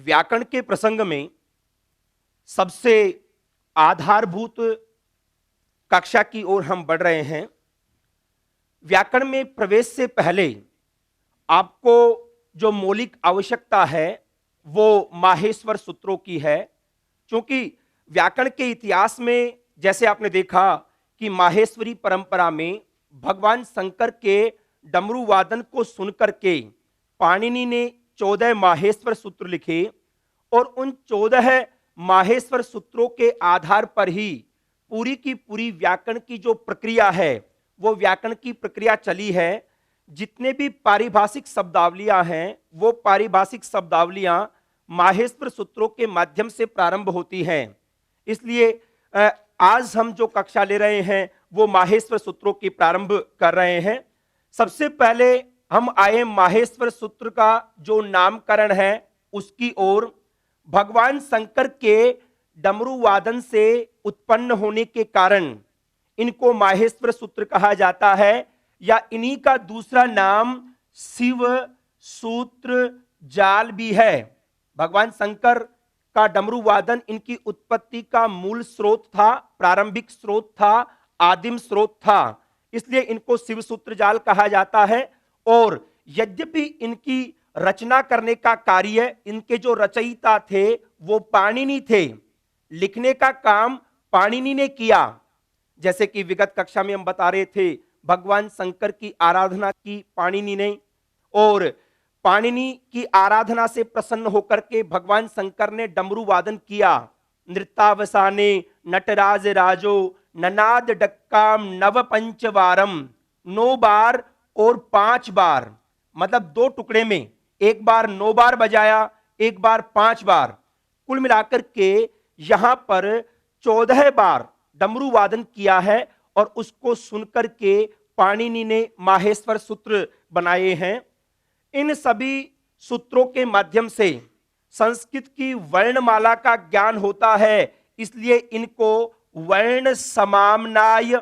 व्याकरण के प्रसंग में सबसे आधारभूत कक्षा की ओर हम बढ़ रहे हैं। व्याकरण में प्रवेश से पहले आपको जो मौलिक आवश्यकता है वो माहेश्वर सूत्रों की है, क्योंकि व्याकरण के इतिहास में जैसे आपने देखा कि माहेश्वरी परंपरा में भगवान शंकर के डमरू वादन को सुनकर के पाणिनि ने 14 माहेश्वर सूत्र लिखे और उन 14 माहेश्वर सूत्रों के आधार पर ही पूरी की पूरी व्याकरण की जो प्रक्रिया है वो व्याकरण की प्रक्रिया चली है। जितने भी पारिभाषिक शब्दावलियां हैं वो पारिभाषिक शब्दावलियां माहेश्वर सूत्रों के माध्यम से प्रारंभ होती हैं। इसलिए आज हम जो कक्षा ले रहे हैं वो माहेश्वर सूत्रों की प्रारंभ कर रहे हैं। सबसे पहले हम आए माहेश्वर सूत्र का जो नामकरण है उसकी ओर। भगवान शंकर के डमरू वादन से उत्पन्न होने के कारण इनको माहेश्वर सूत्र कहा जाता है, या इन्हीं का दूसरा नाम शिव सूत्र जाल भी है। भगवान शंकर का डमरू वादन इनकी उत्पत्ति का मूल स्रोत था, प्रारंभिक स्रोत था, आदिम स्रोत था, इसलिए इनको शिव सूत्र जाल कहा जाता है। और यद्यपि इनकी रचना करने का कार्य इनके जो रचयिता थे वो पाणिनि थे, लिखने का काम पाणिनि ने किया। जैसे कि विगत कक्षा में हम बता रहे थे भगवान शंकर की आराधना की पाणिनि ने, और पाणिनि की आराधना से प्रसन्न होकर के भगवान शंकर ने डमरू वादन किया। नृत्यावसाने नटराज राजो ननाद डक्काम नव पंचवारम, 9 बार और 5 बार, मतलब 2 टुकड़े में, एक बार 9 बार बजाया, एक बार 5 बार, कुल मिलाकर के यहां पर 14 बार डमरू वादन किया है। और उसको सुनकर के पाणिनि ने माहेश्वर सूत्र बनाए हैं। इन सभी सूत्रों के माध्यम से संस्कृत की वर्णमाला का ज्ञान होता है, इसलिए इनको वर्ण समाम्नाय,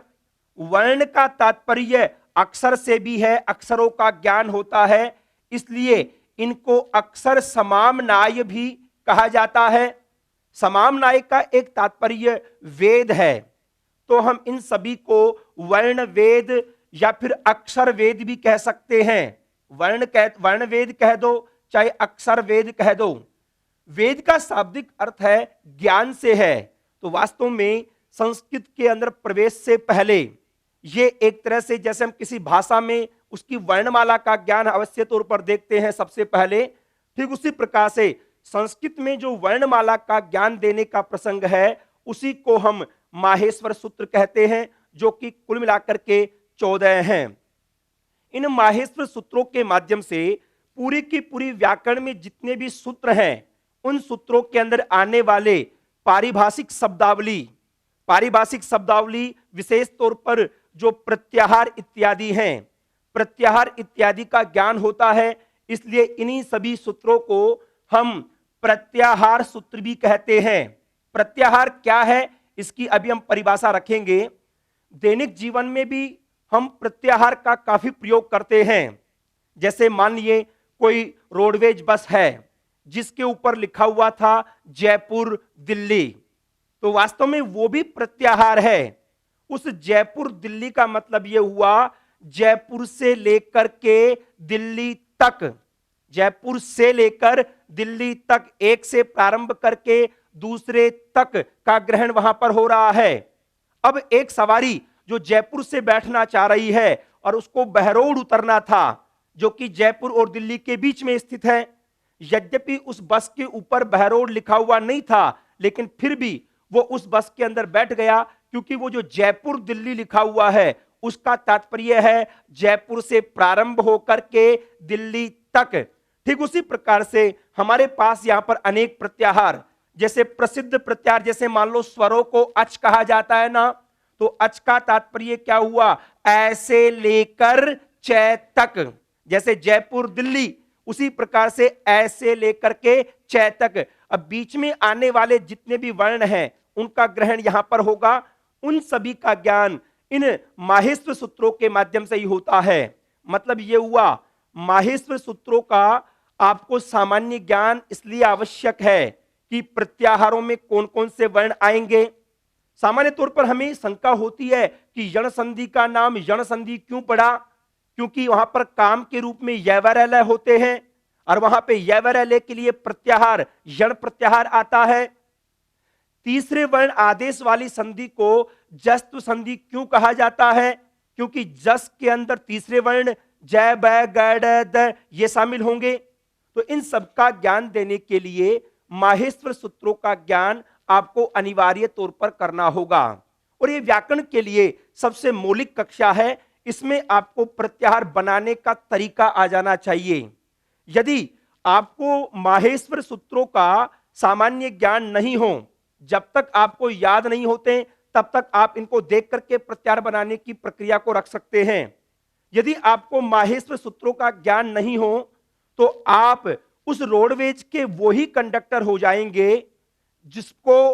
वर्ण का तात्पर्य अक्षर से भी है, अक्षरों का ज्ञान होता है, इसलिए इनको अक्षर समाम्नाय भी कहा जाता है। समाम्नाय का एक तात्पर्य वेद है, तो हम इन सभी को वर्ण वेद या फिर अक्षर वेद भी कह सकते हैं। वर्ण वेद कह दो चाहे अक्षर वेद कह दो। वेद का शाब्दिक अर्थ है ज्ञान से है, तो वास्तव में संस्कृत के अंदर प्रवेश से पहले ये एक तरह से जैसे हम किसी भाषा में उसकी वर्णमाला का ज्ञान अवश्य तौर पर देखते हैं सबसे पहले, ठीक उसी प्रकार से संस्कृत में जो वर्णमाला का ज्ञान देने का प्रसंग है उसी को हम माहेश्वर सूत्र कहते हैं, जो कि कुल मिलाकर के 14 हैं। इन माहेश्वर सूत्रों के माध्यम से पूरी की पूरी व्याकरण में जितने भी सूत्र हैं उन सूत्रों के अंदर आने वाले पारिभाषिक शब्दावली विशेष तौर पर जो प्रत्याहार इत्यादि हैं, प्रत्याहार इत्यादि का ज्ञान होता है, इसलिए इन्हीं सभी सूत्रों को हम प्रत्याहार सूत्र भी कहते हैं। प्रत्याहार क्या है इसकी अभी हम परिभाषा रखेंगे। दैनिक जीवन में भी हम प्रत्याहार का काफी प्रयोग करते हैं। जैसे मान लिए कोई रोडवेज बस है जिसके ऊपर लिखा हुआ था जयपुर दिल्ली, तो वास्तव में वो भी प्रत्याहार है। उस जयपुर दिल्ली का मतलब यह हुआ जयपुर से लेकर के दिल्ली तक, जयपुर से लेकर दिल्ली तक, एक से प्रारंभ करके दूसरे तक का ग्रहण वहां पर हो रहा है। अब एक सवारी जो जयपुर से बैठना चाह रही है और उसको बहरोड उतरना था, जो कि जयपुर और दिल्ली के बीच में स्थित है, यद्यपि उस बस के ऊपर बहरोड लिखा हुआ नहीं था, लेकिन फिर भी वो उस बस के अंदर बैठ गया, क्योंकि वो जो जयपुर दिल्ली लिखा हुआ है उसका तात्पर्य है जयपुर से प्रारंभ होकर के दिल्ली तक। ठीक उसी प्रकार से हमारे पास यहां पर अनेक प्रत्याहार, जैसे प्रसिद्ध प्रत्याहार, जैसे मान लो स्वरों को अच कहा जाता है ना, तो अच का तात्पर्य क्या हुआ, ऐसे लेकर च तक, जैसे जयपुर दिल्ली, उसी प्रकार से ऐसे लेकर के च तक। अब बीच में आने वाले जितने भी वर्ण हैं उनका ग्रहण यहां पर होगा। उन सभी का ज्ञान इन माहेश्वर सूत्रों के माध्यम से ही होता है। मतलब यह हुआ माहेश्वर सूत्रों का आपको सामान्य ज्ञान इसलिए आवश्यक है कि प्रत्याहारों में कौन कौन से वर्ण आएंगे। सामान्य तौर पर हमें शंका होती है कि यण संधि का नाम यण संधि क्यों पड़ा, क्योंकि वहां पर काम के रूप में यवरलय होते हैं और वहां पे यवरलय के लिए प्रत्याहार यण प्रत्याहार आता है। तीसरे वर्ण आदेश वाली संधि को जस्त्व संधि क्यों कहा जाता है, क्योंकि जस के अंदर तीसरे वर्ण जय बै गड द ये शामिल होंगे। तो इन सब का ज्ञान देने के लिए माहेश्वर सूत्रों का ज्ञान आपको अनिवार्य तौर पर करना होगा। और ये व्याकरण के लिए सबसे मौलिक कक्षा है, इसमें आपको प्रत्याहार बनाने का तरीका आ जाना चाहिए। यदि आपको माहेश्वर सूत्रों का सामान्य ज्ञान नहीं हो, जब तक आपको याद नहीं होते तब तक आप इनको देख करके प्रत्याहार बनाने की प्रक्रिया को रख सकते हैं। यदि आपको माहेश्वर सूत्रों का ज्ञान नहीं हो तो आप उस रोडवेज के वही कंडक्टर हो जाएंगे जिसको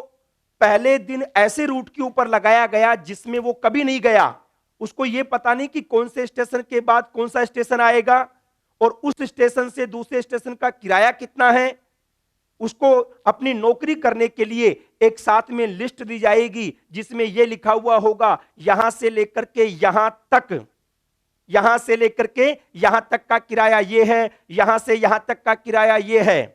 पहले दिन ऐसे रूट के ऊपर लगाया गया जिसमें वो कभी नहीं गया। उसको ये पता नहीं कि कौन से स्टेशन के बाद कौन सा स्टेशन आएगा और उस स्टेशन से दूसरे स्टेशन का किराया कितना है। उसको अपनी नौकरी करने के लिए एक साथ में लिस्ट दी जाएगी जिसमें यह लिखा हुआ होगा यहां से लेकर के यहां तक, यहां से लेकर के यहां तक का किराया यह है, यहां से यहां तक का किराया यह है।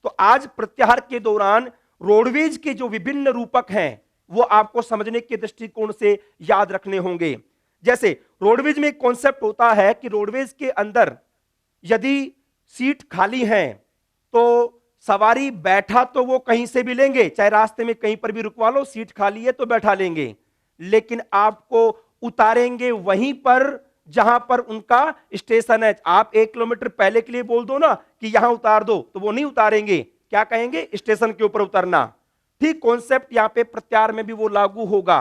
तो आज प्रत्याहार के दौरान रोडवेज के जो विभिन्न रूपक हैं वो आपको समझने के दृष्टिकोण से याद रखने होंगे। जैसे रोडवेज में एक कॉन्सेप्ट होता है कि रोडवेज के अंदर यदि सीट खाली है तो सवारी बैठा तो वो कहीं से भी लेंगे, चाहे रास्ते में कहीं पर भी रुकवा लो, सीट खाली है तो बैठा लेंगे, लेकिन आपको उतारेंगे वहीं पर जहां पर उनका स्टेशन है। आप 1 किलोमीटर पहले के लिए बोल दो ना कि यहां उतार दो तो वो नहीं उतारेंगे, क्या कहेंगे स्टेशन के ऊपर उतरना। ठीक कॉन्सेप्ट यहां पे प्रत्याहार में भी वो लागू होगा।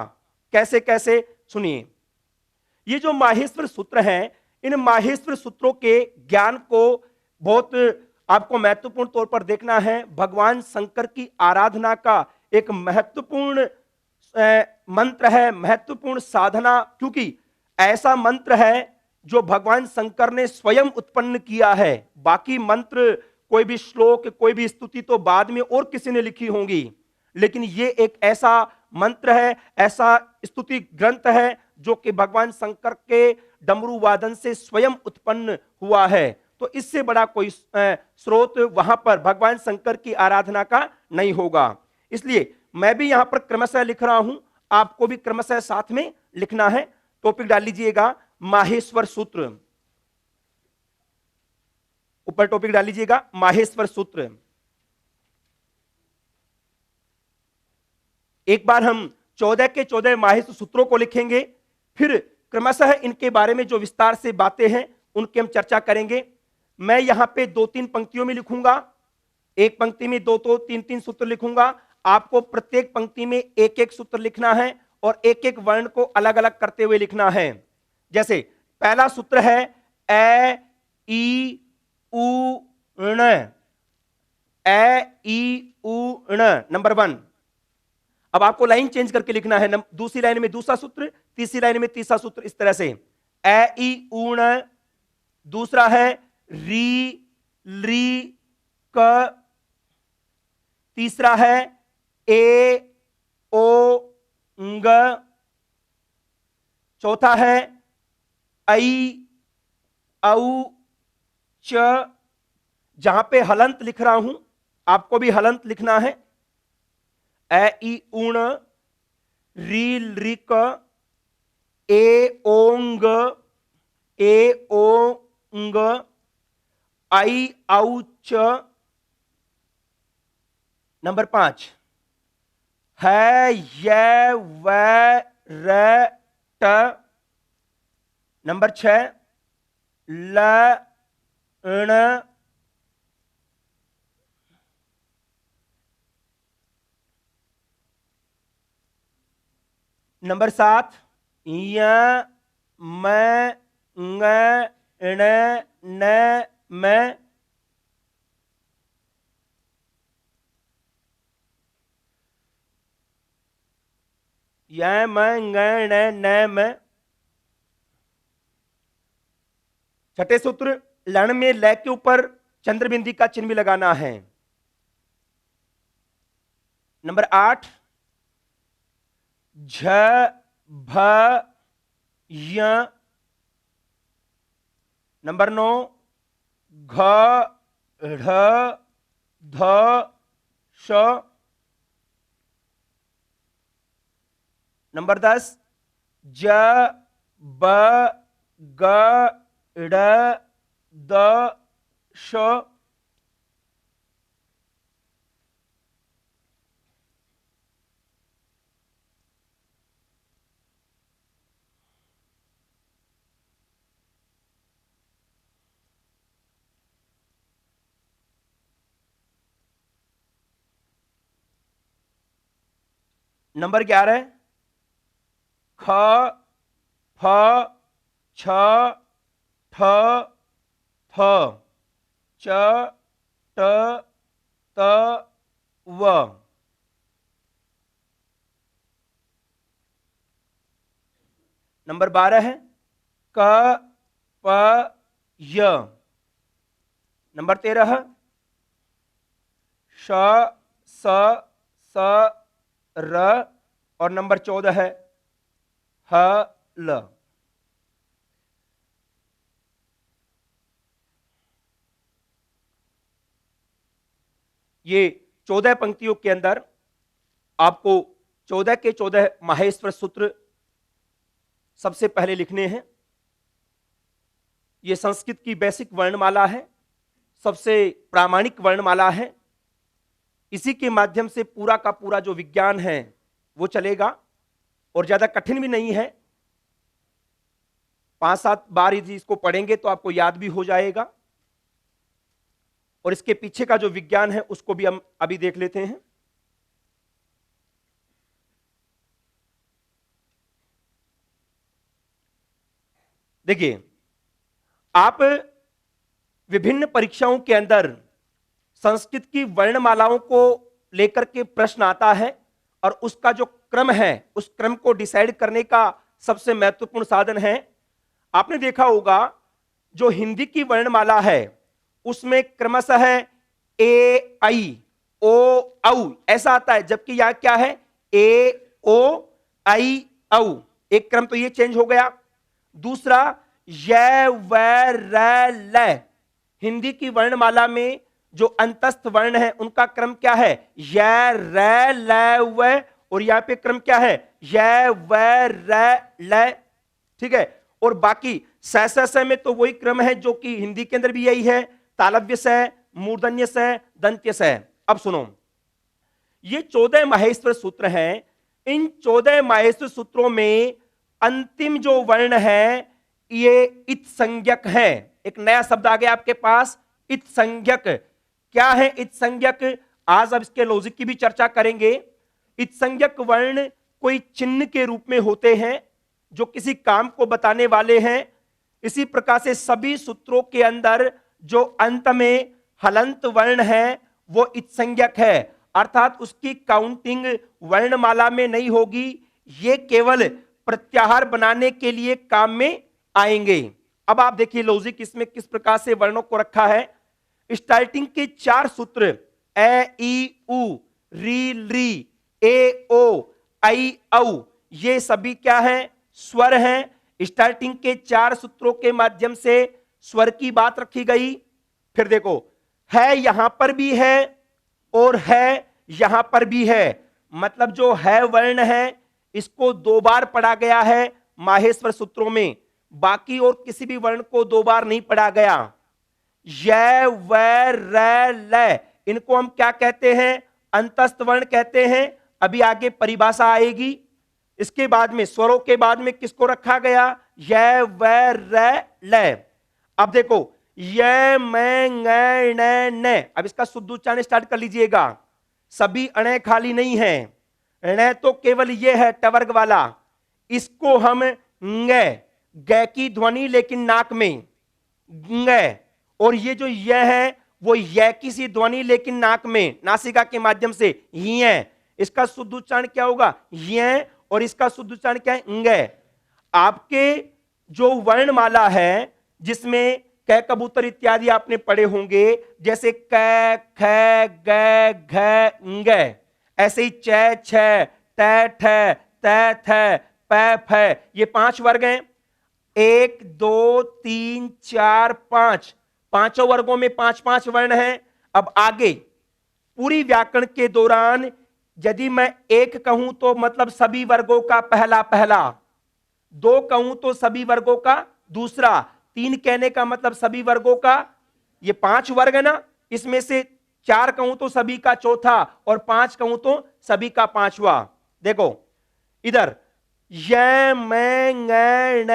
कैसे कैसे सुनिए, ये जो माहेश्वर सूत्र हैं, इन माहेश्वर सूत्रों के ज्ञान को बहुत आपको महत्वपूर्ण तौर पर देखना है। भगवान शंकर की आराधना का एक महत्वपूर्ण मंत्र है, महत्वपूर्ण साधना, क्योंकि ऐसा मंत्र है जो भगवान शंकर ने स्वयं उत्पन्न किया है। बाकी मंत्र, कोई भी श्लोक, कोई भी स्तुति तो बाद में और किसी ने लिखी होंगी, लेकिन ये एक ऐसा मंत्र है, ऐसा स्तुति ग्रंथ है जो कि भगवान शंकर के डमरू वादन से स्वयं उत्पन्न हुआ है। तो इससे बड़ा कोई स्रोत वहां पर भगवान शंकर की आराधना का नहीं होगा। इसलिए मैं भी यहां पर क्रमशः लिख रहा हूं, आपको भी क्रमशः साथ में लिखना है। टॉपिक डाल लीजिएगा माहेश्वर सूत्र, ऊपर टॉपिक डाल लीजिएगा माहेश्वर सूत्र। एक बार हम 14 के 14 माहेश्वर सूत्रों को लिखेंगे, फिर क्रमशः इनके बारे में जो विस्तार से बातें हैं उनकी हम चर्चा करेंगे। मैं यहां पे 2-3 पंक्तियों में लिखूंगा, एक पंक्ति में 2-2 3-3 सूत्र लिखूंगा। आपको प्रत्येक पंक्ति में एक एक सूत्र लिखना है और एक एक वर्ण को अलग अलग करते हुए लिखना है। जैसे पहला सूत्र है ए ई उ ण, ए ई उ ण, नंबर 1। अब आपको लाइन चेंज करके लिखना है, दूसरी लाइन में दूसरा सूत्र, तीसरी लाइन में तीसरा सूत्र, इस तरह से ए ई उ ण। दूसरा है री ली क, तीसरा है ए ओ ंग, चौथा है ऐ औ च। जहां पे हलंत लिख रहा हूं आपको भी हलंत लिखना है, ए ई ऊण, री ऋक, ए ओंग, ए ओंग, ऐ औ च। नंबर 5 है य व र ट। नंबर 6 ल ण। नंबर 7 य म ङ ण न म। य म ङ ण न म। छठे सूत्र लण में ल के ऊपर चंद्रबिंदी का चिन्ह भी लगाना है। नंबर 8 झ भ य। नंबर 9 घ ढ ध श। नंबर 10 ज ब ग ड़ द श। नंबर 11 ख फ छ ठ थ च ट त व। नंबर 12 है क प य। नंबर 13 श स स र। और नंबर 14 है ह ल। ये 14 पंक्तियों के अंदर आपको 14 के 14 माहेश्वर सूत्र सबसे पहले लिखने हैं। ये संस्कृत की बेसिक वर्णमाला है, सबसे प्रामाणिक वर्णमाला है। इसी के माध्यम से पूरा का पूरा जो विज्ञान है वो चलेगा और ज्यादा कठिन भी नहीं है। 5-7 बार यदि इसको पढ़ेंगे तो आपको याद भी हो जाएगा। और इसके पीछे का जो विज्ञान है उसको भी हम अभी देख लेते हैं। देखिए, आप विभिन्न परीक्षाओं के अंदर संस्कृत की वर्णमालाओं को लेकर के प्रश्न आता है और उसका जो क्रम है उस क्रम को डिसाइड करने का सबसे महत्वपूर्ण साधन है। आपने देखा होगा जो हिंदी की वर्णमाला है उसमें क्रमशः ए आई ओ औ ऐसा आता है, जबकि यहां क्या है ए ओ आई औ। एक क्रम तो ये चेंज हो गया। दूसरा य व र ल। हिंदी की वर्णमाला में जो अंतस्थ वर्ण है उनका क्रम क्या है य र ल व। और यहां पे क्रम क्या है य व र ल। ठीक है। और बाकी स में तो वही क्रम है जो कि हिंदी के अंदर भी यही है, तालव्य से, मूर्धन्य से, दंत्य से। अब सुनो, ये 14 माहेश्वर सूत्र हैं। इन 14 माहेश्वर सूत्रों में अंतिम जो वर्ण है ये इत संज्ञक है। एक नया शब्द आ गया आपके पास, इत संज्ञक। क्या है इत संज्ञक? आज अब इसके लॉजिक की भी चर्चा करेंगे। इत संज्ञक वर्ण कोई चिन्ह के रूप में होते हैं जो किसी काम को बताने वाले हैं। इसी प्रकार से सभी सूत्रों के अंदर जो अंत में हलंत वर्ण है वो इत संज्ञक है, अर्थात उसकी काउंटिंग वर्णमाला में नहीं होगी। ये केवल प्रत्याहार बनाने के लिए काम में आएंगे। अब आप देखिए लॉजिक इसमें किस प्रकार से वर्णों को रखा है। स्टार्टिंग के 4 सूत्र ए ई उ री री ए ओ आई औ, ये सभी क्या है स्वर हैं। स्टार्टिंग के 4 सूत्रों के माध्यम से स्वर की बात रखी गई। फिर देखो है यहां पर भी है और है यहां पर भी है, मतलब जो है वर्ण है इसको 2 बार पढ़ा गया है माहेश्वर सूत्रों में, बाकी और किसी भी वर्ण को 2 बार नहीं पढ़ा गया। य व र ल इनको हम क्या कहते हैं अंतस्थ वर्ण कहते हैं। अभी आगे परिभाषा आएगी। इसके बाद में स्वरों के बाद में किसको रखा गया य व र ल। अब देखो य मैं न न, अब इसका शुद्ध उच्चारण स्टार्ट कर लीजिएगा। सभी अणे खाली नहीं है, ण तो केवल ये है टवर्ग वाला, इसको हम ग की ध्वनि लेकिन नाक में ग। और ये जो य है वो य की सी ध्वनि लेकिन नाक में नासिका के माध्यम से य। इसका शुद्ध उच्चारण क्या होगा य, और इसका शुद्ध उच्चारण क्या है ंग। आपके जो वर्णमाला है जिसमें कै कबूतर इत्यादि आपने पढ़े होंगे, जैसे कै, ख, ग, घ, ङ, ऐसे ही चै, छ, ट, ठ, त, थ, प, फ, ये 5 वर्ग हैं। 1 2 3 4 5, पांचों वर्गों में 5 5 वर्ण हैं। अब आगे पूरी व्याकरण के दौरान यदि मैं 1 कहूं तो मतलब सभी वर्गों का पहला पहला, 2 कहूं तो सभी वर्गों का दूसरा, 3 कहने का मतलब सभी वर्गों का, ये 5 वर्ग है ना, इसमें से 4 कहूं तो सभी का चौथा और 5 कहूं तो सभी का पांचवा। देखो इधर य, मैं, ng, न,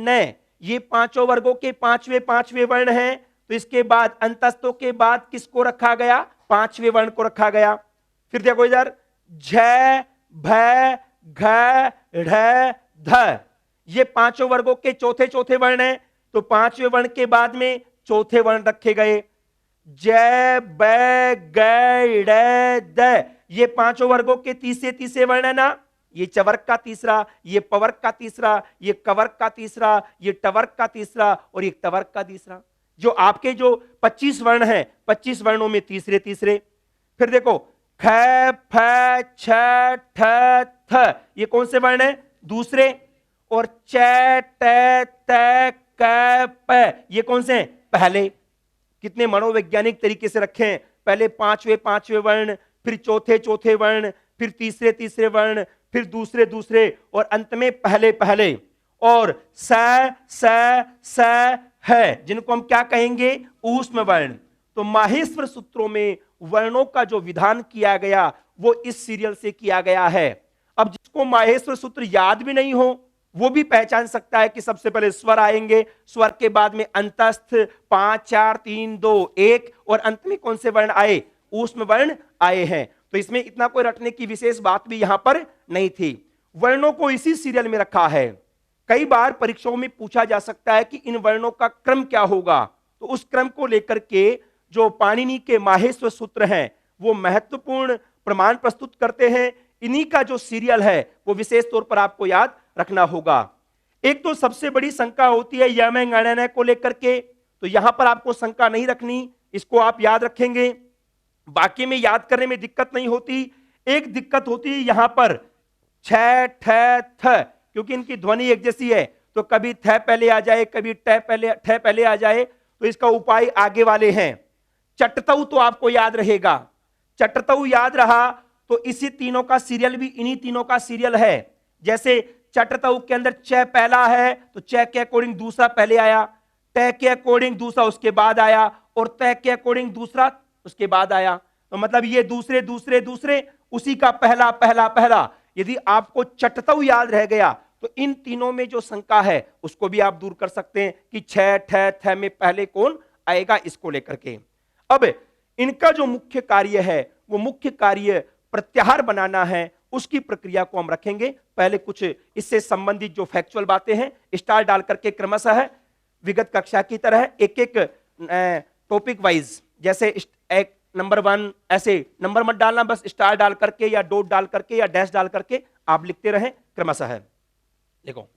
न, ये पांचों वर्गों के पांचवे पांचवे वर्ण हैं। तो इसके बाद अंतस्थों के बाद किसको रखा गया? पांचवे वर्ण को रखा गया। फिर देखो इधर झ, भ, घ, ढ, ध, ये पांचों वर्गों के चौथे चौथे वर्ण हैं। तो पांचवे वर्ण के बाद में चौथे वर्ण रखे गए। ज, ब, ग, ड़, द, ये पांचों वर्गों के तीसरे तीसरे वर्ण है ना, ये चवर्ग का तीसरा, ये पवर्ग का तीसरा, ये कवर्ग का तीसरा, ये टवर्ग का तीसरा और ये तवर्ग का तीसरा। जो आपके जो 25 वर्ण हैं, 25 वर्णों में तीसरे तीसरे। फिर देखो ख, फ, छ, ठ, थ, ये कौन से वर्ण हैं? दूसरे। और च, ट, त, क, प, ये कौन से हैं? पहले। कितने मनोवैज्ञानिक तरीके से रखे हैं, पहले पांचवे पांचवे वर्ण, फिर चौथे चौथे वर्ण, फिर तीसरे तीसरे वर्ण, फिर दूसरे दूसरे और अंत में पहले पहले। और स, स है, जिनको हम क्या कहेंगे? ऊष्म वर्ण। तो माहेश्वर सूत्रों में वर्णों का जो विधान किया गया वो इस सीरियल से किया गया है। अब जिसको माहेश्वर सूत्र याद भी नहीं हो वो भी पहचान सकता है कि सबसे पहले स्वर आएंगे, स्वर के बाद में अंतस्थ 5 4 3 2 1 और अंत में कौन से वर्ण आए? ऊष्म वर्ण आए हैं। तो इसमें इतना कोई रटने की विशेष बात भी यहां पर नहीं थी। वर्णों को इसी सीरियल में रखा है। कई बार परीक्षाओं में पूछा जा सकता है कि इन वर्णों का क्रम क्या होगा, तो उस क्रम को लेकर के जो पाणिनि के माहेश्वर सूत्र हैं वो महत्वपूर्ण प्रमाण प्रस्तुत करते हैं। इन्हीं का जो सीरियल है वो विशेष तौर पर आपको याद रखना होगा। एक तो सबसे बड़ी शंका होती है यम गणना को लेकर के, तो यहां पर आपको शंका नहीं रखनी, इसको आप याद रखेंगे, बाकी में याद करने में दिक्कत नहीं होती। एक दिक्कत होती है यहां पर छ, ठ, थ, क्योंकि इनकी ध्वनि एक जैसी है, तो कभी थ पहले आ जाए, कभी ठ पहले आ जाए, तो इसका उपाय आगे वाले हैं। चटतऊ तो आपको याद रहेगा, चटतऊ याद रहा तो इसी तीनों का सीरियल भी इन्हीं तीनों का सीरियल है। जैसे चटतऊ के अंदर च पहला है तो च के अकॉर्डिंग दूसरा पहले आया, ट के अकॉर्डिंग दूसरा उसके बाद आया और त के अकॉर्डिंग दूसरा उसके बाद आया। तो मतलब ये दूसरे दूसरे दूसरे उसी का पहला पहला पहला। यदि आपको चटतऊ याद रह गया तो इन तीनों में जो शंका है उसको भी आप दूर कर सकते हैं कि छ, ठ, थ में पहले कौन आएगा, इसको लेकर के। अब इनका जो मुख्य कार्य है वो मुख्य कार्य प्रत्याहार बनाना है, उसकी प्रक्रिया को हम रखेंगे। पहले कुछ इससे संबंधित जो फैक्चुअल बातें हैं स्टार डाल करके क्रमशः विगत कक्षा की तरह एक एक टॉपिक वाइज, जैसे एक नंबर 1 ऐसे नंबर मत डालना, बस स्टार डाल करके या डॉट डाल करके या डैश डाल करके आप लिखते रहें क्रमशः। देखो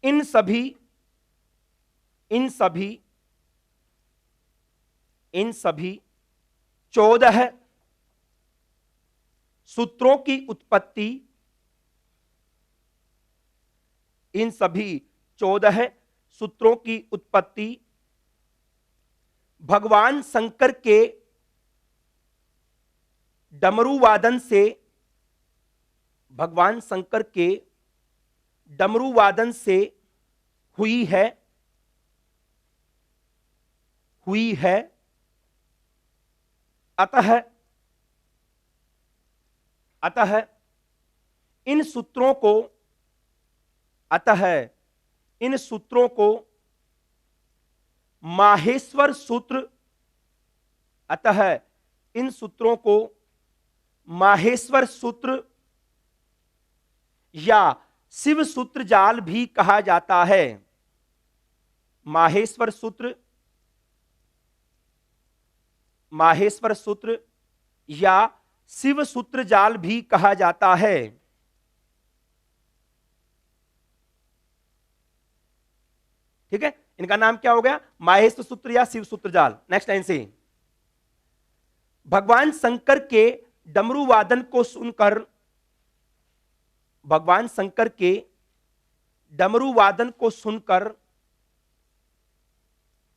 इन सभी 14 सूत्रों की उत्पत्ति, इन सभी 14 सूत्रों की उत्पत्ति भगवान शंकर के डमरू वादन से, भगवान शंकर के डमरू वादन से हुई है। अतः इन सूत्रों को माहेश्वर सूत्र, अतः इन सूत्रों को माहेश्वर सूत्र या शिव सूत्र जाल भी कहा जाता है। माहेश्वर सूत्र या शिव सूत्र जाल भी कहा जाता है। ठीक है, इनका नाम क्या हो गया? माहेश्वर सूत्र या शिव सूत्र जाल। नेक्स्ट लाइन से, भगवान शंकर के डमरू वादन को सुनकर, भगवान शंकर के डमरू वादन को सुनकर,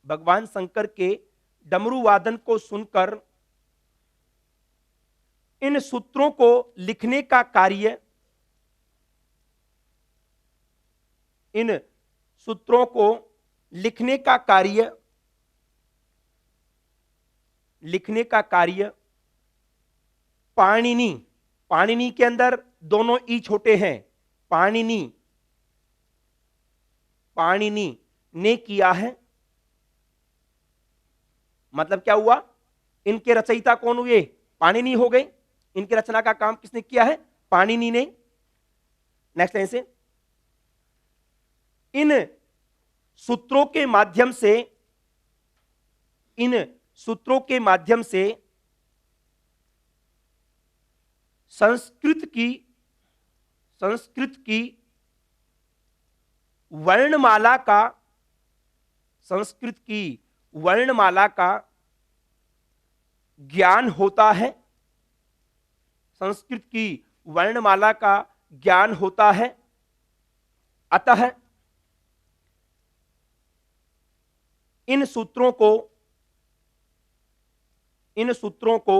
भगवान शंकर के डमरू वादन को सुनकर इन सूत्रों को लिखने का कार्य, इन सूत्रों को लिखने का कार्य, लिखने का कार्य पाणिनि, पाणिनि के अंदर दोनों ई छोटे हैं, पाणिनि, पाणिनि ने किया है। मतलब क्या हुआ? इनके रचयिता कौन हुए? पाणिनि हो गए। इनकी रचना का काम किसने किया है? पाणिनि ने। नेक्स्ट लाइन से, इन सूत्रों के माध्यम से, इन सूत्रों के माध्यम से संस्कृत की, संस्कृत की वर्णमाला का, संस्कृत की वर्णमाला का ज्ञान होता है, संस्कृत की वर्णमाला का ज्ञान होता है। अतः इन सूत्रों को, इन सूत्रों को,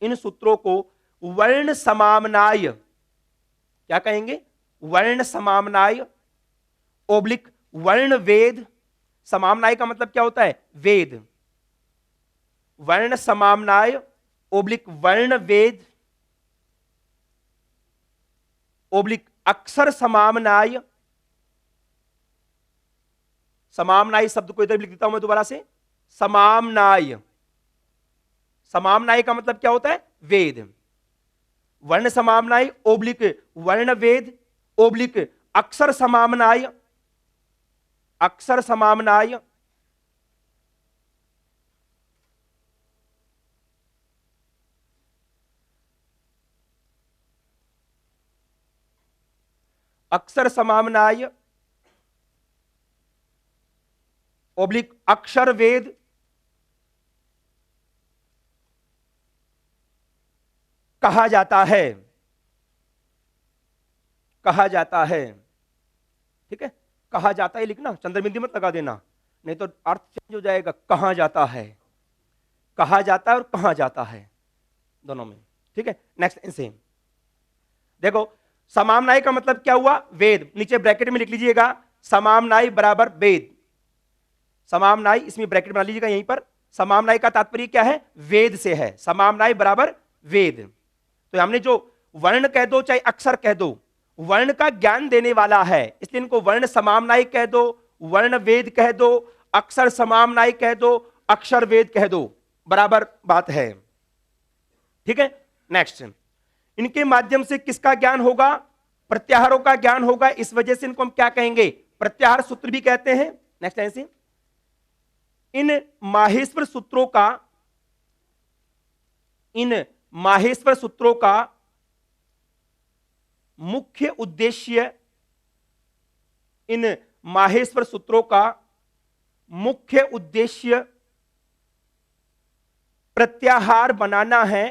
इन सूत्रों को वर्ण समामनाय, क्या कहेंगे? वर्ण समामनाय ओब्लिक वर्ण वेद। समामनाय का मतलब क्या होता है? वेद। वर्ण समामनाय ओब्लिक वर्ण वेद ओब्लिक अक्षर समामनाय। समामनाय शब्द को इधर भी लिख देता हूं मैं दोबारा से, समामनाय। समामनाय का मतलब क्या होता है? वेद। वर्ण समामनाय ओब्लिक वर्ण वेद ओब्लिक अक्षर समामनाय, अक्षर समामनाय। अक्षर समामनाय ओब्लिक अक्षर वेद कहा जाता है, कहा जाता है। ठीक है, कहा जाता है लिखना, चंद्रबिंदी मत लगा देना, नहीं तो अर्थ चेंज हो जाएगा। कहा जाता है, कहा जाता है और कहा जाता है दोनों में। ठीक है, नेक्स्ट इनसे देखो, समामनाय का मतलब क्या हुआ? वेद। नीचे ब्रैकेट में लिख लीजिएगा, समामनाय बराबर वेद। समामनाय इसमें ब्रैकेट बना लीजिएगा यहीं पर। समामनाय का तात्पर्य क्या है? वेद से है। समामनाय बराबर वेद। तो हमने जो वर्ण कह दो चाहे अक्षर कह दो, वर्ण का ज्ञान देने वाला है, इसलिए इनको वर्ण समामनाय कह दो, वर्ण वेद कह दो, अक्षर समामनाय कह दो, अक्षर वेद कह दो, बराबर बात है। ठीक है, नेक्स्ट, इनके माध्यम से किसका ज्ञान होगा? प्रत्याहारों का ज्ञान होगा। इस वजह से इनको हम क्या कहेंगे? प्रत्याहार सूत्र भी कहते हैं। नेक्स्ट ऐसे, इन माहेश्वर सूत्रों का, इन माहेश्वर सूत्रों का मुख्य उद्देश्य, इन माहेश्वर सूत्रों का मुख्य उद्देश्य प्रत्याहार बनाना है।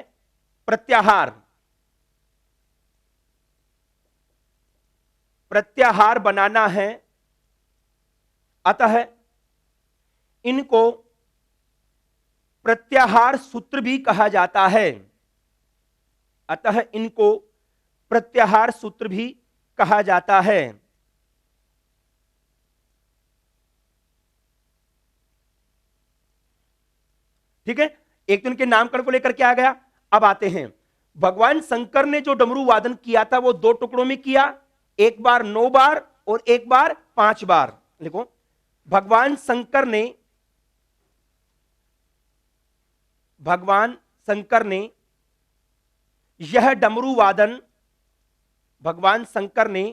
प्रत्याहार, प्रत्याहार बनाना है। अतः इनको प्रत्याहार सूत्र भी कहा जाता है। अतः इनको प्रत्याहार सूत्र भी कहा जाता है। ठीक है, एक तो इनके नामकरण को लेकर के आ गया। अब आते हैं, भगवान शंकर ने जो डमरू वादन किया था वो दो टुकड़ों में किया, एक बार 9 बार और एक बार 5 बार। देखो, भगवान शंकर ने, भगवान शंकर ने यह डमरू वादन, भगवान शंकर ने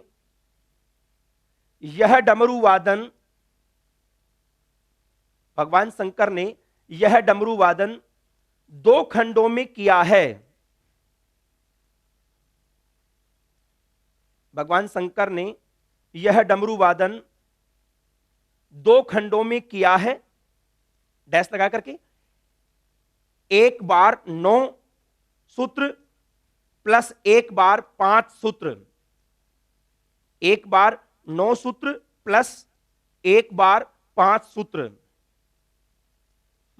यह डमरू वादन, भगवान शंकर ने यह डमरू वादन 2 खंडों में किया है। भगवान शंकर ने यह डमरू वादन 2 खंडों में किया है, डैश लगा करके। एक बार 9 सूत्र प्लस एक बार 5 सूत्र, एक बार 9 सूत्र प्लस एक बार 5 सूत्र,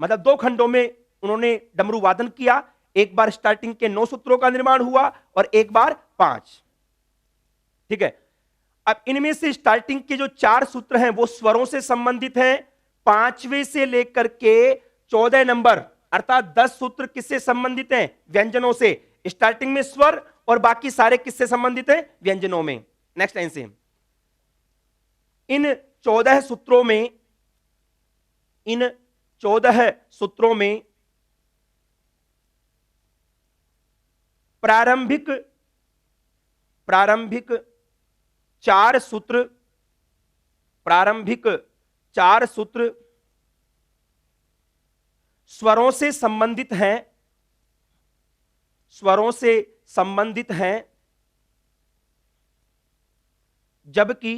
मतलब 2 खंडों में उन्होंने डमरू वादन किया। एक बार स्टार्टिंग के 9 सूत्रों का निर्माण हुआ और एक बार 5। ठीक है, अब इनमें से स्टार्टिंग के जो 4 सूत्र हैं वो स्वरों से संबंधित हैं। 5वें से लेकर के 14 नंबर अर्थात 10 सूत्र किससे संबंधित हैं? व्यंजनों से। स्टार्टिंग में स्वर और बाकी सारे किससे संबंधित हैं? व्यंजनों में। नेक्स्ट लाइन से, इन 14 सूत्रों में, इन 14 सूत्रों में प्रारंभिक 4 सूत्र, प्रारंभिक 4 सूत्र स्वरों से संबंधित हैं, स्वरों से संबंधित हैं, जबकि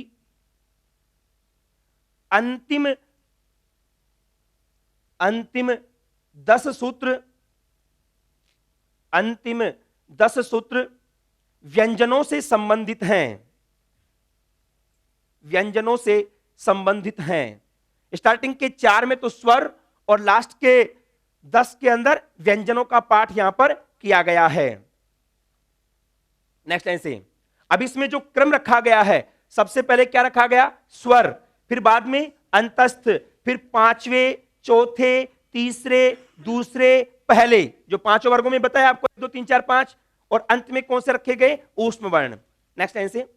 अंतिम 10 सूत्र, अंतिम 10 सूत्र व्यंजनों से संबंधित हैं, व्यंजनों से संबंधित हैं। स्टार्टिंग के 4 में तो स्वर और लास्ट के 10 के अंदर व्यंजनों का पाठ यहां पर किया गया है। नेक्स्ट लाइन से, अब इसमें जो क्रम रखा गया है, सबसे पहले क्या रखा गया? स्वर, फिर बाद में अंतस्थ, फिर 5वें, चौथे, तीसरे, दूसरे, पहले, जो 5 वर्गों में बताया आपको, 1 2 3 4 5, और अंत में कौन से रखे गए? ऊष्म वर्ण। नेक्स्ट लाइन से,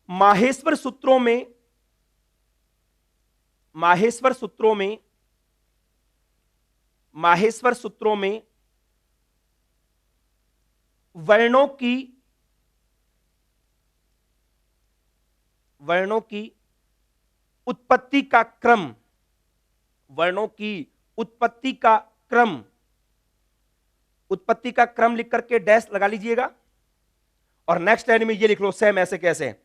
माहेश्वर सूत्रों में, माहेश्वर सूत्रों में, माहेश्वर सूत्रों में वर्णों की उत्पत्ति का क्रम, वर्णों की उत्पत्ति का क्रम, उत्पत्ति का क्रम लिख करके डैश लगा लीजिएगा। और नेक्स्ट लाइन में ये लिख लो सेम ऐसे कैसे,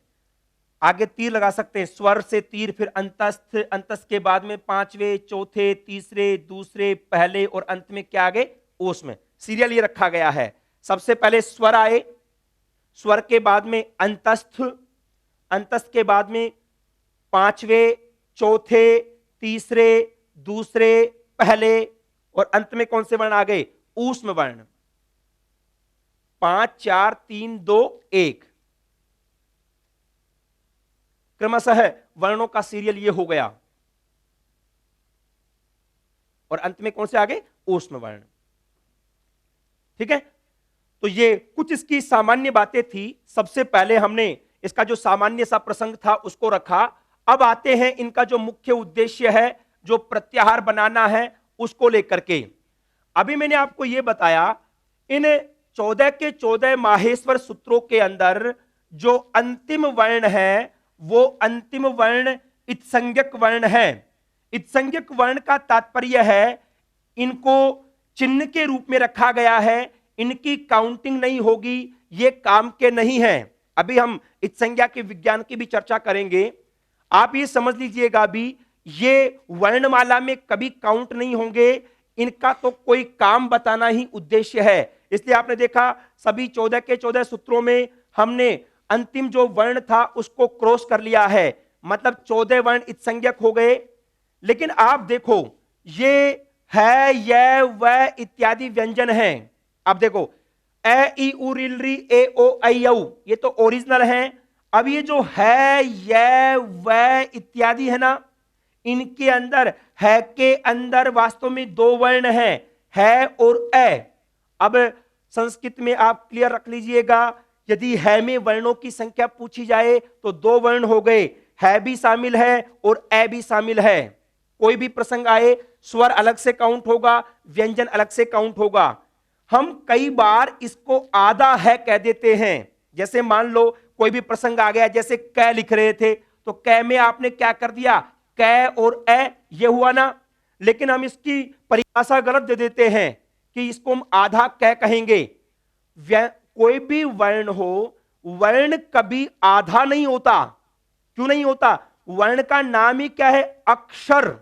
आगे तीर लगा सकते हैं, स्वर से तीर, फिर अंतस्थ, अंतस्थ के बाद में 5वें, चौथे, तीसरे, दूसरे, पहले, और अंत में क्या आगे? ऊष्म। सीरियल ये रखा गया है, सबसे पहले स्वर आए, स्वर के बाद में अंतस्थ, अंतस्थ के बाद में 5वें, चौथे, तीसरे, दूसरे, पहले, और अंत में कौन से वर्ण आ गए? ऊष्म वर्ण। 5 4 3 2 1 क्रमशः वर्णों का सीरियल ये हो गया, और अंत में कौन से आ गए? ऊष्म वर्ण। ठीक है, तो ये कुछ इसकी सामान्य बातें थी। सबसे पहले हमने इसका जो सामान्य सा प्रसंग था उसको रखा। अब आते हैं इनका जो मुख्य उद्देश्य है, जो प्रत्याहार बनाना है, उसको लेकर के। अभी मैंने आपको यह बताया, इन 14 के 14 माहेश्वर सूत्रों के अंदर जो अंतिम वर्ण है वो अंतिम वर्ण इत्संज्ञक वर्ण है। इत्संज्ञक वर्ण का तात्पर्य है इनको चिन्ह के रूप में रखा गया है, इनकी काउंटिंग नहीं होगी, ये काम के नहीं है। अभी हम इत्संज्ञा के विज्ञान की भी चर्चा करेंगे। आप ये समझ लीजिएगा, अभी ये वर्णमाला में कभी काउंट नहीं होंगे, इनका तो कोई काम बताना ही उद्देश्य है। इसलिए आपने देखा सभी 14 के 14 सूत्रों में हमने अंतिम जो वर्ण था उसको क्रॉस कर लिया है, मतलब 14 वर्ण इत्संज्ञक हो गए। लेकिन आप देखो, ये है, यह, वह इत्यादि व्यंजन हैं। अब देखो, ए ई उ रिल री ए ओ आई औ, ये तो ओरिजिनल हैं। अब ये जो है, यह, वह इत्यादि है ना, इनके अंदर, है के अंदर वास्तव में 2 वर्ण हैं, है और ए। अब संस्कृत में आप क्लियर रख लीजिएगा, यदि है में वर्णों की संख्या पूछी जाए तो 2 वर्ण हो गए, है भी शामिल है और ए भी शामिल है। कोई भी प्रसंग आए, स्वर अलग से काउंट होगा, व्यंजन अलग से काउंट होगा। हम कई बार इसको आधा है कह देते हैं। जैसे मान लो कोई भी प्रसंग आ गया, जैसे कै लिख रहे थे तो कै में आपने क्या कर दिया? कै और ए, ये हुआ ना। लेकिन हम इसकी परिभाषा गलत दे देते हैं कि इसको हम आधा कै कहेंगे। कोई भी वर्ण हो, वर्ण कभी आधा नहीं होता। क्यों नहीं होता? वर्ण का नाम ही क्या है? अक्षर।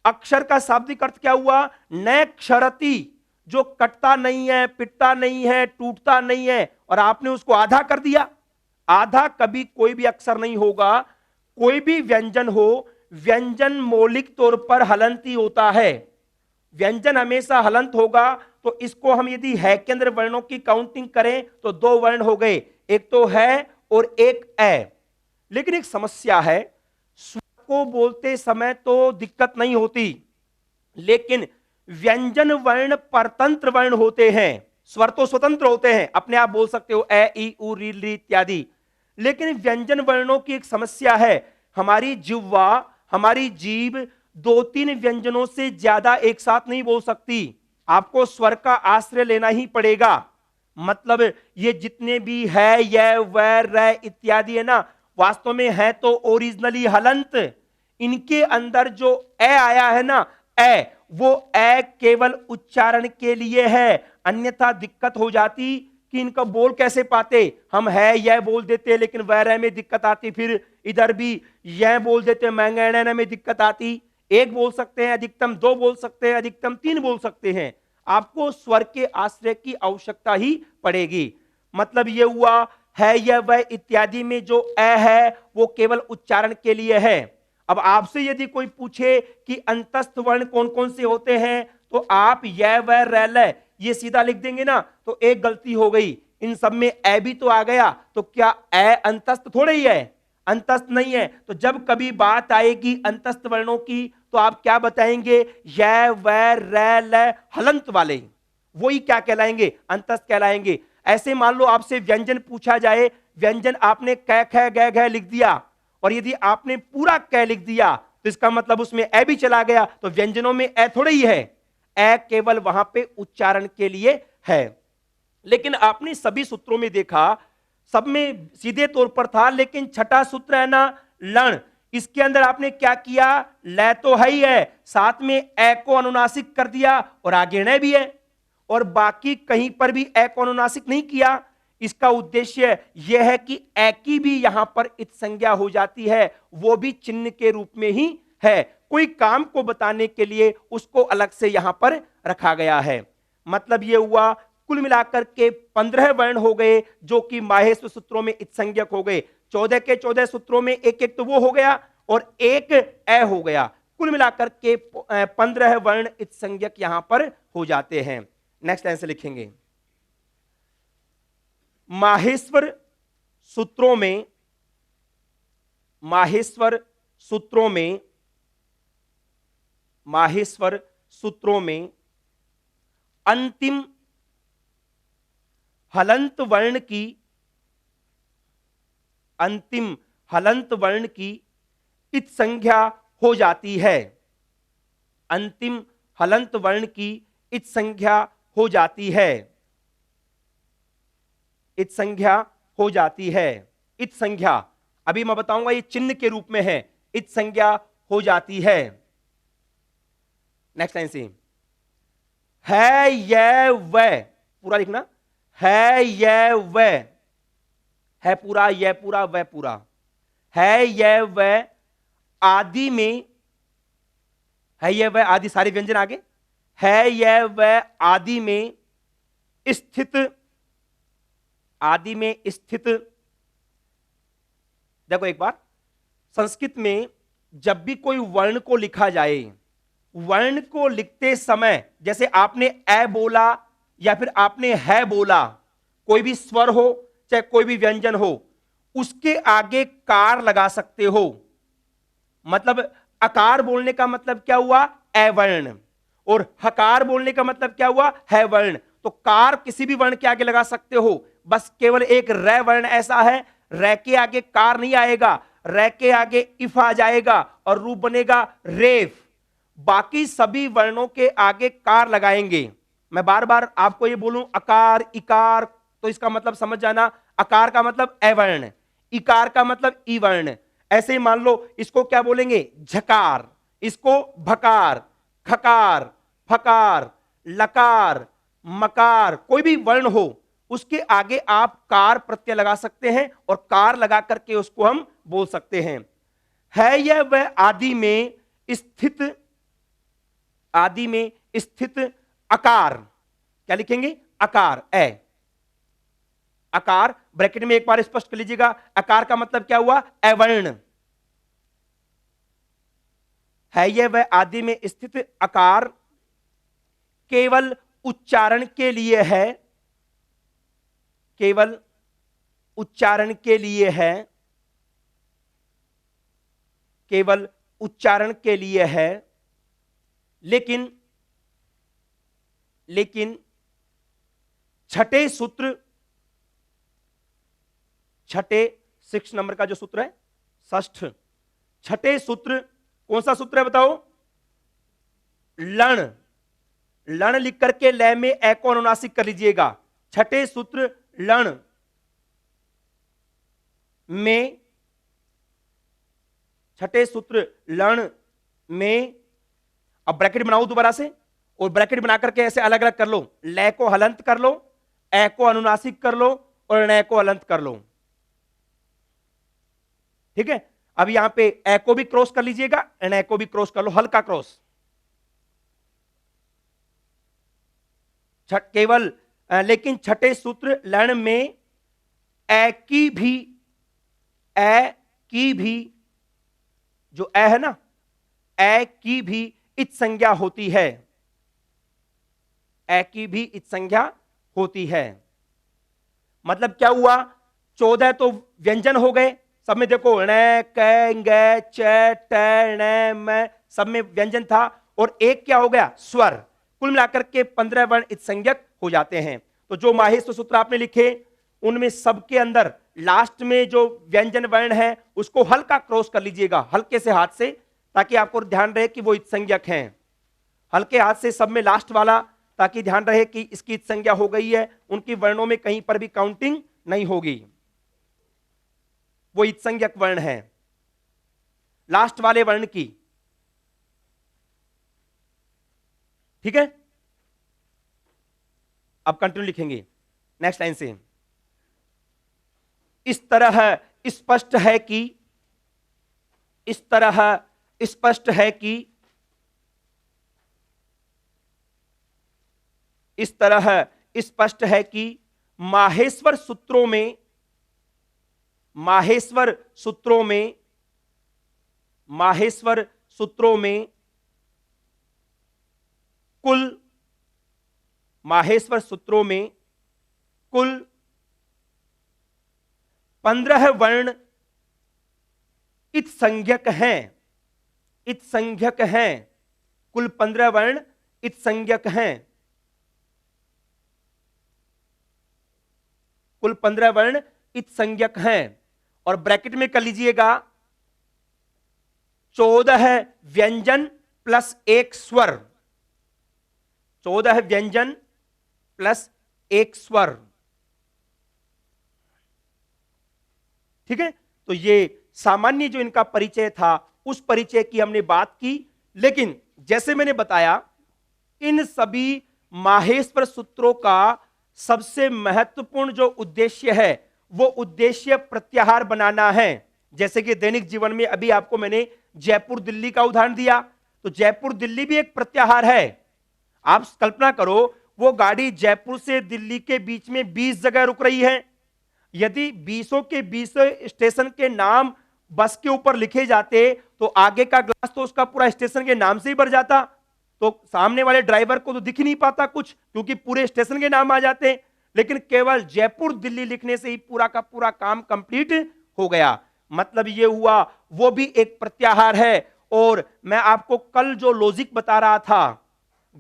अक्षर का शाब्दिक अर्थ क्या हुआ? न क्षरति, जो कटता नहीं है, पिटता नहीं है, टूटता नहीं है, और आपने उसको आधा कर दिया। आधा कभी कोई भी अक्षर नहीं होगा। कोई भी व्यंजन हो, व्यंजन मौलिक तौर पर हलंत ही होता है। व्यंजन हमेशा हलंत होगा। तो इसको हम यदि है के अंदर वर्णों की काउंटिंग करें तो दो वर्ण हो गए, एक तो है और एक ए। लेकिन एक समस्या है, स्वर को बोलते समय तो दिक्कत नहीं होती, लेकिन व्यंजन वर्ण परतंत्र वर्ण होते हैं। स्वर तो स्वतंत्र होते हैं, अपने आप बोल सकते हो ए ई उ री ली इत्यादि। लेकिन व्यंजन वर्णों की एक समस्या है, हमारी जिह्वा, हमारी जीभ दो तीन व्यंजनों से ज्यादा एक साथ नहीं बोल सकती। आपको स्वर का आश्रय लेना ही पड़ेगा। मतलब ये जितने भी है, यह वह र इत्यादि है ना, वास्तव में है तो ओरिजिनली हलंत। इनके अंदर जो ए आया है ना, ए, वो ए केवल उच्चारण के लिए है। अन्यथा दिक्कत हो जाती कि इनका बोल कैसे पाते। हम है यह बोल देते, लेकिन वह में दिक्कत आती। फिर इधर भी यह बोल देते, मैंगैना में दिक्कत आती। एक बोल सकते हैं, अधिकतम दो बोल सकते हैं, अधिकतम तीन बोल सकते हैं। आपको स्वर के आश्रय की आवश्यकता ही पड़ेगी। मतलब यह हुआ है यह वह इत्यादि में जो ए है वो केवल उच्चारण के लिए है। अब आपसे यदि कोई पूछे कि अंतस्थ वर्ण कौन कौन से होते हैं, तो आप यह वह रैल ये सीधा लिख देंगे ना, तो एक गलती हो गई। इन सब में ए भी तो आ गया, तो क्या ए अंतस्थ थोड़े ही है? अंतस्थ नहीं है। तो जब कभी बात आएगी अंतस्थ वर्णों की, तो आप क्या बताएंगे? य वै रैल हलंत वाले, वही क्या कहलाएंगे? अंतस्थ कहलाएंगे। ऐसे मान लो आपसे व्यंजन पूछा जाए, व्यंजन आपने कै ख गै घ लिख दिया, और यदि आपने पूरा कै लिख दिया तो इसका मतलब उसमें ए भी चला गया। तो व्यंजनों में ए थोड़ा ही है, ए केवल वहां पे उच्चारण के लिए है। लेकिन आपने सभी सूत्रों में देखा, सब में सीधे तौर पर था, लेकिन छठा सूत्र है ना लण, इसके अंदर आपने क्या किया? लय तो है ही है, साथ में ए को अनुनासिक कर दिया और आगे न भी है, और बाकी कहीं पर भी ए को अनुनासिक नहीं किया। इसका उद्देश्य यह है कि ए की भी यहां पर इत संज्ञा हो जाती है, वो भी चिन्ह के रूप में ही है। कोई काम को बताने के लिए उसको अलग से यहां पर रखा गया है। मतलब यह हुआ कुल मिलाकर के 15 वर्ण हो गए, जो कि माहेश्वर सूत्रों में इत संज्ञक हो गए। 14 के 14 सूत्रों में एक एक तो वो हो गया और एक ए हो गया। कुल मिलाकर के 15 वर्ण इत संज्ञक यहां पर हो जाते हैं। नेक्स्ट लाइन से लिखेंगे, माहेश्वर सूत्रों में, माहेश्वर सूत्रों में, माहेश्वर सूत्रों में अंतिम हलंत वर्ण की, अंतिम हलंत वर्ण की इत संज्ञा हो जाती है। अंतिम हलंत वर्ण की इत संज्ञा हो जाती है। इत संज्ञा हो जाती है। इत संज्ञा अभी मैं बताऊंगा, ये चिन्ह के रूप में है। इत संज्ञा हो जाती है। नेक्स्ट लाइन से, है यह वह, पूरा लिखना, है यह वह, है पूरा, यह पूरा, वह पूरा, है यह वह आदि में, है यह वह आदि, सारे व्यंजन आगे, है यह वह आदि में स्थित, आदि में स्थित। देखो एक बार, संस्कृत में जब भी कोई वर्ण को लिखा जाए, वर्ण को लिखते समय जैसे आपने ए बोला या फिर आपने है बोला, कोई भी स्वर हो चाहे कोई भी व्यंजन हो, उसके आगे कार लगा सकते हो। मतलब अकार बोलने का मतलब क्या हुआ? ए वर्ण। और हकार बोलने का मतलब क्या हुआ? है वर्ण। तो कार किसी भी वर्ण के आगे लगा सकते हो, बस केवल एक रै वर्ण ऐसा है, रै के आगे कार नहीं आएगा, रै के आगे इफ आ जाएगा और रूप बनेगा रेफ। बाकी सभी वर्णों के आगे कार लगाएंगे। मैं बार बार आपको ये बोलूं अकार इकार, तो इसका मतलब समझ जाना, अकार का मतलब ए वर्ण, इकार का मतलब ई वर्ण। ऐसे ही मान लो इसको क्या बोलेंगे? झकार, इसको भकार, खकार, फकार, लकार, मकार, कोई भी वर्ण हो उसके आगे आप कार प्रत्यय लगा सकते हैं और कार लगा करके उसको हम बोल सकते हैं। है यह वह आदि में स्थित, आदि में स्थित आकार, क्या लिखेंगे, आकार, ए, आकार, ब्रैकेट में एक बार स्पष्ट कर लीजिएगा, आकार का मतलब क्या हुआ, अवर्ण। है यह वह आदि में स्थित आकार केवल उच्चारण के लिए है, केवल उच्चारण के लिए है, केवल उच्चारण के लिए है, लेकिन छठे सूत्र, छठे 6 नंबर का जो सूत्र है, षष्ठ, छठे सूत्र कौन सा सूत्र है बताओ, लण, लण लिख करके लय में ए को अनुनासिक कर लीजिएगा। छठे सूत्र लण में, छठे सूत्र लण में, अब ब्रैकेट बनाओ दोबारा से, और ब्रैकेट बना करके ऐसे अलग अलग कर लो, लय को हलंत कर लो, ए को अनुनासिक कर लो और नय को हलंत कर लो, ठीक है। अब यहां पे ए को भी क्रॉस कर लीजिएगा, नय को भी क्रॉस कर लो, हल्का क्रॉस, केवल लेकिन छठे सूत्र लण में ए की भी जो ए है ना, ए की भी इत संज्ञा होती है, ए की भी इत संज्ञा होती है। मतलब क्या हुआ, 14 तो व्यंजन हो गए, सब में देखो ण, क, ग, च, ट, ण, म, सब में व्यंजन था, और एक क्या हो गया, स्वर। कुल मिलाकर के 15 वर्ण इत संज्ञक हो जाते हैं। तो जो माहेश्वर सूत्र आपने लिखे उनमें सबके अंदर लास्ट में जो व्यंजन वर्ण है उसको हल्का क्रॉस कर लीजिएगा, हल्के से हाथ से, ताकि आपको ध्यान रहे कि वो इत संज्ञक हैं। हल्के हाथ से सब में लास्ट वाला, ताकि ध्यान रहे कि इसकी इत संज्ञा हो गई है, उनकी वर्णों में कहीं पर भी काउंटिंग नहीं होगी, वो इत संज्ञक वर्ण है लास्ट वाले वर्ण की, ठीक है। अब कंटिन्यू लिखेंगे नेक्स्ट लाइन से, इस तरह स्पष्ट है कि, इस तरह स्पष्ट है कि, इस तरह स्पष्ट है कि माहेश्वर सूत्रों में, माहेश्वर सूत्रों में, माहेश्वर सूत्रों में कुल, माहेश्वर सूत्रों में कुल 15 वर्ण इत संज्ञक हैं, इत संज्ञक हैं, कुल 15 वर्ण इत संज्ञक हैं, कुल 15 वर्ण इत संज्ञक हैं। और ब्रैकेट में कर लीजिएगा 14 व्यंजन प्लस 1 स्वर, 14 व्यंजन प्लस 1 स्वर, ठीक है। तो ये सामान्य जो इनका परिचय था उस परिचय की हमने बात की, लेकिन जैसे मैंने बताया इन सभी माहेश्वर सूत्रों का सबसे महत्वपूर्ण जो उद्देश्य है वो उद्देश्य प्रत्याहार बनाना है। जैसे कि दैनिक जीवन में अभी आपको मैंने जयपुर दिल्ली का उदाहरण दिया, तो जयपुर दिल्ली भी एक प्रत्याहार है। आप कल्पना करो वो गाड़ी जयपुर से दिल्ली के बीच में 20 जगह रुक रही है, यदि 20 के 20 स्टेशन के नाम बस के ऊपर लिखे जाते तो आगे का ग्लास तो उसका पूरा स्टेशन के नाम से ही भर जाता, तो सामने वाले ड्राइवर को तो दिख ही नहीं पाता कुछ, क्योंकि पूरे स्टेशन के नाम आ जाते। लेकिन केवल जयपुर दिल्ली लिखने से ही पूरा का पूरा काम कंप्लीट हो गया। मतलब ये हुआ वो भी एक प्रत्याहार है। और मैं आपको कल जो लॉजिक बता रहा था,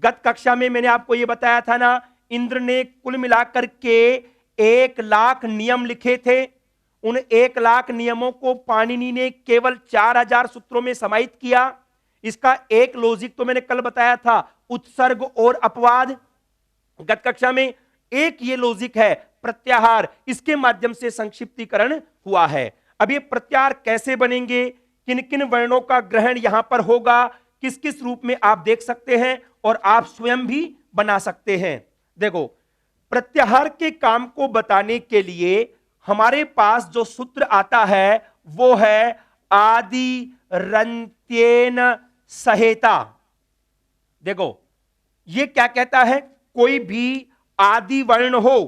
गत कक्षा में मैंने आपको ये बताया था ना, इंद्र ने कुल मिलाकर के 1 लाख नियम लिखे थे, उन 1 लाख नियमों को पाणिनि ने केवल 4000 सूत्रों में समाहित किया। इसका एक लॉजिक तो मैंने कल बताया था, उत्सर्ग और अपवाद। गत कक्षा में एक ये लॉजिक है प्रत्याहार, इसके माध्यम से संक्षिप्तीकरण हुआ है। अब ये प्रत्याहार कैसे बनेंगे, किन किन वर्णों का ग्रहण यहां पर होगा, किस किस रूप में आप देख सकते हैं और आप स्वयं भी बना सकते हैं। देखो, प्रत्याहार के काम को बताने के लिए हमारे पास जो सूत्र आता है वो है आदि रंत्येन सहेता। देखो ये क्या कहता है, कोई भी आदि वर्ण हो,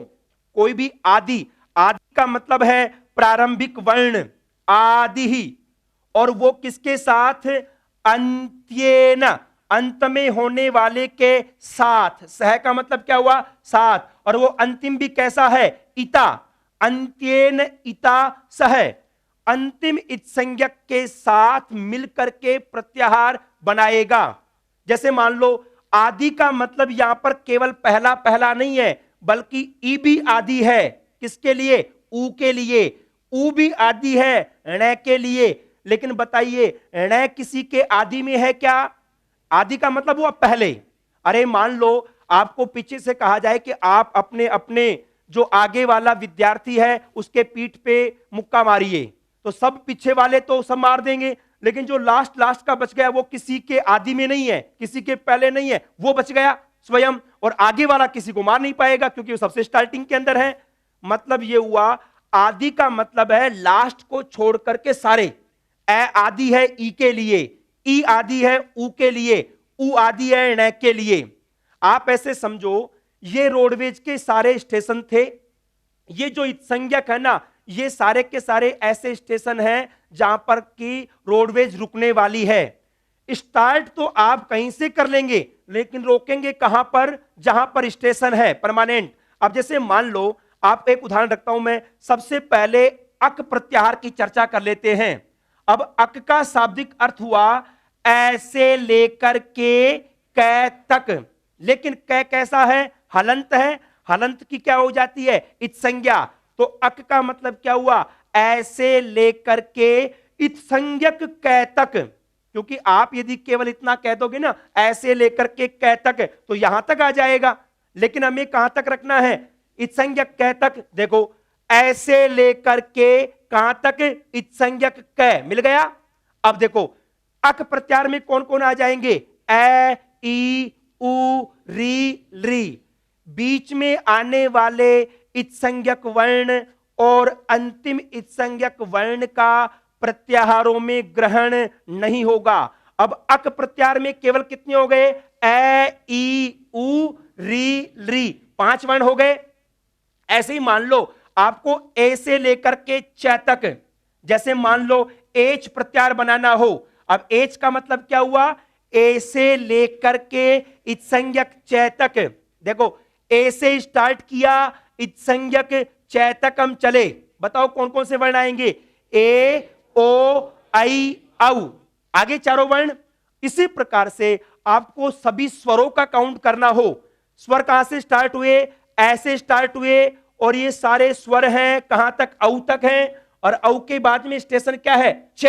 कोई भी आदि, आदि का मतलब है प्रारंभिक वर्ण, आदि ही, और वो किसके साथ, अंत्येन, अंत में होने वाले के साथ, सह का मतलब क्या हुआ, साथ, और वो अंतिम भी कैसा है, इता, अंत्येन इता सह, अंतिम इत्संज्ञक के साथ मिलकर के प्रत्याहार बनाएगा। जैसे मान लो आदि का मतलब यहां पर केवल पहला पहला नहीं है, बल्कि ई भी आदि है, किसके लिए, ऊ के लिए, ऊ भी आदि है ण के लिए। लेकिन बताइए ण किसी के आदि में है क्या, आदि का मतलब हुआ पहले। अरे मान लो आपको पीछे से कहा जाए कि आप अपने अपने जो आगे वाला विद्यार्थी है उसके पीठ पे मुक्का मारिए, तो सब पीछे वाले तो सब मार देंगे, लेकिन जो लास्ट लास्ट का बच गया वो किसी के आदि में नहीं है, किसी के पहले नहीं है, वो बच गया स्वयं, और आगे वाला किसी को मार नहीं पाएगा क्योंकि वो सबसे स्टार्टिंग के अंदर है। मतलब ये हुआ आदि का मतलब है लास्ट को छोड़ करके सारे। ए आदि है ई के लिए, ई आदि है ऊ के लिए, ऊ आदि है ण के लिए। आप ऐसे समझो ये रोडवेज के सारे स्टेशन थे, ये जो संज्ञक है ना, ये सारे के सारे ऐसे स्टेशन हैं जहां पर की रोडवेज रुकने वाली है। स्टार्ट तो आप कहीं से कर लेंगे, लेकिन रोकेंगे कहां पर, जहां पर स्टेशन है परमानेंट। अब जैसे मान लो, आप एक उदाहरण रखता हूं मैं, सबसे पहले अक प्रत्याहार की चर्चा कर लेते हैं। अब अक का शाब्दिक अर्थ हुआ ऐसे लेकर के कै तक, लेकिन कै कैसा है, हलंत है, हलंत की क्या हो जाती है, इत्संज्ञा। तो अक का मतलब क्या हुआ, ऐसे लेकर के इत्संज्ञक कै तक, क्योंकि आप यदि केवल इतना कह दोगे ना ऐसे लेकर के कै तक, तो यहां तक आ जाएगा, लेकिन हमें कहां तक रखना है, इत्संज्ञक कै तक। देखो ऐसे लेकर के कहां तक, इत्संज्ञक कै मिल गया। अब देखो अक प्रत्याहार में कौन कौन आ जाएंगे, ए ई उ री री, बीच में आने वाले इत्संज्ञक वर्ण और अंतिम इत्संज्ञक वर्ण का प्रत्याहारों में ग्रहण नहीं होगा। अब अक प्रत्याहार में केवल कितने हो गए, ए ई उ री री, 5 वर्ण हो गए। ऐसे ही मान लो आपको ए से लेकर के च तक, जैसे मान लो एच प्रत्याहार बनाना हो। अब एच का मतलब क्या हुआ, ए से लेकर के इत्संज्ञक च तक। देखो ए से स्टार्ट किया, इत्संज्ञक च तक हम चले, बताओ कौन कौन से वर्ण आएंगे, ए ओ आई औ, आगे चारों वर्ण। इसी प्रकार से आपको सभी स्वरों का काउंट करना हो, स्वर कहां से स्टार्ट हुए, ऐसे स्टार्ट हुए, और ये सारे स्वर हैं कहां तक, औ तक हैं, और औ के बाद में स्टेशन क्या है, छ।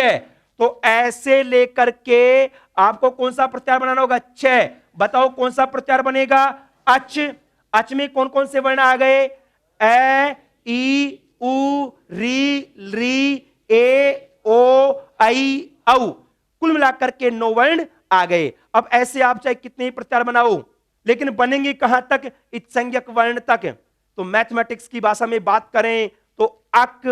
तो ऐसे लेकर के आपको कौन सा प्रत्याहार बनाना होगा, छ। बताओ कौन सा प्रत्याहार बनेगा, अच। अच में कौन कौन से वर्ण आ गए, ए ई उ री री ए ओ आई औ, कुल मिलाकर के 9 वर्ण आ गए। अब ऐसे आप चाहे कितने ही प्रत्याहार बनाओ, लेकिन बनेंगे कहां तक, इत्संज्ञक वर्ण तक। तो मैथमेटिक्स की भाषा में बात करें तो अक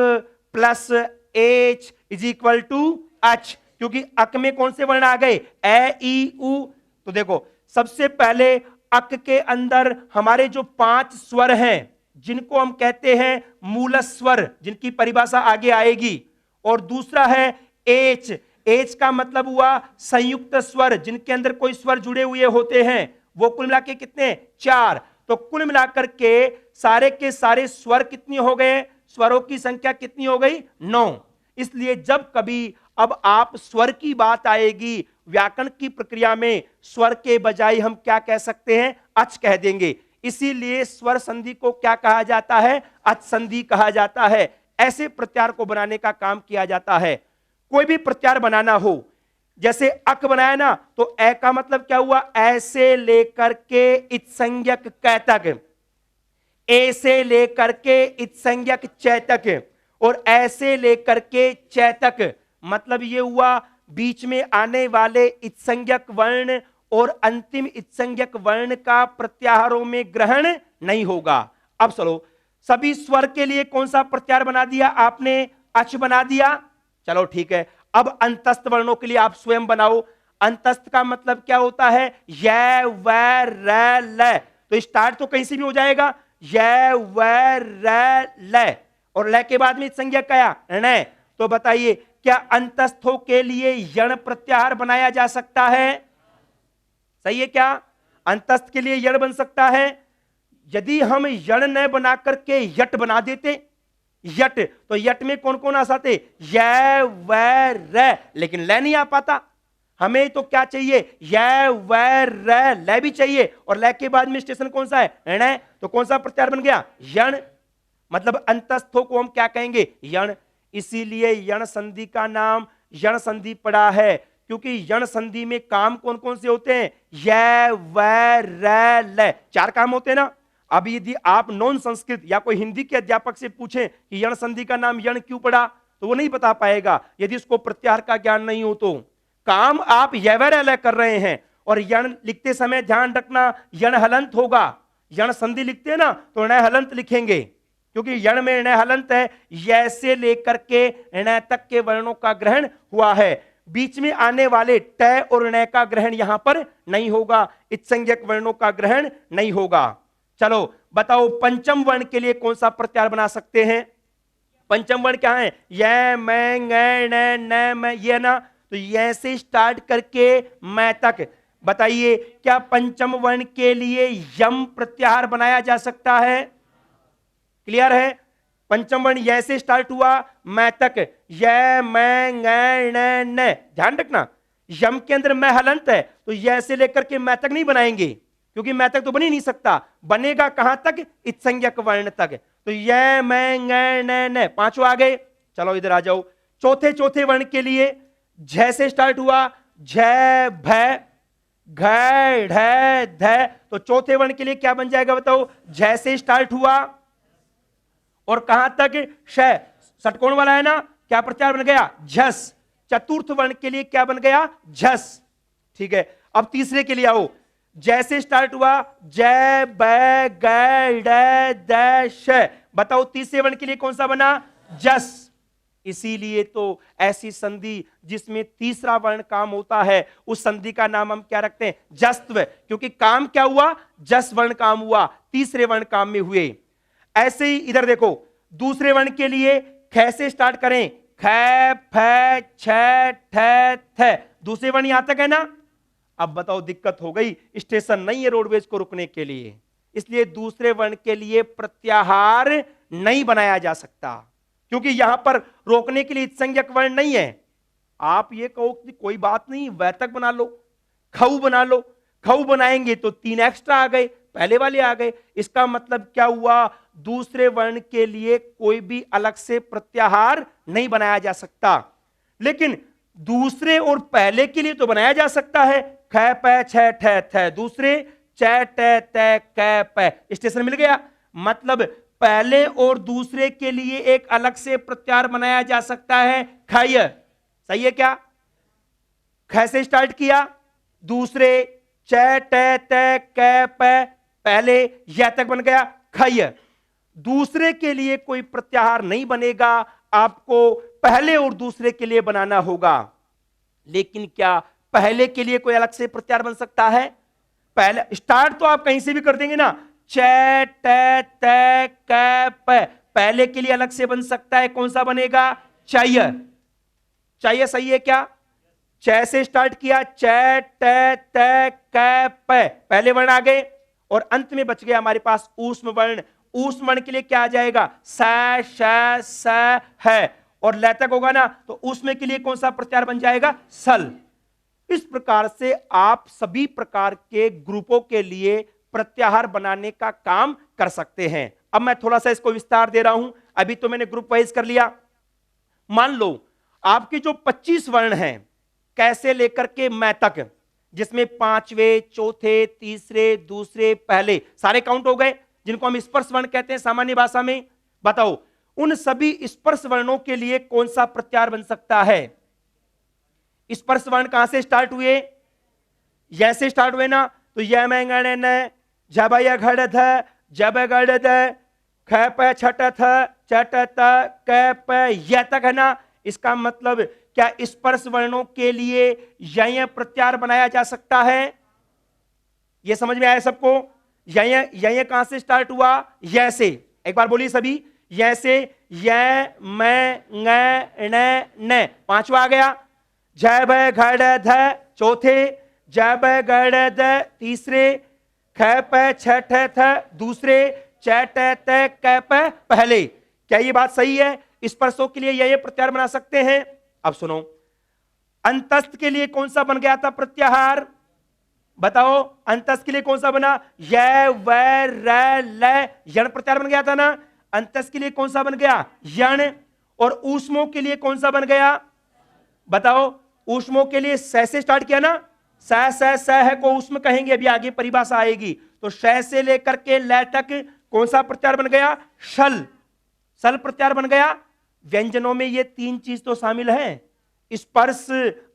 plus H is equal to अच, क्योंकि अक में कौन से वर्ण आ गए, ए ई उ। तो देखो सबसे पहले अक के अंदर हमारे जो 5 स्वर हैं जिनको हम कहते हैं मूल स्वर, जिनकी परिभाषा आगे आएगी, और दूसरा है एच। एच का मतलब हुआ संयुक्त स्वर, जिनके अंदर कोई स्वर जुड़े हुए होते हैं, वो कुल मिलाकर कितने, 4। तो कुल मिलाकर के सारे के सारे स्वर कितनी हो गए, स्वरों की संख्या कितनी हो गई, 9। इसलिए जब कभी अब आप स्वर की बात आएगी व्याकरण की प्रक्रिया में, स्वर के बजाय हम क्या कह सकते हैं, अच कह देंगे। इसीलिए स्वर संधि को क्या कहा जाता है, अच संधि कहा जाता है। ऐसे प्रत्याहार को बनाने का काम किया जाता है। कोई भी प्रत्याहार बनाना हो, जैसे अक बनाया ना, तो ए का मतलब क्या हुआ, ऐसे लेकर के इत्संज्ञक कै तक, ए से लेकर के इत्संज्ञक च तक, और ऐसे लेकर के च तक, मतलब ये हुआ बीच में आने वाले इत्संज्ञक वर्ण और अंतिम इत्संज्ञक वर्ण का प्रत्याहारों में ग्रहण नहीं होगा। अब चलो सभी स्वर के लिए कौन सा प्रत्याहार बना दिया आपने, अच बना दिया, चलो ठीक है। अब अंतस्थ वर्णों के लिए आप स्वयं बनाओ। अंतस्थ का मतलब क्या होता है? य व र ल। तो स्टार्ट तो कहीं से भी हो जाएगा, य व र ल, और ल के बाद में संज्ञा क्या? ण। तो बताइए क्या अंतस्थों के लिए यण प्रत्याहार बनाया जा सकता है? सही है क्या? अंतस्थ के लिए यण बन सकता है। यदि हम यण न बना करके यट बना देते, यट, तो यट में कौन कौन आ जाते? य व र, लेकिन ल नहीं आ पाता। हमें तो क्या चाहिए? य व र, ल भी चाहिए, और ल के बाद में स्टेशन कौन सा है? ण। तो कौन सा प्रत्याहार बन गया? यण। मतलब अंतस्थों को हम क्या कहेंगे? यण। इसीलिए यण संधि का नाम यण संधि पड़ा है, क्योंकि यण संधि में काम कौन कौन से होते हैं? य व र ल, चार काम होते हैं ना। अब यदि आप नॉन संस्कृत या कोई हिंदी के अध्यापक से पूछें कि यण संधि का नाम यण क्यों पड़ा, तो वो नहीं बता पाएगा यदि उसको प्रत्याहार का ज्ञान नहीं हो। तो काम आप य व र ल कर रहे हैं, और यण लिखते समय ध्यान रखना यण हलंत होगा। यण संधि लिखते हैं ना तो ण हलंत लिखेंगे, क्योंकि यण में ण हलंत है। य से लेकर के ण तक के वर्णों का ग्रहण हुआ है, बीच में आने वाले ट और ण का ग्रहण यहां पर नहीं होगा, इत्संज्ञक वर्णों का ग्रहण नहीं होगा। चलो बताओ पंचम वर्ण के लिए कौन सा प्रत्याहार बना सकते हैं? पंचम वर्ण क्या है? य मैं ng न न मैं, ये ना। तो य से स्टार्ट करके मैं तक, बताइए क्या पंचम वर्ण के लिए यम प्रत्याहार बनाया जा सकता है? क्लियर है? पंचम वर्ण य से स्टार्ट हुआ, मैं तक, य मैं ng न न। ध्यान रखना यम के अंदर मैं हलंत है, तो य से लेकर के मैं तक नहीं बनाएंगे, क्योंकि मैं तक तो बन ही नहीं सकता। बनेगा कहां तक? इत्संज्ञक वर्ण तक। तो य मैं ng न न, पांचों आ गए। चलो इधर आ जाओ। चौथे वर्ण के लिए झ से स्टार्ट हुआ, झ भ घ ढ ध। तो चौथे वर्ण के लिए क्या बन जाएगा बताओ? झ से स्टार्ट हुआ और कहां तक? श, षटकोण वाला है ना, क्या प्रत्याहार बन गया? झस। चतुर्थ वर्ण के लिए क्या बन गया? झस। ठीक है, अब तीसरे के लिए आओ। जैसे स्टार्ट हुआ, जय ब ग ड द श। बताओ तीसरे वर्ण के लिए कौन सा बना? जस। इसीलिए तो ऐसी संधि जिसमें तीसरा वर्ण काम होता है, उस संधि का नाम हम क्या रखते हैं? जस्त्व, क्योंकि काम क्या हुआ? जस वर्ण काम हुआ, तीसरे वर्ण काम में हुए। ऐसे ही इधर देखो, दूसरे वर्ण के लिए ख से स्टार्ट करें, ख फ छ ठ थ। दूसरे वर्ण यहां तक है ना। अब बताओ दिक्कत हो गई, स्टेशन नहीं है रोडवेज को रुकने के लिए, इसलिए दूसरे वर्ण के लिए प्रत्याहार नहीं बनाया जा सकता, क्योंकि यहां पर रोकने के लिए इत्संज्ञक वर्ण नहीं है। आप ये कहो कि कोई बात नहीं, वैतक बना लो, खऊ बना लो। खऊ बनाएंगे तो 3 एक्स्ट्रा आ गए, पहले वाले आ गए। इसका मतलब क्या हुआ? दूसरे वर्ण के लिए कोई भी अलग से प्रत्याहार नहीं बनाया जा सकता, लेकिन दूसरे और पहले के लिए तो बनाया जा सकता है। ख प छ ठ थ, दूसरे च ट त क प। स्टेशन मिल गया। मतलब पहले और दूसरे के लिए एक अलग से प्रत्याहार बनाया जा सकता है, खय। सही है क्या? ख से स्टार्ट किया, दूसरे च ट त क प, पहले य तक बन गया खय। दूसरे के लिए कोई प्रत्याहार नहीं बनेगा, आपको पहले और दूसरे के लिए बनाना होगा। लेकिन क्या पहले के लिए कोई अलग से प्रत्याहार बन सकता है? पहले स्टार्ट तो आप कहीं से भी कर देंगे ना, च ट त क प, पहले के लिए अलग से बन सकता है। कौन सा बनेगा? चय। चय सही है क्या? च से स्टार्ट किया, च ट त क प, पहले वर्ण आ गए, और अंत में बच गया हमारे पास ऊष्म वर्ण। ऊष्म वर्ण के लिए क्या आ जाएगा? स श स है, और ल तक होगा ना, तो ऊष्म के लिए कौन सा प्रत्याहार बन जाएगा? सल। इस प्रकार से आप सभी प्रकार के ग्रुपों के लिए प्रत्याहार बनाने का काम कर सकते हैं। अब मैं थोड़ा सा इसको विस्तार दे रहा हूं। अभी तो मैंने ग्रुप वाइज कर लिया। मान लो आपके जो 25 वर्ण हैं, कैसे लेकर के मैं तक, जिसमें पांचवे, चौथे, तीसरे, दूसरे, पहले सारे काउंट हो गए, जिनको हम स्पर्श वर्ण कहते हैं सामान्य भाषा में। बताओ उन सभी स्पर्श वर्णों के लिए कौन सा प्रत्याहार बन सकता है? स्पर्श वर्ण कहां से स्टार्ट हुए? य से स्टार्ट हुए ना, तो य मैं गण न, जब घड़ ध, जब गड़ द, ख प छट थ, चट त क प, य तक है ना। इसका मतलब क्या स्पर्श वर्णों के लिए यय प्रत्यार बनाया जा सकता है? यह समझ में आया सबको? यय यय कहां से स्टार्ट हुआ? य से। एक बार बोलिए सभी, य से। य मैं न न, पांचवा आ गया। जय ब घड़ ध चौथे, जय ब गड़ द तीसरे, ख प छ ठ थ दूसरे, च ट त क प पहले। क्या ये बात सही है? स्पर्शों के लिए यह प्रत्याहार बना सकते हैं। अब सुनो, अंतस्थ के लिए कौन सा बन गया था प्रत्याहार? बताओ, अंतस्थ के लिए कौन सा बना? य व र ल, यण प्रत्याहार बन गया था ना। अंतस्थ के लिए कौन सा बन गया? यण। और ऊष्मों के लिए कौन सा बन गया? बताओ, ऊष्मों के लिए स से स्टार्ट किया ना। स है को ऊष्म कहेंगे, अभी आगे परिभाषा आएगी। तो श से लेकर के ल तक कौन सा प्रत्याहार बन गया? शल। सल प्रत्याहार बन गया। व्यंजनों में ये तीन चीज तो शामिल है, स्पर्श,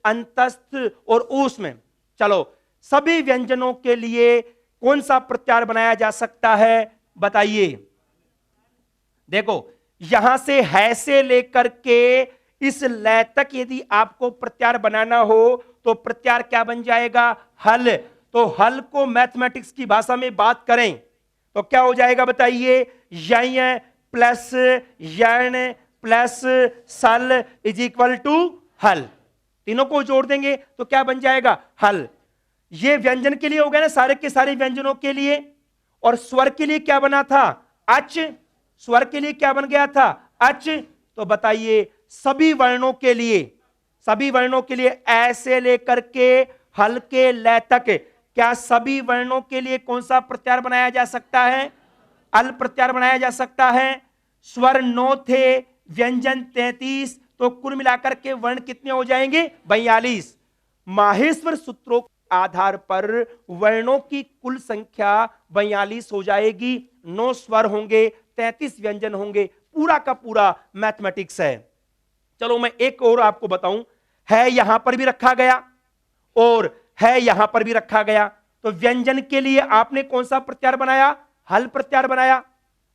अंतस्थ और ऊष्म। चलो, सभी व्यंजनों के लिए कौन सा प्रत्याहार बनाया जा सकता है? बताइए। देखो, यहां से है से लेकर के इस लय तक यदि आपको प्रत्याहार बनाना हो तो प्रत्याहार क्या बन जाएगा? हल। तो हल को मैथमेटिक्स की भाषा में बात करें तो क्या हो जाएगा? बताइए। यय प्लस यण प्लस सल इज इक्वल टू हल। तीनों को जोड़ देंगे तो क्या बन जाएगा? हल। ये व्यंजन के लिए हो गया ना, सारे के सारे व्यंजनों के लिए। और स्वर के लिए क्या बना था? अच। स्वर के लिए क्या बन गया था? अच। तो बताइए, सभी वर्णों के लिए, सभी वर्णों के लिए ऐसे लेकर के हल के लय तक क्या सभी वर्णों के लिए कौन सा प्रत्याहार बनाया जा सकता है? अल प्रत्याहार बनाया जा सकता है। स्वर 9 थे, व्यंजन 33, तो कुल मिलाकर के वर्ण कितने हो जाएंगे? 42। माहेश्वर सूत्रों के आधार पर वर्णों की कुल संख्या 42 हो जाएगी। 9 स्वर होंगे, 33 व्यंजन होंगे। पूरा का पूरा मैथमेटिक्स है। चलो मैं एक और आपको बताऊं, है यहां पर भी रखा गया और है यहां पर भी रखा गया। तो व्यंजन के लिए आपने कौन सा प्रत्याहार बनाया? हल प्रत्याहार बनाया।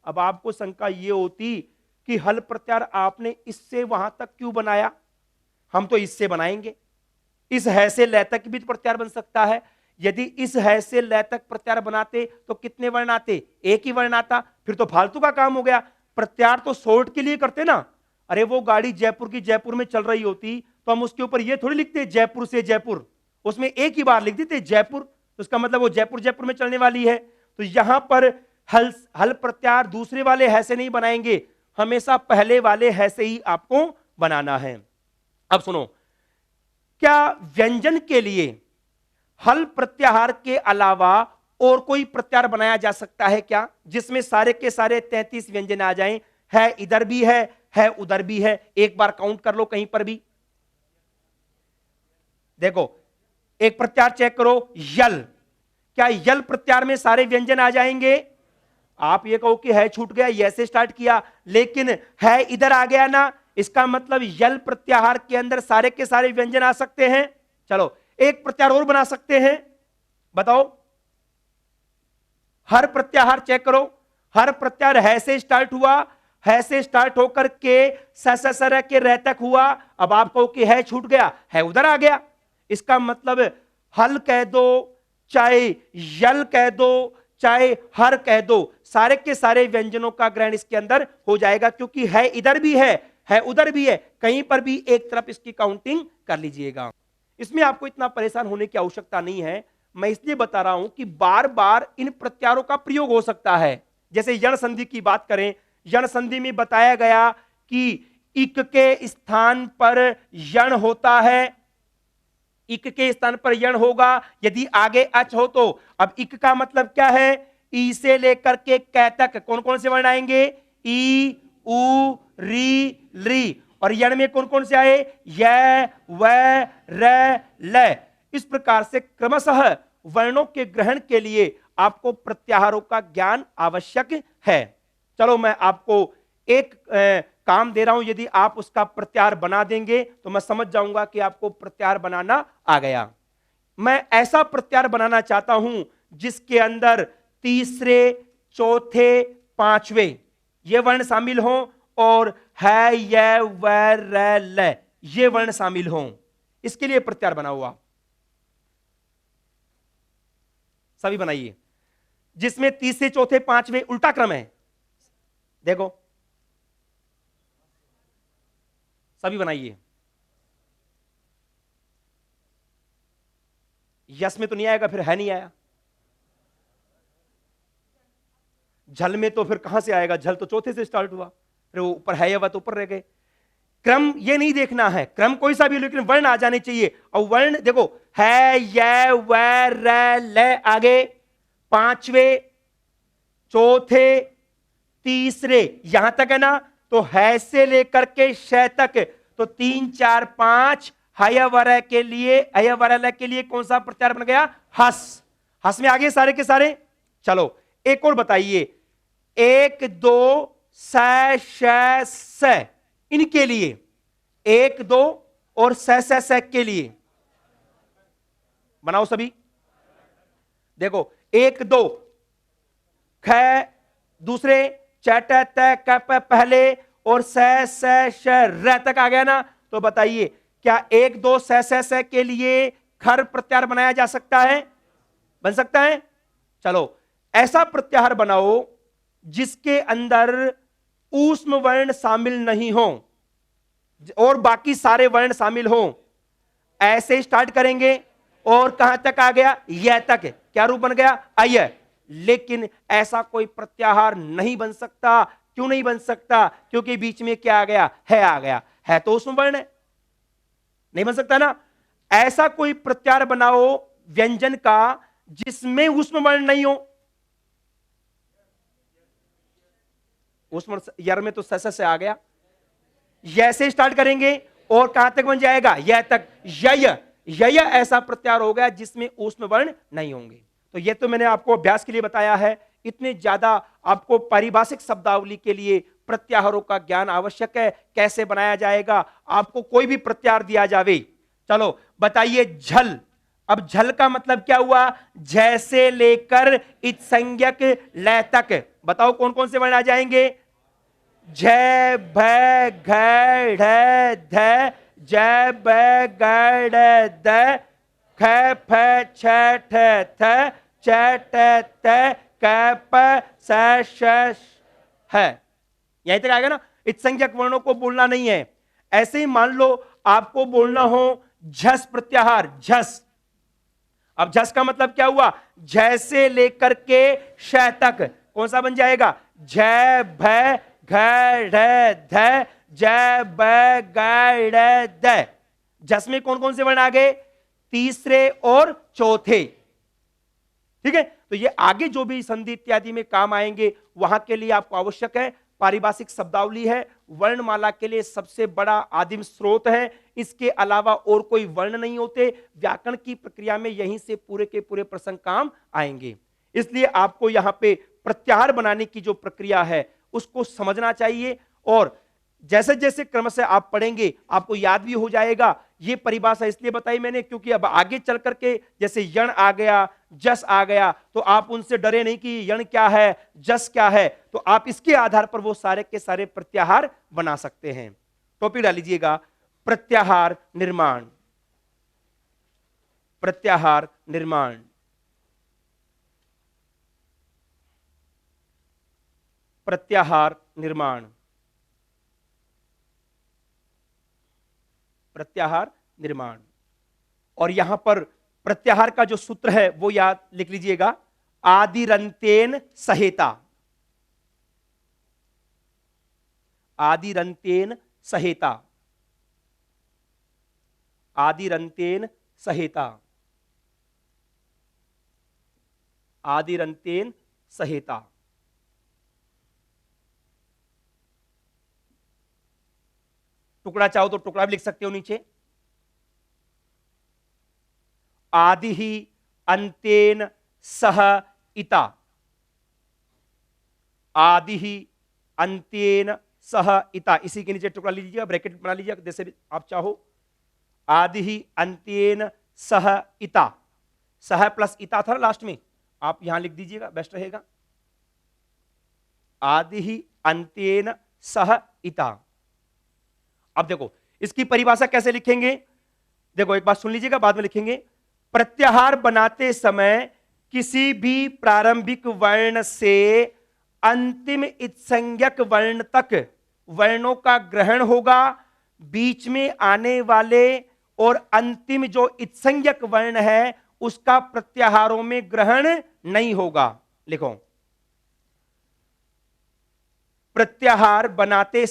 अब आपको शंका यह होती कि हल प्रत्याहार आपने इससे वहां तक क्यों बनाया? हम तो इससे बनाएंगे। इस है से लय तक भी प्रत्याहार बन सकता है। यदि इस है से लय तक प्रत्याहार बनाते तो कितने वर्ण आते? एक ही वर्ण आता। फिर तो फालतू का काम हो गया। प्रत्याहार तो शॉर्ट के लिए करते ना। अरे वो गाड़ी जयपुर की जयपुर में चल रही होती तो हम उसके ऊपर ये थोड़ी लिखते जयपुर से जयपुर, उसमें एक ही बार लिख देते जयपुर, तो उसका मतलब वो जयपुर जयपुर में चलने वाली है। तो यहां पर हल प्रत्याहार दूसरे वाले है से नहीं बनाएंगे, हमेशा पहले वाले है से ही आपको बनाना है। अब सुनो, क्या व्यंजन के लिए हल प्रत्याहार के अलावा और कोई प्रत्याहार बनाया जा सकता है क्या, जिसमें सारे के सारे 33 व्यंजन आ जाएं? है इधर भी है उधर भी है। एक बार काउंट कर लो कहीं पर भी। देखो, एक प्रत्याहार चेक करो, यल। क्या यल प्रत्याहार में सारे व्यंजन आ जाएंगे? आप ये कहो कि है छूट गया, ये से स्टार्ट किया, लेकिन है इधर आ गया ना। इसका मतलब यल प्रत्याहार के अंदर सारे के सारे व्यंजन आ सकते हैं। चलो एक प्रत्याहार और बना सकते हैं, बताओ। हर प्रत्याहार चेक करो। हर प्रत्याहार है से स्टार्ट हुआ, है से स्टार्ट होकर के सर के रह तक हुआ। अब आप कहो कि है छूट गया, है उधर आ गया। इसका मतलब हल कह दो, चाहे यल कह दो, चाहे हर कह दो, सारे के सारे व्यंजनों का ग्रहण इसके अंदर हो जाएगा, क्योंकि है इधर भी है उधर भी है, कहीं पर भी एक तरफ इसकी काउंटिंग कर लीजिएगा। इसमें आपको इतना परेशान होने की आवश्यकता नहीं है। मैं इसलिए बता रहा हूं कि बार बार इन प्रत्याहारों का प्रयोग हो सकता है। जैसे यण संधि की बात करें, यण संधि में बताया गया कि इक के स्थान पर यण होता है, इक के स्थान पर यण होगा यदि आगे अच हो तो। अब इक का मतलब क्या है? ई से लेकर के कै तक कौन कौन से वर्ण आएंगे? ई, उ, री, ली। और यण में कौन कौन से आए? य, व, र, ल। इस प्रकार से क्रमशः वर्णों के ग्रहण के लिए आपको प्रत्याहारों का ज्ञान आवश्यक है। चलो मैं आपको एक काम दे रहा हूं, यदि आप उसका प्रत्याहार बना देंगे तो मैं समझ जाऊंगा कि आपको प्रत्याहार बनाना आ गया। मैं ऐसा प्रत्याहार बनाना चाहता हूं जिसके अंदर तीसरे, चौथे, पांचवे ये वर्ण शामिल हों और है, य, व, र, ल ये वर्ण शामिल हों, इसके लिए प्रत्याहार बनाओ आप। सभी बनाइए, जिसमें तीसरे चौथे पांचवें उल्टा क्रम है। देखो सभी बनाइए। यस में तो नहीं आएगा, फिर है नहीं आया। झल में तो फिर कहां से आएगा, झल तो चौथे से स्टार्ट हुआ, फिर वो ऊपर है या वह तो ऊपर रह गए। क्रम ये नहीं देखना है, क्रम कोई सा भी, लेकिन वर्ण आ जाने चाहिए। और वर्ण देखो, है, य, व, र, ल, आगे पांचवे, चौथे, तीसरे, यहां तक है ना, तो है से लेकर के श तक, तो 3 4 5 हय वरय के लिए, हय वरय के लिए कौन सा प्रत्याहार बन गया, हस। हस में आगे सारे के सारे। चलो एक और बताइए, 1 2 स श स, इनके लिए 1 2 और स के लिए बनाओ सभी। देखो 1 2 ख दूसरे, चट त कप पहले, और स श र तक आ गया ना। तो बताइए क्या 1 2 स के लिए खर प्रत्याहार बनाया जा सकता है, बन सकता है। चलो ऐसा प्रत्याहार बनाओ जिसके अंदर ऊष्म वर्ण शामिल नहीं हो और बाकी सारे वर्ण शामिल हो। ऐसे स्टार्ट करेंगे और कहां तक आ गया, यह तक, क्या रूप बन गया, अय। लेकिन ऐसा कोई प्रत्याहार नहीं बन सकता। क्यों नहीं बन सकता, क्योंकि बीच में क्या आ गया, है आ गया, है तो ऊष्म वर्ण है, नहीं बन सकता ना। ऐसा कोई प्रत्याहार बनाओ व्यंजन का जिसमें ऊष्म वर्ण नहीं हो। ऊष्म यर में तो स से आ गया, य से स्टार्ट करेंगे और कहां तक बन जाएगा, यह तक, यय। यय ऐसा प्रत्याहार हो गया जिसमें ऊष्म वर्ण नहीं होंगे। तो यह तो मैंने आपको अभ्यास के लिए बताया है। इतने ज्यादा आपको पारिभाषिक शब्दावली के लिए प्रत्याहारों का ज्ञान आवश्यक है। कैसे बनाया जाएगा, आपको कोई भी प्रत्याहार दिया जावे। चलो बताइए, झल। अब झल का मतलब क्या हुआ, जैसे लेकर इत संज्ञक लय तक। बताओ कौन कौन से वर्ण आ जाएंगे, झ भ घ ढ ध, ज ब ग ड द, ख फ छ ठ थ, च ट त, क प स श है। यहीं तक आएगा ना। इत्संज्ञक वर्णों को बोलना नहीं है। ऐसे ही मान लो आपको बोलना हो झस प्रत्याहार, झस। अब झस का मतलब क्या हुआ, जैसे लेकर के श तक कौन सा बन जाएगा, झ भ घ ढ ध, ज ब ग ड द। झस में कौन कौन से वर्ण आ गए, तीसरे और चौथे। ठीक है, तो ये आगे जो भी संधि इत्यादि में काम आएंगे वहां के लिए आपको आवश्यक है। पारिभाषिक शब्दावली है, वर्णमाला के लिए सबसे बड़ा आदिम स्रोत है। इसके अलावा और कोई वर्ण नहीं होते। व्याकरण की प्रक्रिया में यहीं से पूरे के पूरे प्रसंग काम आएंगे। इसलिए आपको यहां पे प्रत्याहार बनाने की जो प्रक्रिया है उसको समझना चाहिए, और जैसे जैसे क्रमशः आप पढ़ेंगे आपको याद भी हो जाएगा। ये परिभाषा इसलिए बताई मैंने क्योंकि अब आगे चल करके जैसे यण आ गया, जस आ गया, तो आप उनसे डरे नहीं कि यण क्या है, जस क्या है। तो आप इसके आधार पर वो सारे के सारे प्रत्याहार बना सकते हैं। टॉपिक डाल लीजिएगा, प्रत्याहार निर्माण। प्रत्याहार निर्माण, प्रत्याहार निर्माण, प्रत्याहार निर्माण। और यहां पर प्रत्याहार का जो सूत्र है वो याद लिख लीजिएगा, आदिरंतेन सहेता। आदिरंतेन सहेता, आदिरंतेन सहेता, आदिरंतेन सहेता। टुकड़ा चाहो तो टुकड़ा भी लिख सकते हो नीचे। आदि ही अंतेन सह इता, आदि ही अंतेन सह इता। इसी के नीचे टुकड़ा लीजिएगा, ब्रैकेट बना लीजिएगा जैसे भी आप चाहो। आदि ही अंतेन सह इता, सह प्लस इता था लास्ट में, आप यहां लिख दीजिएगा, बेस्ट रहेगा। आदि ही अंतेन सह इता। अब देखो इसकी परिभाषा कैसे लिखेंगे? देखो एक बात सुन लीजिएगा, बाद में लिखेंगे। प्रत्याहार बनाते समय किसी भी प्रारंभिक वर्ण से अंतिम इत्संज्ञक वर्ण तक वर्णों का ग्रहण होगा। बीच में आने वाले और अंतिम जो इत्संज्ञक वर्ण है उसका प्रत्याहारों में ग्रहण नहीं होगा। लिखो, प्रत्याहार बनाते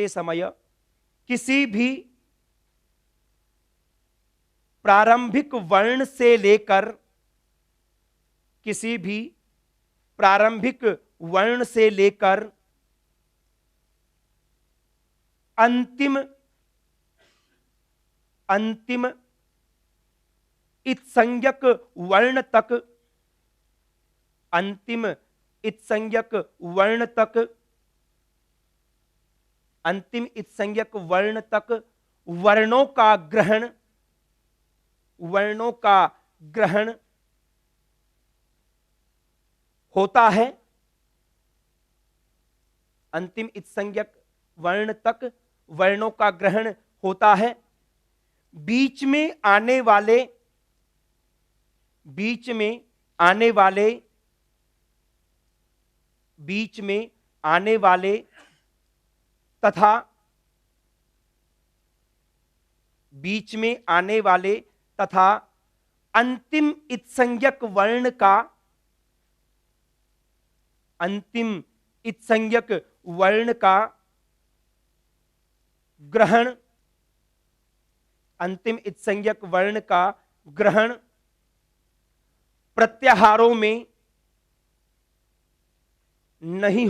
समय किसी भी प्रारंभिक वर्ण से लेकर अंतिम इत्संज्ञक वर्ण तक वर्णों का ग्रहण होता है। अंतिम इत्संज्ञक वर्ण तक वर्णों का ग्रहण होता है। बीच में आने वाले तथा अंतिम इत्संज्ञक वर्ण का ग्रहण प्रत्याहारों में नहीं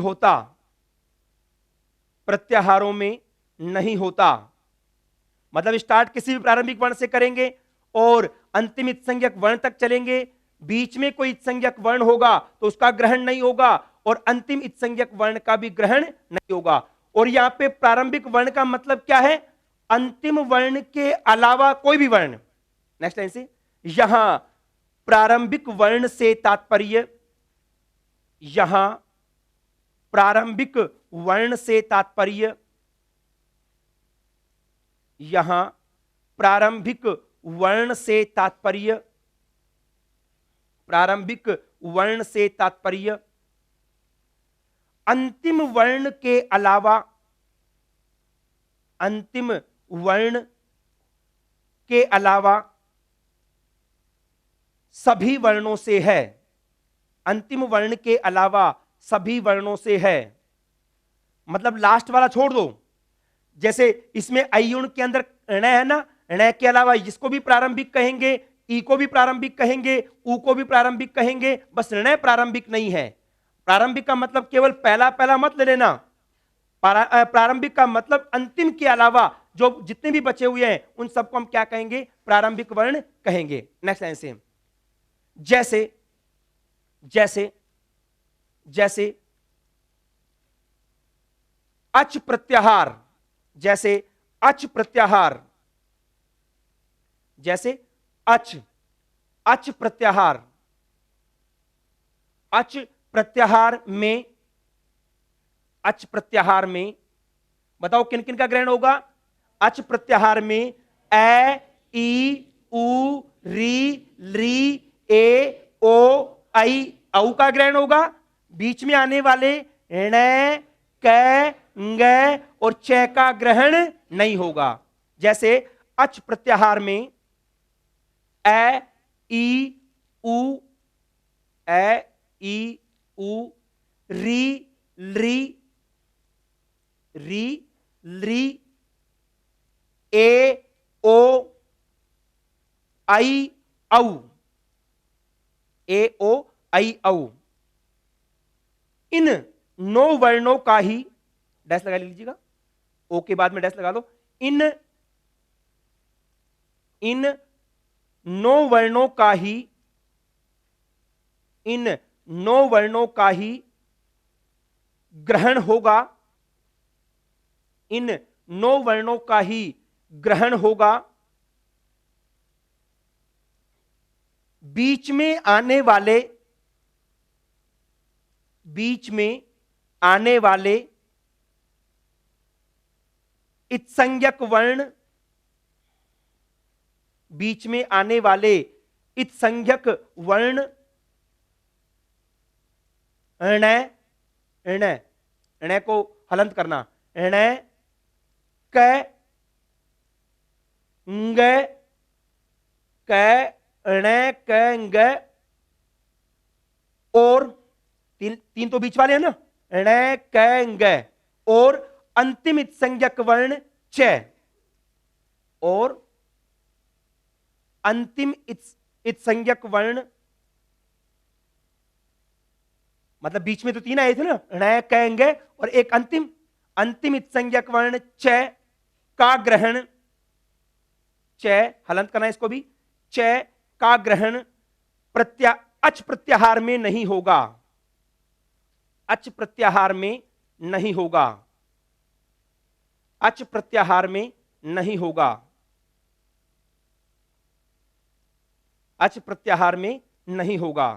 होता। मतलब स्टार्ट किसी भी प्रारंभिक वर्ण से करेंगे और अंतिम इत्संज्ञक वर्ण तक चलेंगे। बीच में कोई इत्संज्ञक वर्ण होगा तो उसका ग्रहण नहीं होगा और अंतिम इत्संज्ञक वर्ण का भी ग्रहण नहीं होगा। और यहां पे प्रारंभिक वर्ण का मतलब क्या है? अंतिम वर्ण के अलावा कोई भी वर्ण। नेक्स्ट लाइन से, यहां प्रारंभिक वर्ण से तात्पर्य अंतिम वर्ण के अलावा सभी वर्णों से है। अंतिम वर्ण के अलावा सभी वर्णों से है। मतलब लास्ट वाला छोड़ दो। जैसे इसमें अयुण के अंदर ण है ना, ण के अलावा इसको भी प्रारंभिक कहेंगे, ई को भी प्रारंभिक कहेंगे, उ को भी प्रारंभिक कहेंगे, बस ण प्रारंभिक नहीं है। प्रारंभिक का मतलब केवल पहला पहला मत ले लेना। प्रारंभिक का मतलब अंतिम के अलावा जो जितने भी बचे हुए हैं उन सबको हम क्या कहेंगे? प्रारंभिक वर्ण कहेंगे। नेक्स्ट लाइन से, जैसे अच प्रत्याहार, अच प्रत्याहार में बताओ किन किन का ग्रहण होगा? अच प्रत्याहार में ए, ई, उ, री, ली, ए, ओ, आई, औ का ग्रहण होगा। बीच में आने वाले ण, क, ङ और च का ग्रहण नहीं होगा। जैसे अच प्रत्याहार में ए, ई, उ, री, ली, ए, ओ, आई, औ, इन 9 वर्णों का ही डैश लगा लीजिएगा, ओ के बाद में डैश लगा दो। इन 9 वर्णों का ही ग्रहण होगा। इन 9 वर्णों का ही ग्रहण होगा। बीच में आने वाले बीच में आने वाले इत्संज्ञक वर्ण, बीच में आने वाले इत्संज्ञक वर्ण ण, ण, ण को हलंत करना, ण, क, ंग, क, ण, क, ंग, और तीन तो बीच वाले हैं ना, ण, क, ंग, और अंतिम इत्संज्ञक वर्ण च, और अंतिम इत्संज्ञक वर्ण, मतलब बीच में तो तीन आए थे ना, ण, क, ंग, और एक अंतिम इत्संज्ञक वर्ण च का ग्रहण, च हलंत करना इसको भी, च का ग्रहण अच प्रत्याहार में नहीं होगा, अच प्रत्याहार में नहीं होगा, अच प्रत्याहार में नहीं होगा, अच प्रत्याहार में नहीं होगा।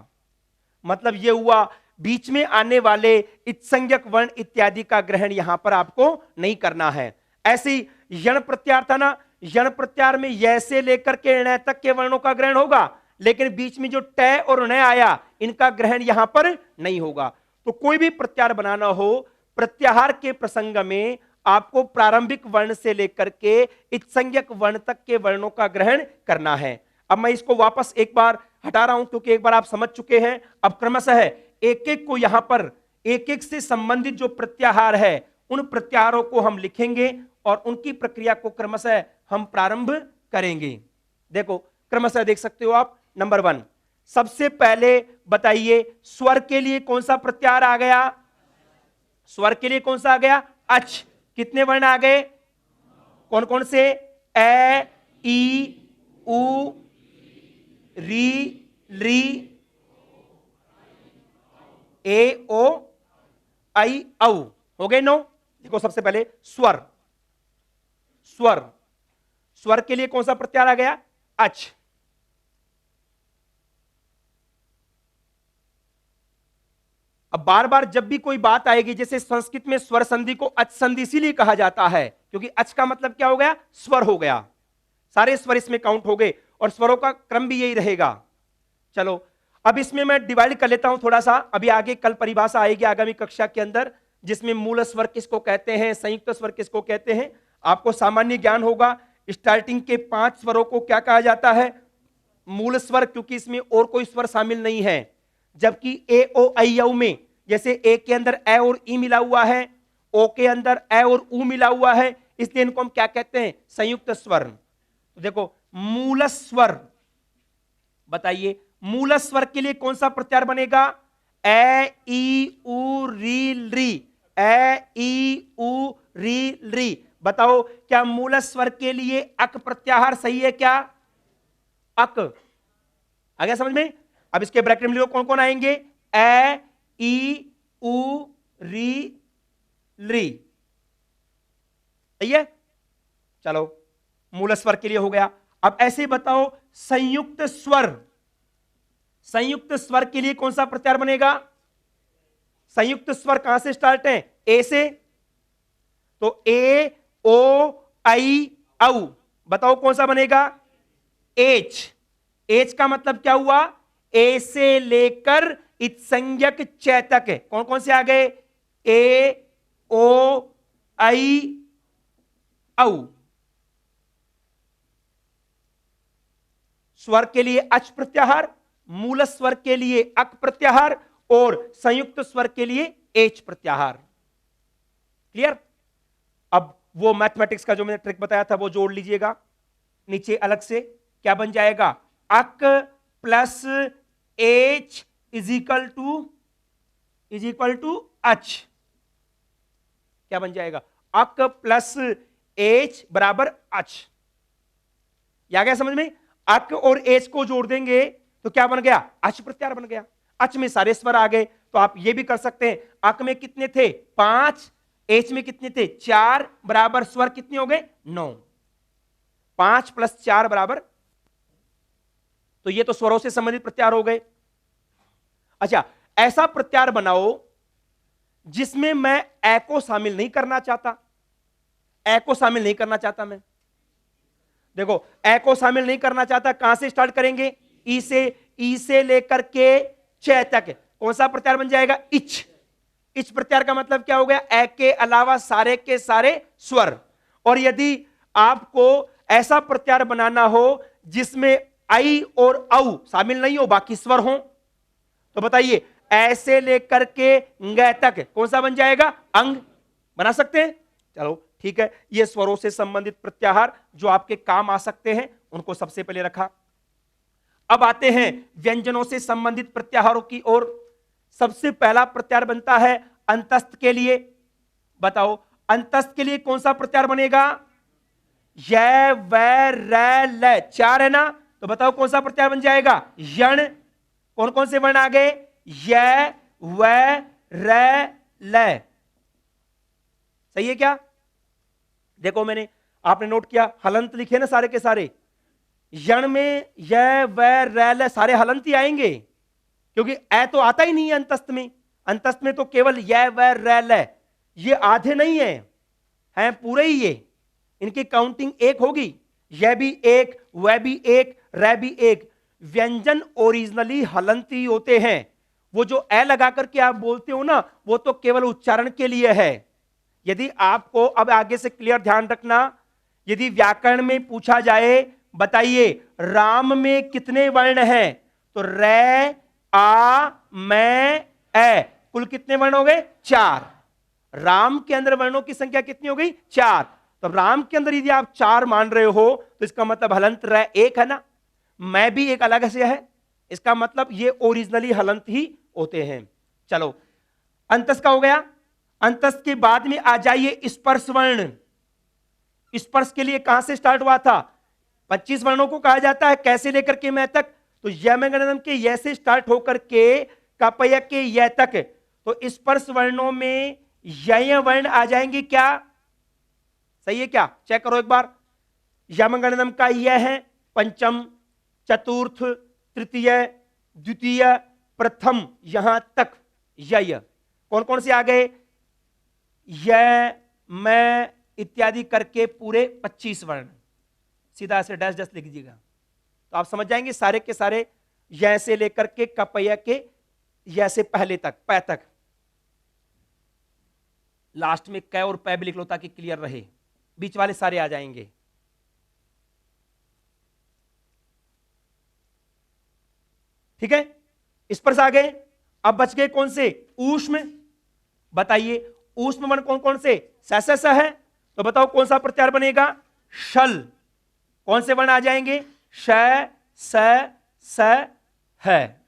मतलब यह हुआ बीच में आने वाले इत्संज्ञक वर्ण इत्यादि का ग्रहण यहां पर आपको नहीं करना है। ऐसे ही यण प्रत्याहार था ना, यण प्रत्याहार में य से लेकर के ण तक के वर्णों का ग्रहण होगा, लेकिन बीच में जो ट और ण आया इनका ग्रहण यहां पर नहीं होगा। तो कोई भी प्रत्याहार बनाना हो, प्रत्याहार के प्रसंग में आपको प्रारंभिक वर्ण से लेकर के इत्संज्ञक वर्ण तक के वर्णों का ग्रहण करना है। अब मैं इसको वापस एक बार हटा रहा हूं क्योंकि एक बार आप समझ चुके हैं। अब क्रमशः एक एक को यहां पर एक एक से संबंधित जो प्रत्याहार है उन प्रत्याहारों को हम लिखेंगे और उनकी प्रक्रिया को क्रमशः हम प्रारंभ करेंगे। देखो क्रमशः देख सकते हो आप। नंबर 1, सबसे पहले बताइए स्वर के लिए कौन सा प्रत्याहार आ गया? स्वर के लिए कौन सा आ गया? अच। कितने वर्ण आ गए? कौन कौन से? ए, ई, उ, री, ली, ए, ओ, आई, औ। हो गए 9। देखो सबसे पहले स्वर, स्वर, स्वर के लिए कौन सा प्रत्याहार आ गया? अच। अब बार बार जब भी कोई बात आएगी, जैसे संस्कृत में स्वर संधि को अच संधि इसीलिए कहा जाता है क्योंकि अच का मतलब क्या हो गया? स्वर हो गया। सारे स्वर इसमें काउंट हो गए और स्वरों का क्रम भी यही रहेगा। चलो अब इसमें मैं डिवाइड कर लेता हूं थोड़ा सा। अभी आगे कल परिभाषा आएगी आगामी कक्षा के अंदर, जिसमें मूल स्वर किसको कहते हैं, संयुक्त स्वर किसको कहते हैं, आपको सामान्य ज्ञान होगा। स्टार्टिंग के 5 स्वरों को क्या कहा जाता है? मूल स्वर, क्योंकि इसमें और कोई स्वर शामिल नहीं है। जबकि ए, ओ, आई, औ में जैसे ए के अंदर ए और ई मिला हुआ है, ओ के अंदर ए और उ मिला हुआ है, इसलिए इनको हम क्या कहते हैं? संयुक्त स्वर। तो देखो मूल स्वर, बताइए मूल स्वर के लिए कौन सा प्रत्याहार बनेगा? ए, ई, उ, री, ली। ए, ई, उ, री, ली। बताओ क्या मूल स्वर के लिए अक प्रत्याहार सही है क्या? अक आ गया समझ में? अब इसके ब्रैकेट में लिखो कौन कौन आएंगे? ए, ई, उ, री, ली। सही है? चलो मूल स्वर के लिए हो गया। अब ऐसे ही बताओ संयुक्त स्वर, संयुक्त स्वर के लिए कौन सा प्रत्याहार बनेगा? संयुक्त स्वर कहां से स्टार्ट है? ए से। तो ए, ओ, आई, औ। बताओ कौन सा बनेगा? एच। एच का मतलब क्या हुआ? ए से लेकर इत्संज्ञक च तक है। कौन कौन से आ गए? ए, ओ, आई, औ। स्वर के लिए अच प्रत्याहार, मूल स्वर के लिए अक प्रत्याहार और संयुक्त स्वर के लिए एच प्रत्याहार। क्लियर? अब वो मैथमेटिक्स का जो मैंने ट्रिक बताया था वो जोड़ लीजिएगा नीचे अलग से। क्या बन जाएगा? अक plus H is equal to अच। क्या बन जाएगा? अक प्लस एच बराबर अच। आ गया समझ में? अक और एच को जोड़ देंगे तो क्या बन गया? अच प्रत्याहार बन गया। अच में सारे स्वर आ गए। तो आप ये भी कर सकते हैं, अक में कितने थे? 5, एच में कितने थे? 4, बराबर स्वर कितने हो गए? 9। 5 + 4 बराबर, तो ये तो स्वरों से संबंधित प्रत्याहार हो गए। अच्छा, ऐसा प्रत्याहार बनाओ जिसमें मैं ए को शामिल नहीं करना चाहता, ए को शामिल नहीं करना चाहता मैं। देखो ए को शामिल नहीं करना चाहता, कहां से स्टार्ट करेंगे? ई से लेकर के च तक कौन सा प्रत्यार बन जाएगा? इच। इच प्रत्यार का मतलब क्या हो गया? ए के अलावा सारे के सारे स्वर। और यदि आपको ऐसा प्रत्यार बनाना हो जिसमें आई और औ शामिल नहीं हो, बाकी स्वर हो, तो बताइए ऐसे लेकर के ग तक कौन सा बन जाएगा? अंग। बना सकते हैं? चलो ठीक है, ये स्वरों से संबंधित प्रत्याहार जो आपके काम आ सकते हैं उनको सबसे पहले रखा। अब आते हैं व्यंजनों से संबंधित प्रत्याहारों की ओर। सबसे पहला प्रत्याहार बनता है अंतस्थ के लिए। बताओ अंतस्थ के लिए कौन सा प्रत्याहार बनेगा? य व र ल, चार है ना, तो बताओ कौन सा प्रत्याहार बन जाएगा? यण। कौन कौन से वर्ण आ गए? य व र ल। सही है क्या? देखो मैंने, आपने नोट किया, हलंत लिखे ना सारे के सारे। यण में य व र ल सारे हलंत ही आएंगे, क्योंकि ए तो आता ही नहीं है अंतस्थ में। अंतस्थ में तो केवल य व र ल, ये आधे नहीं है, हैं पूरे ही ये। इनकी काउंटिंग एक होगी, यह भी एक, वह भी एक, र भी एक। व्यंजन ओरिजिनली हलंत ही होते हैं। वो जो ए लगा करके आप बोलते हो ना, वो तो केवल उच्चारण के लिए है। यदि आपको, अब आगे से क्लियर ध्यान रखना, यदि व्याकरण में पूछा जाए बताइए राम में कितने वर्ण हैं, तो रे आ मैं ए कुल कितने वर्ण हो गए? 4। राम के अंदर वर्णों की संख्या कितनी हो गई? 4। तो राम के अंदर यदि आप 4 मान रहे हो तो इसका मतलब हलंत रे एक है ना, मैं भी एक अलग से है, इसका मतलब ये ओरिजिनली हलंत ही होते हैं। चलो अंतस का हो गया। अंतस के बाद में आ जाइए स्पर्श वर्ण। स्पर्श के लिए कहां से स्टार्ट हुआ था? 25 वर्णों को कहा जाता है कैसे लेकर के मैं तक, तो यमगणनम के य से स्टार्ट होकर के कपय के य तक। तो स्पर्श वर्णों में य वर्ण आ जाएंगे क्या? सही है क्या? चेक करो एक बार। यमगणनम का यह है पंचम, चतुर्थ, तृतीय, द्वितीय, प्रथम, यहां तक य। कौन कौन से आ गए? य, मैं इत्यादि करके पूरे 25 वर्ण। सीधा से डैश डैश लिख दीजिएगा तो आप समझ जाएंगे सारे के सारे य से लेकर के कपय के य से पहले तक, पै तक। लास्ट में क और पै भी लिख लो ताकि क्लियर रहे, बीच वाले सारे आ जाएंगे। ठीक है, इस पर से आ गए। अब बच गए कौन से? ऊष्म। बताइए ऊष्म वर्ण कौन कौन से? स है, तो बताओ कौन सा प्रत्याहार बनेगा? शल। कौन से वर्ण आ जाएंगे? श, स है।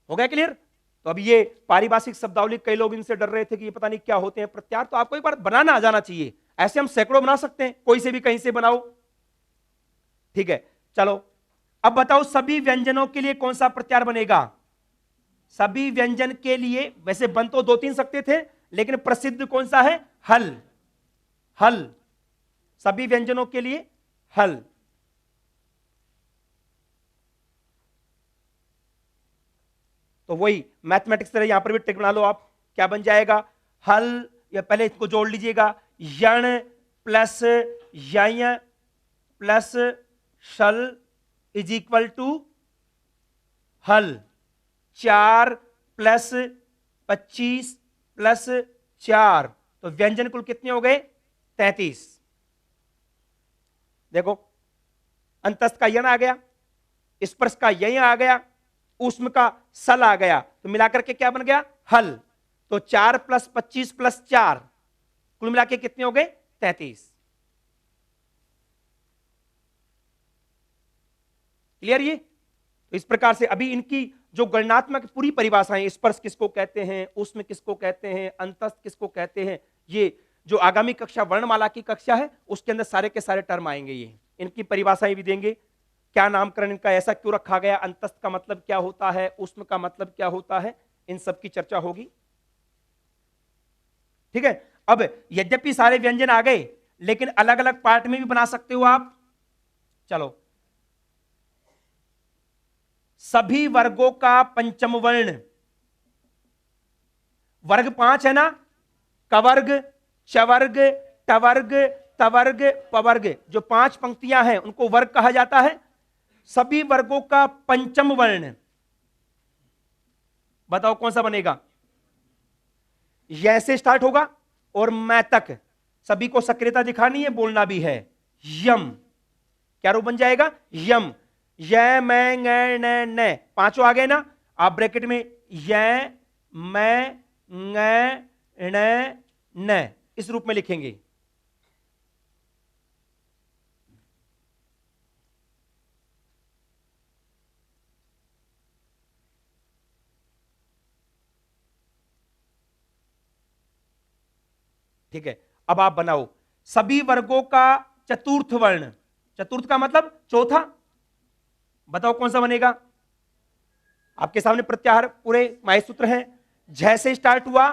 हो गया क्लियर? तो अब ये पारिभाषिक शब्दावली, कई लोग इनसे डर रहे थे कि ये पता नहीं क्या होते हैं प्रत्याहार, तो आपको एक बार बनाना आ जाना चाहिए। ऐसे हम सैकड़ों बना सकते हैं, कोई से भी कहीं से बनाओ। ठीक है, चलो अब बताओ सभी व्यंजनों के लिए कौन सा प्रत्याहार बनेगा? सभी व्यंजन के लिए वैसे बन तो 2-3 सकते थे, लेकिन प्रसिद्ध कौन सा है? हल। हल, सभी व्यंजनों के लिए हल। तो वही मैथमेटिक्स तरह यहां पर भी ट्रिक बना लो आप। क्या बन जाएगा? हल, या पहले इसको जोड़ लीजिएगा, यण प्लस यय प्लस शल इज इक्वल टू हल। 4 प्लस 25 प्लस 4, तो व्यंजन कुल कितने हो गए? 33। देखो अंतस्थ का यण आ गया, स्पर्श का यय आ गया, ऊष्म का सल आ गया, तो मिलाकर के क्या बन गया? हल। तो 4 प्लस 25 प्लस 4 कुल मिला के कितने हो गए? 33। क्लियर? ये तो इस प्रकार से अभी इनकी जो गणनात्मक पूरी परिभाषाएं, स्पर्श किसको कहते हैं, ऊष्म किसको कहते हैं, अंतस्थ किसको कहते हैं, ये जो आगामी कक्षा वर्णमाला की कक्षा है उसके अंदर सारे के सारे टर्म आएंगे। ये इनकी परिभाषाएं भी देंगे, क्या नामकरण इनका ऐसा क्यों रखा गया, अंतस्थ का मतलब क्या होता है, ऊष्म का मतलब क्या होता है, इन सब की चर्चा होगी। ठीक है, अब यद्यपि सारे व्यंजन आ गए, लेकिन अलग अलग पार्ट में भी बना सकते हो आप। चलो, सभी वर्गों का पंचम वर्ण, वर्ग 5 है ना, कवर्ग, चवर्ग, टवर्ग, तवर्ग, पवर्ग, जो 5 पंक्तियां हैं उनको वर्ग कहा जाता है। सभी वर्गों का पंचम वर्ण बताओ कौन सा बनेगा? य से स्टार्ट होगा और मैं तक सभी को सक्रियता दिखानी है, बोलना भी है। यम, क्या रूप बन जाएगा? यम। य मैं ng न न, पांचों आ गए ना। आप ब्रैकेट में य मैं ng न न इस रूप में लिखेंगे। ठीक है, अब आप बनाओ सभी वर्गों का चतुर्थ वर्ण। चतुर्थ का मतलब चौथा। बताओ कौन सा बनेगा? आपके सामने प्रत्याहार पूरे मायसूत्र हैं। झ से स्टार्ट हुआ,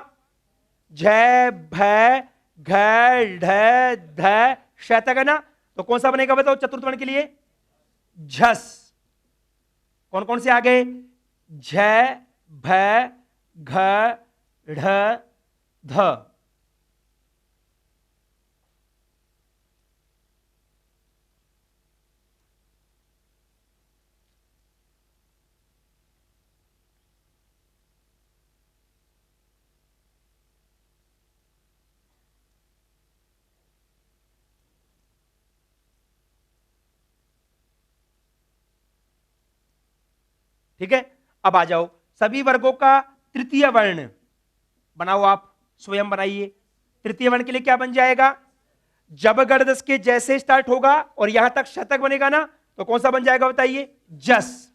झ भ घ ढ ध श तक है ना, तो कौन सा बनेगा बताओ चतुर्थ वर्ण के लिए? झस। कौन कौन से आ गए? झ भ घ ढ ध। ठीक है, अब आ जाओ सभी वर्गों का तृतीय वर्ण बनाओ। आप स्वयं बनाइए। तृतीय वर्ण के लिए क्या बन जाएगा? जब गणदस के जैसे स्टार्ट होगा और यहां तक शतक बनेगा ना, तो कौन सा बन जाएगा बताइए? जस।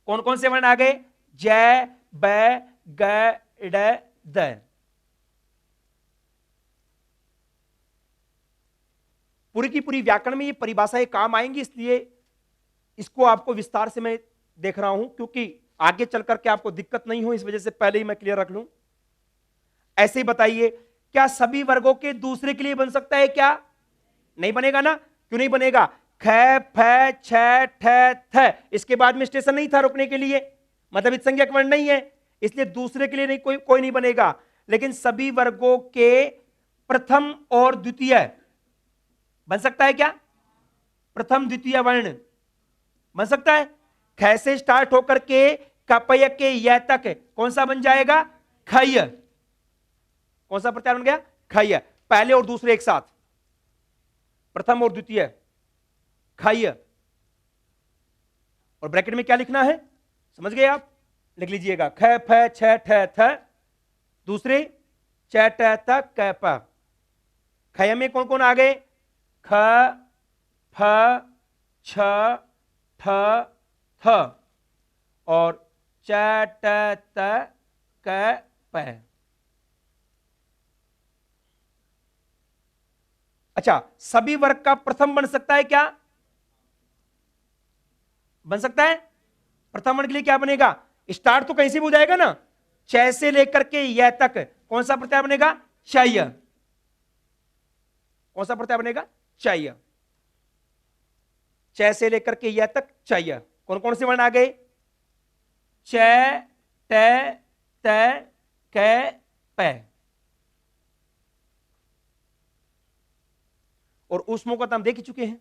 कौन कौन से वर्ण आ गए? ज ब ग ड द। पूरी की पूरी व्याकरण में ये परिभाषाएं काम आएंगी, इसलिए इसको आपको विस्तार से मैं देख रहा हूं, क्योंकि आगे चलकर के आपको दिक्कत नहीं हो, इस वजह से पहले ही मैं क्लियर रख लूं। ऐसे ही बताइए, क्या सभी वर्गों के दूसरे के लिए बन सकता है? क्या नहीं बनेगा ना? क्यों नहीं बनेगा? ख फ छ ठ थ, इसके बाद में स्टेशन नहीं था रुकने के लिए, मतलब संज्ञक वर्ण नहीं है, इसलिए दूसरे के लिए नहीं, कोई नहीं बनेगा। लेकिन सभी वर्गों के प्रथम और द्वितीय बन सकता है। क्या प्रथम द्वितीय वर्ण बन सकता है? ख से स्टार्ट होकर के कपय के य तक कौन सा बन जाएगा? खय। कौन सा प्रत्याहार बन गया? खय। पहले और दूसरे एक साथ, प्रथम और द्वितीय, खय। और ब्रैकेट में क्या लिखना है समझ गए आप? लिख लीजिएगा ख फ छ ठ थ, दूसरे च ट त क प। खय में कौन कौन आ गए? ख फ छ ठ थ और च ट त क प। अच्छा, सभी वर्ग का प्रथम बन सकता है? क्या बन सकता है? प्रथम वर्ण के लिए क्या बनेगा? स्टार्ट तो कहीं से भी हो जाएगा ना, च से लेकर के य तक कौन सा प्रत्यय बनेगा? चय। कौन सा प्रत्यय बनेगा? चय। च से लेकर के य तक चय। कौन कौन से वर्ण आ गए? च ट त क प। और ऊष्मों का तो हम देख ही चुके हैं।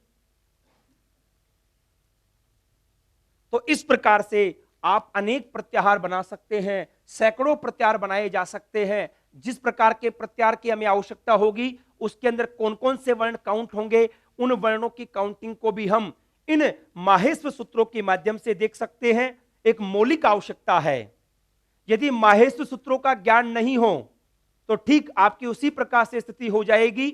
तो इस प्रकार से आप अनेक प्रत्याहार बना सकते हैं, सैकड़ों प्रत्याहार बनाए जा सकते हैं। जिस प्रकार के प्रत्याहार की हमें आवश्यकता होगी, उसके अंदर कौन कौन से वर्ण काउंट होंगे, उन वर्णों की काउंटिंग को भी हम इन माहेश्वर सूत्रों के माध्यम से देख सकते हैं। एक मौलिक आवश्यकता है। यदि माहेश्वर सूत्रों का ज्ञान नहीं हो तो ठीक आपकी उसी प्रकार से स्थिति हो जाएगी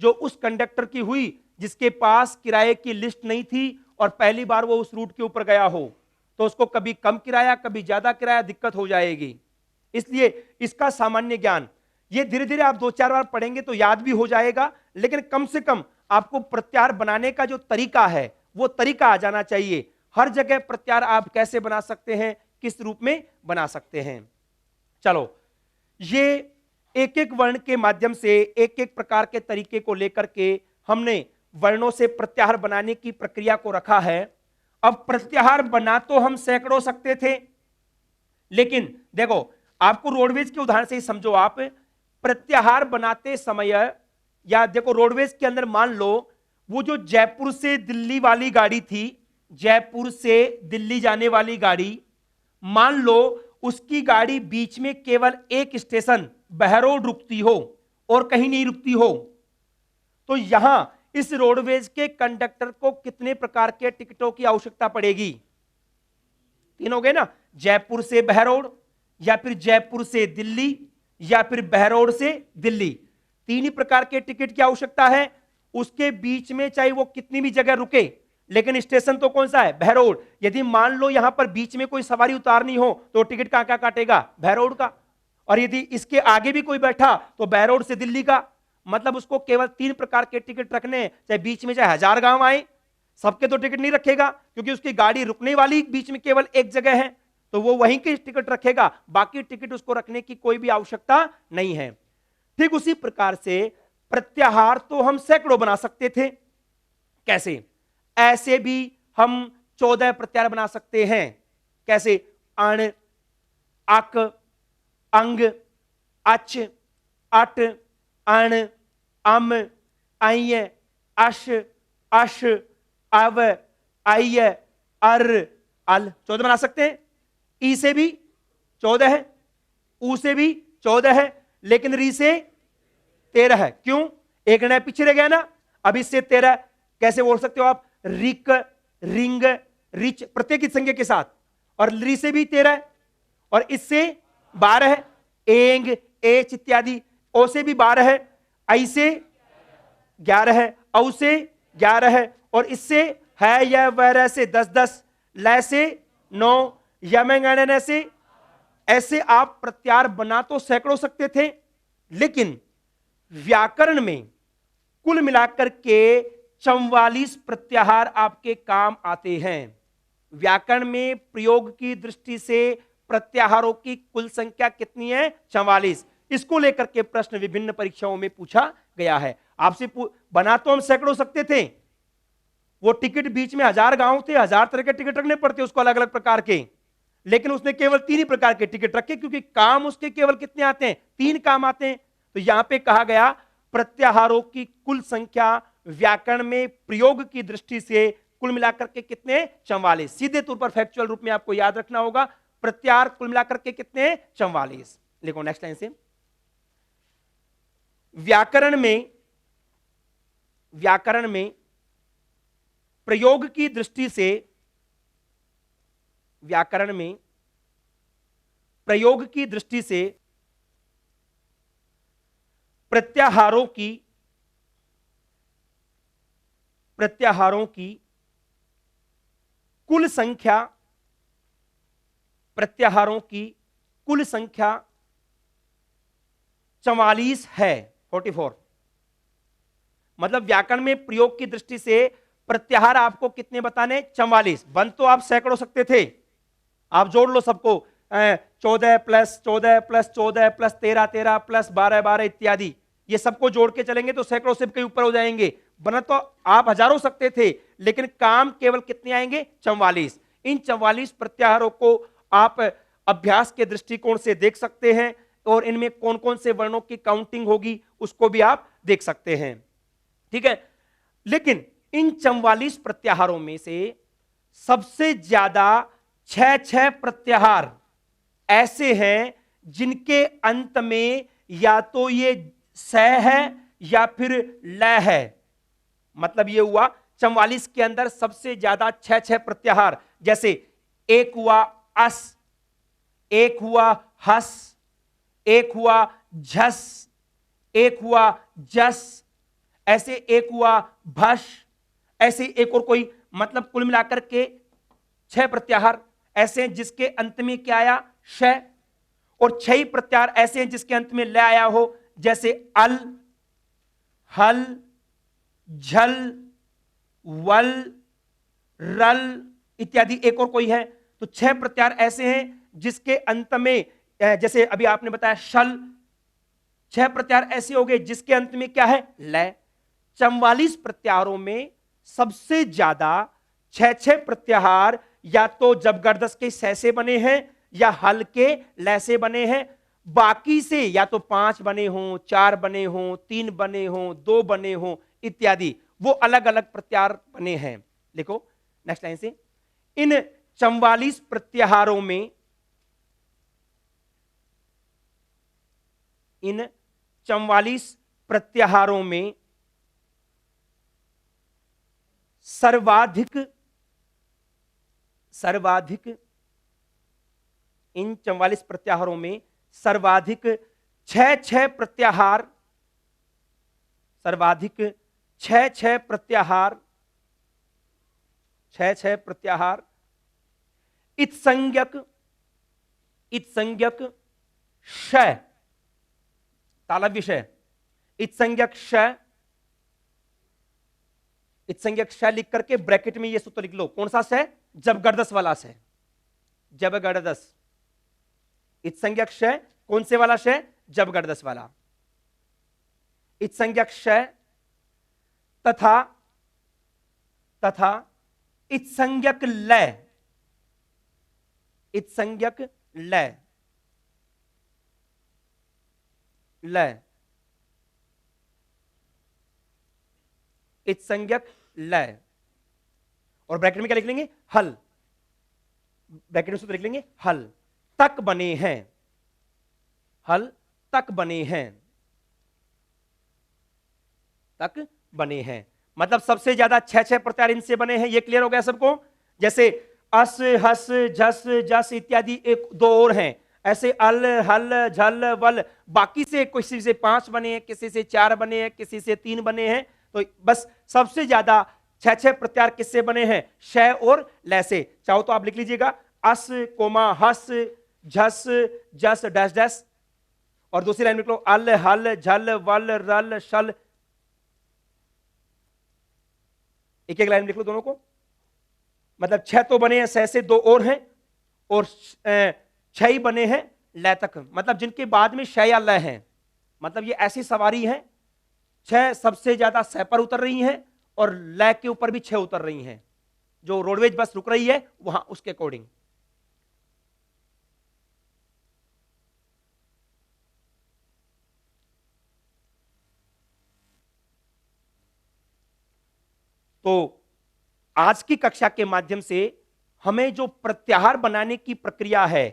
जो उस कंडक्टर की हुई जिसके पास किराए की लिस्ट नहीं थी और पहली बार वो उस रूट के ऊपर गया हो, तो उसको कभी कम किराया कभी ज्यादा किराया दिक्कत हो जाएगी। इसलिए इसका सामान्य ज्ञान ये धीरे धीरे आप 2-4 बार पढ़ेंगे तो याद भी हो जाएगा, लेकिन कम से कम आपको प्रत्याहार बनाने का जो तरीका है वो तरीका आ जाना चाहिए। हर जगह प्रत्याहार आप कैसे बना सकते हैं, किस रूप में बना सकते हैं। चलो, ये एक एक वर्ण के माध्यम से एक एक प्रकार के तरीके को लेकर के हमने वर्णों से प्रत्याहार बनाने की प्रक्रिया को रखा है। अब प्रत्याहार बना तो हम सैकड़ों सकते थे, लेकिन देखो आपको रोडवेज के उदाहरण से ही समझो। आप प्रत्याहार बनाते समय, या देखो रोडवेज के अंदर मान लो वो जो जयपुर से दिल्ली वाली गाड़ी थी, जयपुर से दिल्ली जाने वाली गाड़ी, मान लो उसकी गाड़ी बीच में केवल एक स्टेशन बहरोड रुकती हो और कहीं नहीं रुकती हो, तो यहां इस रोडवेज के कंडक्टर को कितने प्रकार के टिकटों की आवश्यकता पड़ेगी? तीन हो गए ना, जयपुर से बहरोड, या फिर जयपुर से दिल्ली, या फिर बहरोड से दिल्ली। तीन ही प्रकार के टिकट की आवश्यकता है। उसके बीच में चाहे वो कितनी भी जगह रुके, लेकिन स्टेशन तो कौन सा है? बहरोड। यदि मान लो यहां पर बीच में कोई सवारी उतारनी हो तो टिकट कहां का काटेगा? बहरोड का। और यदि इसके आगे भी कोई बैठा तो बहरोड से दिल्ली का। मतलब उसको केवल तीन प्रकार के टिकट रखने हैं, चाहे बीच में चाहे हजार गांव आए, सबके तो टिकट नहीं रखेगा, क्योंकि उसकी गाड़ी रुकने वाली बीच में केवल एक जगह है, तो वो वहीं के टिकट रखेगा, बाकी टिकट उसको रखने की कोई भी आवश्यकता नहीं है। ठीक उसी प्रकार से प्रत्याहार तो हम सैकड़ों बना सकते थे। कैसे? ऐसे भी हम 14 प्रत्याहार बना सकते हैं। कैसे? अण, अक, अंग, अच, अट, अण, अम, अय, अश, अश, अव, अय, अर, अल। 14 बना सकते हैं। ई से भी 14 है, ऊ से भी 14 है, लेकिन री से 13 है। क्यों? एक नया पीछे रह गया ना। अब इससे 13 कैसे बोल सकते हो आप? रिक, रिंग, रिच, प्रत्येक की संख्या के साथ। और री से भी 13 है, और इससे 12 है। एंग, एच इत्यादि। ओ से भी 12 है, आई से 11 है, औ से 11 है, और इससे है या वह से 10-10, लै से 9, यमंगण से। ऐसे आप प्रत्याहार बना तो सैकड़ों सकते थे, लेकिन व्याकरण में कुल मिलाकर के 44 प्रत्याहार आपके काम आते हैं। व्याकरण में प्रयोग की दृष्टि से प्रत्याहारों की कुल संख्या कितनी है? 44। इसको लेकर के प्रश्न विभिन्न परीक्षाओं में पूछा गया है। आपसे बना तो हम सैकड़ों सकते थे, वो टिकट बीच में हजार गांव थे, हजार तरह के टिकट रखने पड़ते उसको अलग अलग प्रकार के, लेकिन उसने केवल 3 ही प्रकार के टिकट रखे, क्योंकि काम उसके केवल कितने आते हैं? 3 काम आते हैं। तो यहां पे कहा गया प्रत्याहारों की कुल संख्या व्याकरण में प्रयोग की दृष्टि से कुल मिलाकर के कितने? 44। सीधे तौर पर फैक्चुअल रूप में आपको याद रखना होगा, प्रत्याहार कुल मिलाकर के कितने? 44। लिखो नेक्स्ट लाइन से। व्याकरण में प्रयोग की दृष्टि से, व्याकरण में प्रयोग की दृष्टि से प्रत्याहारों की कुल संख्या, प्रत्याहारों की कुल संख्या 44 है, 44। मतलब व्याकरण में प्रयोग की दृष्टि से प्रत्याहार आपको कितने बताने? 44। बन तो आप सैकड़ों सकते थे, आप जोड़ लो सबको, 14 प्लस 14 प्लस 14 प्लस 13 13 प्लस 12 12 इत्यादि, ये सबको जोड़ के चलेंगे तो सैकड़ों से कहीं ऊपर हो जाएंगे। बना तो आप हजारों सकते थे, लेकिन काम केवल कितने आएंगे? 44। इन 44 प्रत्याहारों को आप अभ्यास के दृष्टिकोण से देख सकते हैं, और इनमें कौन कौन से वर्णों की काउंटिंग होगी उसको भी आप देख सकते हैं। ठीक है, लेकिन इन 44 प्रत्याहारों में से सबसे ज्यादा 6 प्रत्याहार ऐसे हैं जिनके अंत में या तो ये स है या फिर ल है। मतलब ये हुआ 44 के अंदर सबसे ज्यादा 6 प्रत्याहार। जैसे एक हुआ अस, एक हुआ हस, एक हुआ झस, एक हुआ जस, ऐसे एक हुआ भस, ऐसे एक और कोई। मतलब कुल मिलाकर के 6 प्रत्याहार ऐसे हैं जिसके अंत में क्या आया? श। और 6 प्रत्याहार ऐसे हैं जिसके अंत में ल आया हो, जैसे अल, हल, झल, वल, रल इत्यादि। एक और कोई है। तो 6 प्रत्याहार ऐसे हैं जिसके अंत में, जैसे अभी आपने बताया शल, 6 प्रत्याहार ऐसे हो गए जिसके अंत में क्या है, लय। 44 प्रत्याहारों में सबसे ज्यादा 6 प्रत्याहार या तो जबरदस्त के सै से बने हैं या हल के लय से बने हैं। बाकी से या तो 5 बने हों, 4 बने हों, 3 बने हों, 2 बने हों इत्यादि, वो अलग अलग प्रत्याहार बने हैं। देखो नेक्स्ट लाइन से, इन 44 प्रत्याहारों में, इन 44 प्रत्याहारों में सर्वाधिक इन 44 प्रत्याहारों में सर्वाधिक 6 प्रत्याहार, सर्वाधिक 6 प्रत्याहार, 6 प्रत्याहार इत्संज्ञक क्षय, तालव्य क्षय, इत्संज्ञक क्षय लिख करके ब्रैकेट में ये सूत्र लिख लो। कौन सा क्षय, जबरदस्त वाला क्षय, जबरदस्त। इत्संज्ञक क्षय कौन से वाला क्षय, जबरदस्त वाला। इत्संज्ञक क्षय तथा इत्संज्ञक लय, इत्संज्ञक लय, इत्संज्ञक लय, और ब्रैकेट में क्या लिख लेंगे, हल, ब्रैकेट में सूत्र लिख लेंगे हल तक बने हैं, हल तक बने हैं, तक बने हैं। मतलब सबसे ज्यादा 6 प्रत्याहार इनसे बने हैं। ये क्लियर हो गया सबको। जैसे अस, हस, झस, जस इत्यादि एक दो और हैं, ऐसे अल, हल, झल, वल, बाकी से किसी से 5 बने हैं, किसी से 4 बने हैं, किसी से 3 बने हैं। तो बस सबसे ज्यादा 6 प्रत्याहार किससे बने हैं, क्षय और लय से। चाहो तो आप लिख लीजिएगा अस, कोमा, हस, झस, जस, डैश डैश, और दूसरी लाइन में लिख लो अल, हल, झल, वल, रल, शल, एक एक लाइन में लिख लो दोनों को। मतलब 6 तो बने हैं, सै से 2 और हैं, और 6 ही बने हैं लय तक, मतलब जिनके बाद में क्षय या लय है। मतलब ये ऐसी सवारी है, 6 सबसे ज्यादा सै पर उतर रही हैं और लय के ऊपर भी 6 उतर रही हैं। जो रोडवेज बस रुक रही है वहां उसके अकॉर्डिंग। तो आज की कक्षा के माध्यम से हमें जो प्रत्याहार बनाने की प्रक्रिया है,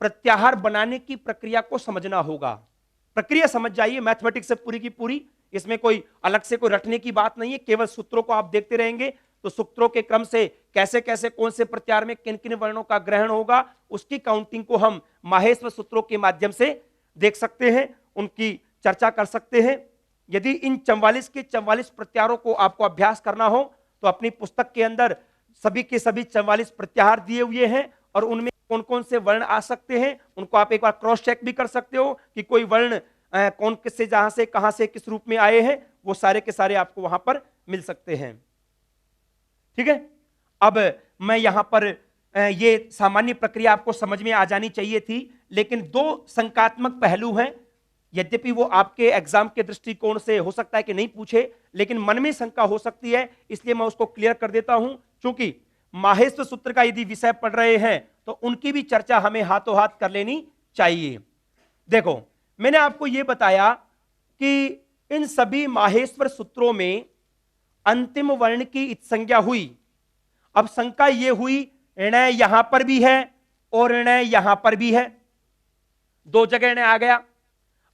प्रत्याहार बनाने की प्रक्रिया को समझना होगा। प्रक्रिया समझ जाइए, मैथमेटिक्स से पूरी की पूरी, इसमें कोई अलग से कोई रटने की बात नहीं है। केवल सूत्रों को आप देखते रहेंगे तो सूत्रों के क्रम से कैसे कैसे कौन से प्रत्याहार में किन किन वर्णों का ग्रहण होगा, उसकी काउंटिंग को हम माहेश्वर सूत्रों के माध्यम से देख सकते हैं, उनकी चर्चा कर सकते हैं। यदि इन 44 के 44 प्रत्याहारों को आपको अभ्यास करना हो तो अपनी पुस्तक के अंदर सभी के सभी 44 प्रत्याहार दिए हुए हैं, और उनमें कौन कौन से वर्ण आ सकते हैं उनको आप एक बार क्रॉस चेक भी कर सकते हो कि कोई वर्ण कौन किससे, जहां से, कहां से, किस रूप में आए हैं, वो सारे के सारे आपको वहां पर मिल सकते हैं। ठीक है, अब मैं यहां पर ये सामान्य प्रक्रिया आपको समझ में आ जानी चाहिए थी, लेकिन 2 शंकात्मक पहलू हैं। यद्यपि वो आपके एग्जाम के दृष्टिकोण से हो सकता है कि नहीं पूछे, लेकिन मन में शंका हो सकती है, इसलिए मैं उसको क्लियर कर देता हूं। क्योंकि माहेश्वर सूत्र का यदि विषय पढ़ रहे हैं तो उनकी भी चर्चा हमें हाथों हाथ कर लेनी चाहिए। देखो, मैंने आपको यह बताया कि इन सभी माहेश्वर सूत्रों में अंतिम वर्ण की इत्संज्ञा हुई। अब शंका यह हुई, ऋणय यहां पर भी है और ऋणय यहां पर भी है, 2 जगह ऋणय आ गया।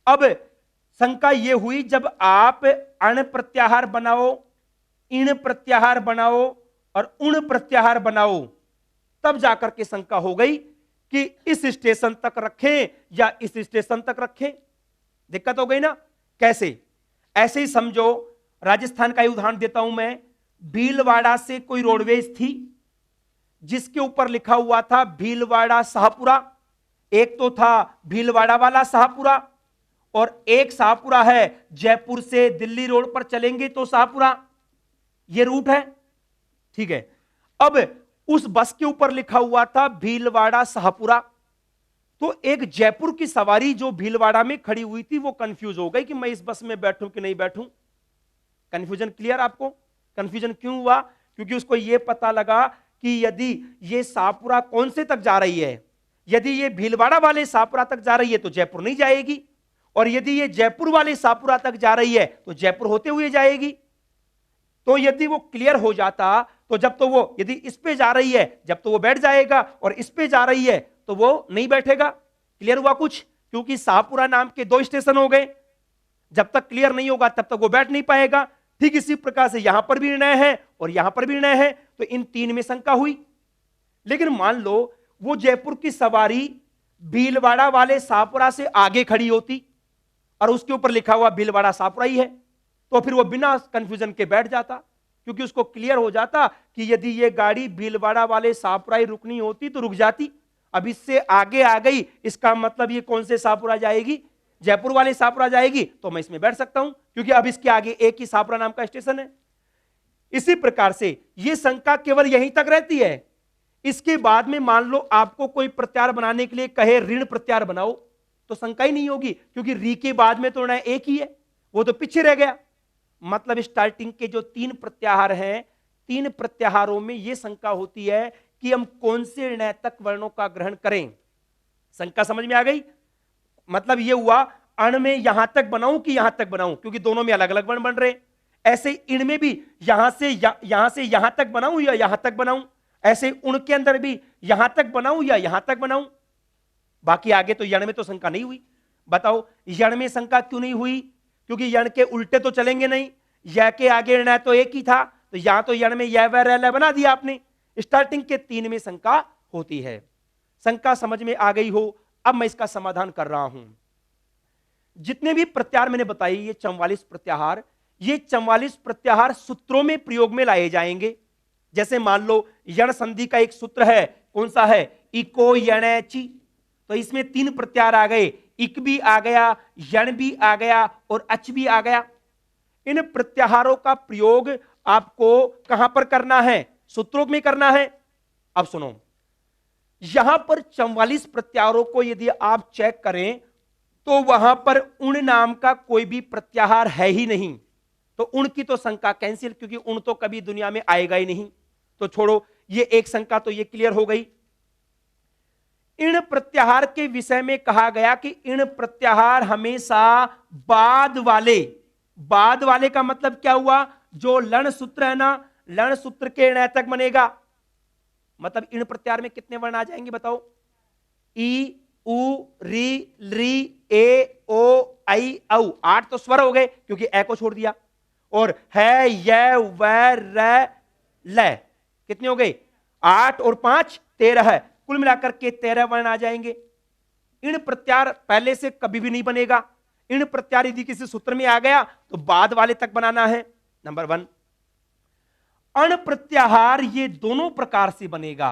अब शंका यह हुई, जब आप अण प्रत्याहार बनाओ, इण प्रत्याहार बनाओ और उण प्रत्याहार बनाओ, तब जाकर के शंका हो गई कि इस स्टेशन तक रखें या इस स्टेशन तक रखें। दिक्कत हो गई ना। कैसे? ऐसे ही समझो, राजस्थान का ही उदाहरण देता हूं मैं। भीलवाड़ा से कोई रोडवेज थी जिसके ऊपर लिखा हुआ था भीलवाड़ा शाहपुरा। एक तो था भीलवाड़ा वाला शाहपुरा, और एक शाहपुरा है जयपुर से दिल्ली रोड पर चलेंगे तो शाहपुरा, यह रूट है। ठीक है, अब उस बस के ऊपर लिखा हुआ था भीलवाड़ा शाहपुरा। तो एक जयपुर की सवारी जो भीलवाड़ा में खड़ी हुई थी वो कंफ्यूज हो गई कि मैं इस बस में बैठूं कि नहीं बैठूं। कंफ्यूजन क्लियर आपको? कंफ्यूजन क्यों हुआ? क्योंकि उसको यह पता लगा कि यदि ये शाहपुरा कौन से तक जा रही है, यदि ये भीलवाड़ा वाले शाहपुरा तक जा रही है तो जयपुर नहीं जाएगी, और यदि ये जयपुर वाले शाहपुरा तक जा रही है तो जयपुर होते हुए जाएगी। तो यदि वो क्लियर हो जाता तो जब तो वो यदि इस पे जा रही है जब तो वो बैठ जाएगा, और इस पे जा रही है तो वो नहीं बैठेगा। क्लियर हुआ कुछ? क्योंकि शाहपुरा नाम के 2 स्टेशन हो गए, जब तक क्लियर नहीं होगा तब तक वो बैठ नहीं पाएगा। ठीक इसी प्रकार से यहां पर भी निर्णय है और यहां पर भी निर्णय है, तो इन 3 में शंका हुई। लेकिन मान लो वो जयपुर की सवारी भीलवाड़ा वाले शाहपुरा से आगे खड़ी होती और उसके ऊपर लिखा हुआ भीलवाड़ा शाहपुरा ही है, तो फिर वो बिना कंफ्यूजन के बैठ जाता, क्योंकि उसको क्लियर हो जाता कि यदि ये गाड़ी भीलवाड़ा वाले शाहपुरा ही रुकनी होती तो रुक जाती। अब इससे आगे आ गई, इसका मतलब ये कौन से शाहपुरा जाएगी? जयपुर वाले शाहपुरा जाएगी, तो मैं इसमें बैठ सकता हूं, क्योंकि अब इसके आगे एक ही शाहपुरा नाम का स्टेशन है। इसी प्रकार से ये शंका केवल यहीं तक रहती है। इसके बाद में मान लो आपको कोई प्रत्यार बनाने के लिए कहे ऋण प्रत्यार बनाओ, तो शंका ही नहीं होगी, क्योंकि री के बाद में तो निर्णय एक ही है, वो तो पीछे रह गया। मतलब स्टार्टिंग के जो 3 प्रत्याहार हैं, 3 प्रत्याहारों में यह शंका होती है कि हम कौन से ऋणैतक वर्णों का ग्रहण करें। शंका समझ में आ गई? मतलब यह हुआ अण में यहां तक बनाऊं कि यहां तक बनाऊं, क्योंकि दोनों में अलग अलग वर्ण बन रहे। ऐसे इन में भी यहां से यहां तक बनाऊं या यहां तक बनाऊं, ऐसे उण के अंदर भी यहां तक बनाऊं या यहां तक बनाऊं। बाकी आगे तो यण में तो शंका नहीं हुई। बताओ यण में शंका क्यों नहीं हुई? क्योंकि यण के उल्टे तो चलेंगे नहीं, य के आगे ऋण तो एक ही था, तो यहां तो यण में य व र ल बना दिया आपने। स्टार्टिंग के 3 में शंका होती है। शंका समझ में आ गई हो? अब मैं इसका समाधान कर रहा हूं। जितने भी प्रत्याहार मैंने बताए, ये 44 प्रत्याहार, ये 44 प्रत्याहार सूत्रों में प्रयोग में लाए जाएंगे। जैसे मान लो यण संधि का एक सूत्र है, कौन सा है? इको यणैचि, तो इसमें 3 प्रत्याहार आ गए, इक भी आ गया, यण भी आ गया और अच भी आ गया। इन प्रत्याहारों का प्रयोग आपको कहां पर करना है? सूत्रों में करना है। अब सुनो, यहां पर 44 प्रत्याहारों को यदि आप चेक करें तो वहां पर उण नाम का कोई भी प्रत्याहार है ही नहीं, तो उण की तो शंका कैंसिल, क्योंकि उण तो कभी दुनिया में आएगा ही नहीं। तो छोड़ो, ये एक शंका तो ये क्लियर हो गई। इण प्रत्याहार के विषय में कहा गया कि इण प्रत्याहार हमेशा बाद वाले का मतलब क्या हुआ? जो लण सूत्र है ना, लण सूत्र के ऋणैतक बनेगा। मतलब इण प्रत्याहार में कितने वर्ण आ जाएंगे बताओ? ई, उ, री, ली, ए, ओ, आई, औ। 8 तो स्वर हो गए क्योंकि ए को छोड़ दिया, और है, य, व, र, ल। कितने हो गए? 8 और 5 13 है, कुल मिलाकर के 13 वर्ण आ जाएंगे। इण प्रत्याहार पहले से कभी भी नहीं बनेगा। इण प्रत्याहार यदि किसी सूत्र में आ गया तो बाद वाले तक बनाना है। नंबर 1। अण प्रत्याहार ये दोनों प्रकार से बनेगा।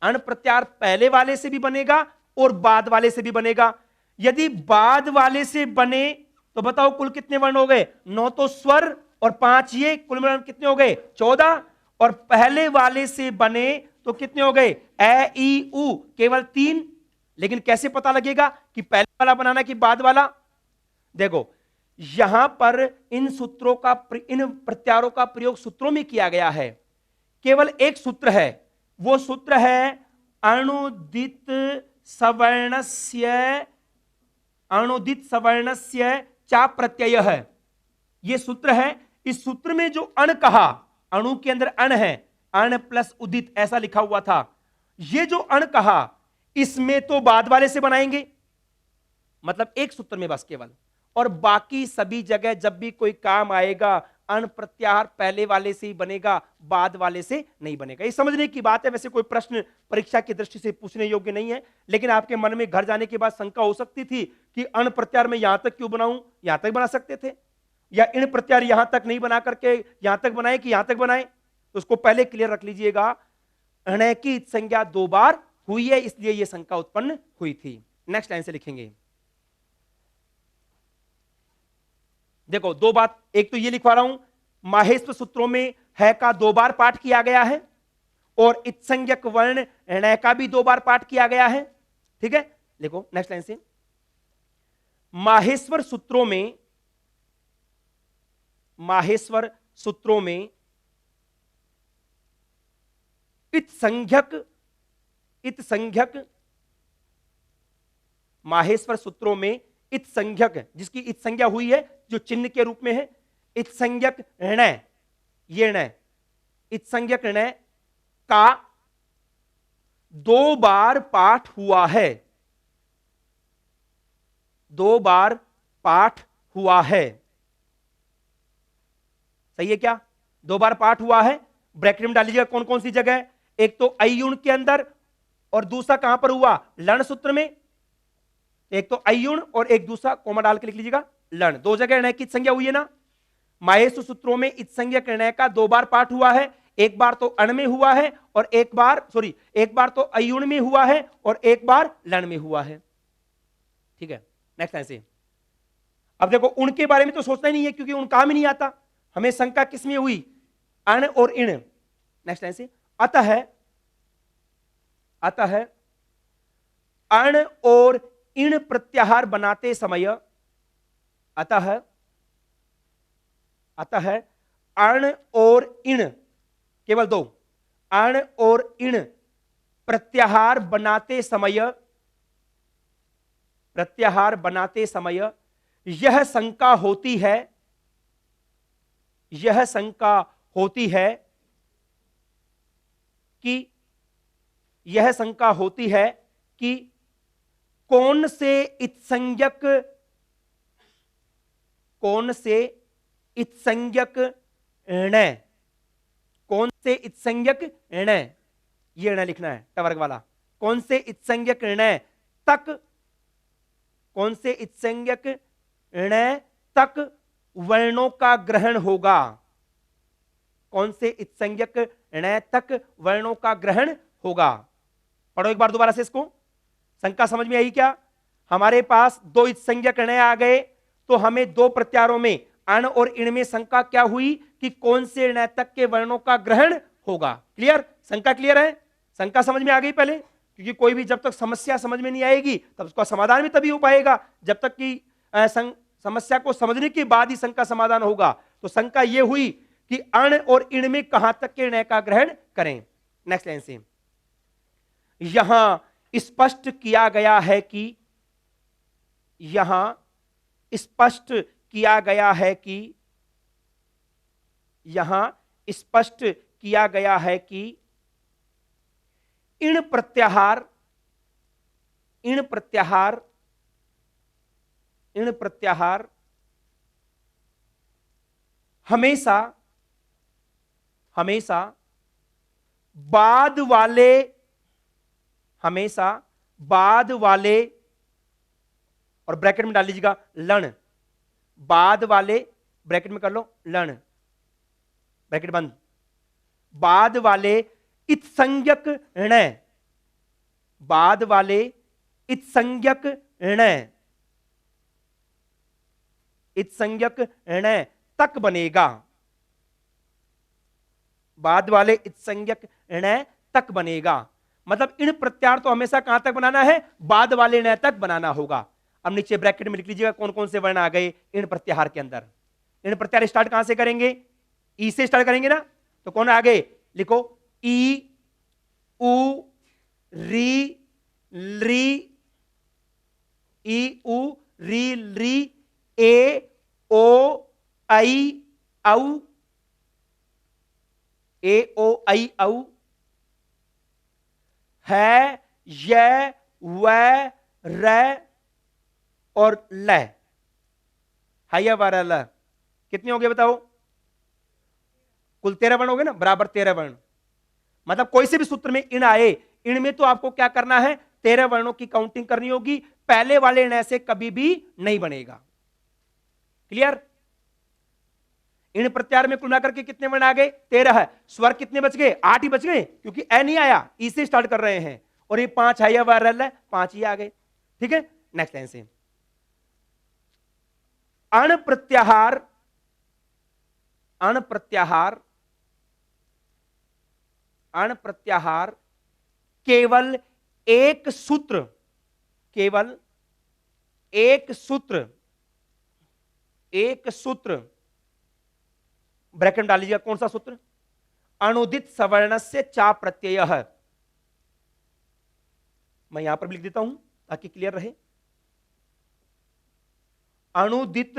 अण प्रत्याहार पहले वाले से भी बनेगा और बाद वाले से भी बनेगा। यदि बाद वाले से बने तो बताओ कुल कितने वर्ण हो गए? 9 तो स्वर और 5 ये, कुल मिलाकर कितने हो गए? 14। और पहले वाले से बने तो कितने हो गए? ए, ई, उ, केवल 3। लेकिन कैसे पता लगेगा कि पहले वाला बनाना कि बाद वाला? देखो, यहां पर इन प्रत्याहारों का प्रयोग सूत्रों में किया गया है। केवल एक सूत्र है, वो सूत्र है अणुदित सवर्णस्य चा प्रत्यय है। यह सूत्र है। इस सूत्र में जो अण कहा, अणु के अंदर अण है, अण प्लस उदित ऐसा लिखा हुआ था। ये जो अण कहा इसमें तो बाद वाले से बनाएंगे, मतलब एक सूत्र में बस केवल, और बाकी सभी जगह जब भी कोई काम आएगा अण प्रत्याहार पहले वाले से ही बनेगा, बाद वाले से नहीं बनेगा। ये समझने की बात है। वैसे कोई प्रश्न परीक्षा की दृष्टि से पूछने योग्य नहीं है, लेकिन आपके मन में घर जाने के बाद शंका हो सकती थी कि अण प्रत्याहार में यहां तक क्यों बनाऊं? यहां तक बना सकते थे, या इण प्रत्याहार यहां तक नहीं बना करके यहां तक बनाए कि यहां तक बनाए? तो उसको पहले क्लियर रख लीजिएगा। अण की संज्ञा 2 बार हुई है, इसलिए यह शंका उत्पन्न हुई थी। नेक्स्ट लाइन से लिखेंगे। देखो, 2 बात, एक तो ये लिखवा रहा हूं, माहेश्वर सूत्रों में है का 2 बार पाठ किया गया है, और इत्संज्ञक वर्ण ण का भी 2 बार पाठ किया गया है। ठीक है, देखो नेक्स्ट लाइन से, माहेश्वर सूत्रों में, माहेश्वर सूत्रों में इत संज्ञक, इत संज्ञक, माहेश्वर सूत्रों में इत संज्ञक, जिसकी इत संज्ञा हुई है जो चिन्ह के रूप में है, इत संज्ञक णय, ये णय, इत संज्ञक णय का 2 बार पाठ हुआ है, 2 बार पाठ हुआ है, सही है क्या? 2 बार पाठ हुआ है, ब्रैकेट में डाल लीजिएगा कौन कौन सी जगह, एक तो अयुण के अंदर और दूसरा कहां पर हुआ, लण सूत्र में, एक तो अयुण और एक दूसरा कोमा डाल के लिख लीजिएगा लण, 2 जगह णय की संज्ञा हुई है ना। माहेश्वर सूत्रों में इत संज्ञक णय का 2 बार पाठ हुआ है, एक बार तो अण में हुआ है और एक बार तो अयुण में हुआ है और एक बार लण में हुआ है, ठीक है। नेक्स्ट लाइन से, अब देखो उनके बारे में तो सोचना ही नहीं है क्योंकि उन काम ही नहीं आता, हमें शंका किसमें हुई, अण और इण। नेक्स्ट लाइन से, अतः अण और इण प्रत्याहार बनाते समय, अतः अण और इण, केवल 2, अण और इण प्रत्याहार बनाते समय यह शंका होती है, यह शंका होती है कि, यह शंका होती है कि कौन से इत्संज्ञक, कौन से इत्संज्ञक णय, कौन से इत्संज्ञक णय, ये णय लिखना है टवर्ग वाला, कौन से इत्संज्ञक णय तक, कौन से इत्संज्ञक णय तक वर्णों का ग्रहण होगा, कौन से इत्संज्ञक णय तक वर्णों का ग्रहण होगा। पढ़ो एक बार दोबारा से इसको, शंका समझ में आई क्या? हमारे पास 2 इत्संज्ञक णय आ गए तो हमें 2 प्रत्यारों में अण और इण में शंका क्या हुई कि कौन से णय तक के वर्णों का ग्रहण होगा। क्लियर, शंका क्लियर है, शंका समझ में आ गई पहले, क्योंकि कोई भी जब तक समस्या समझ में नहीं आएगी तब उसका समाधान भी तभी हो पाएगा जब तक कि समस्या को समझने के बाद ही शंका समाधान होगा। तो शंका यह हुई कि अण और इण में कहां तक के णय का ग्रहण करें। नेक्स्ट लाइन से, यहां स्पष्ट किया गया है कि, यहां स्पष्ट किया गया है कि, यहां स्पष्ट किया गया है कि इण प्रत्याहार, इण प्रत्याहार, इण प्रत्याहार हमेशा, हमेशा बाद वाले, हमेशा बाद वाले, और ब्रैकेट में डाल लीजिएगा लण, बाद वाले, ब्रैकेट में कर लो लण, ब्रैकेट बंद, बाद वाले इत्संज्ञक णय, बाद वाले इत्संज्ञक णय, इत्संज्ञक णय तक बनेगा, बाद वाले इत्संज्ञक णय तक बनेगा। मतलब इन प्रत्याहार तो हमेशा कहां तक बनाना है, बाद वाले णय तक बनाना होगा। अब नीचे ब्रैकेट में लिख लीजिएगा कौन कौन से वर्ण आ गए इन प्रत्याहार के अंदर। इन प्रत्याहार स्टार्ट कहां से करेंगे, ई से स्टार्ट करेंगे ना, तो कौन आ गए, लिखो ई, उ, री, री, ई, उ, री, री, ए, ओ, आई, औ, ए, ओ, आई, औ, है, य, व, र और ल, है व र ल, कितने हो गए बताओ, कुल 13 वर्ण हो गए ना, बराबर 13 वर्ण। मतलब कोई से भी सूत्र में इन आए, इन में तो आपको क्या करना है, 13 वर्णों की काउंटिंग करनी होगी, पहले वाले ण से कभी भी नहीं बनेगा। क्लियर, इन प्रत्याहार में कुल मिलाकर के कितने वर्ण आ गए, 13 है, स्वर कितने बच गए, 8 ही बच गए, क्योंकि ए नहीं आया, ई से स्टार्ट कर रहे हैं, और ये 5 है, व र ल 5 ही आ गए। ठीक है, नेक्स्ट लाइन से, अण प्रत्याहार, अण प्रत्याहार, अण प्रत्याहार केवल एक सूत्र, केवल एक सूत्र ब्रैकेट में डाल लीजिएगा। कौन सा सूत्र? अनुदित सवर्णस्य चा प्रत्ययः। मैं यहां पर भी लिख देता हूं ताकि क्लियर रहे। अनुदित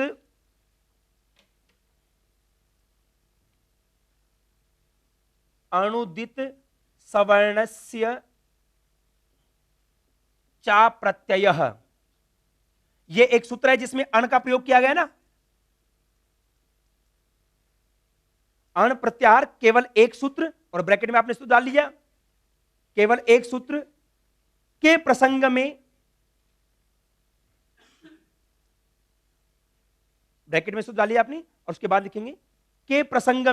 सवर्णस्य चा प्रत्ययः, यह एक सूत्र है जिसमें अण का प्रयोग किया गया ना। अण प्रत्याहार केवल एक सूत्र, और ब्रैकेट में आपने सूत्र डाल लिया, केवल एक सूत्र के प्रसंग में, ब्रैकेट में सूत्र डालिए आपने, और उसके बाद लिखेंगे के प्रसंग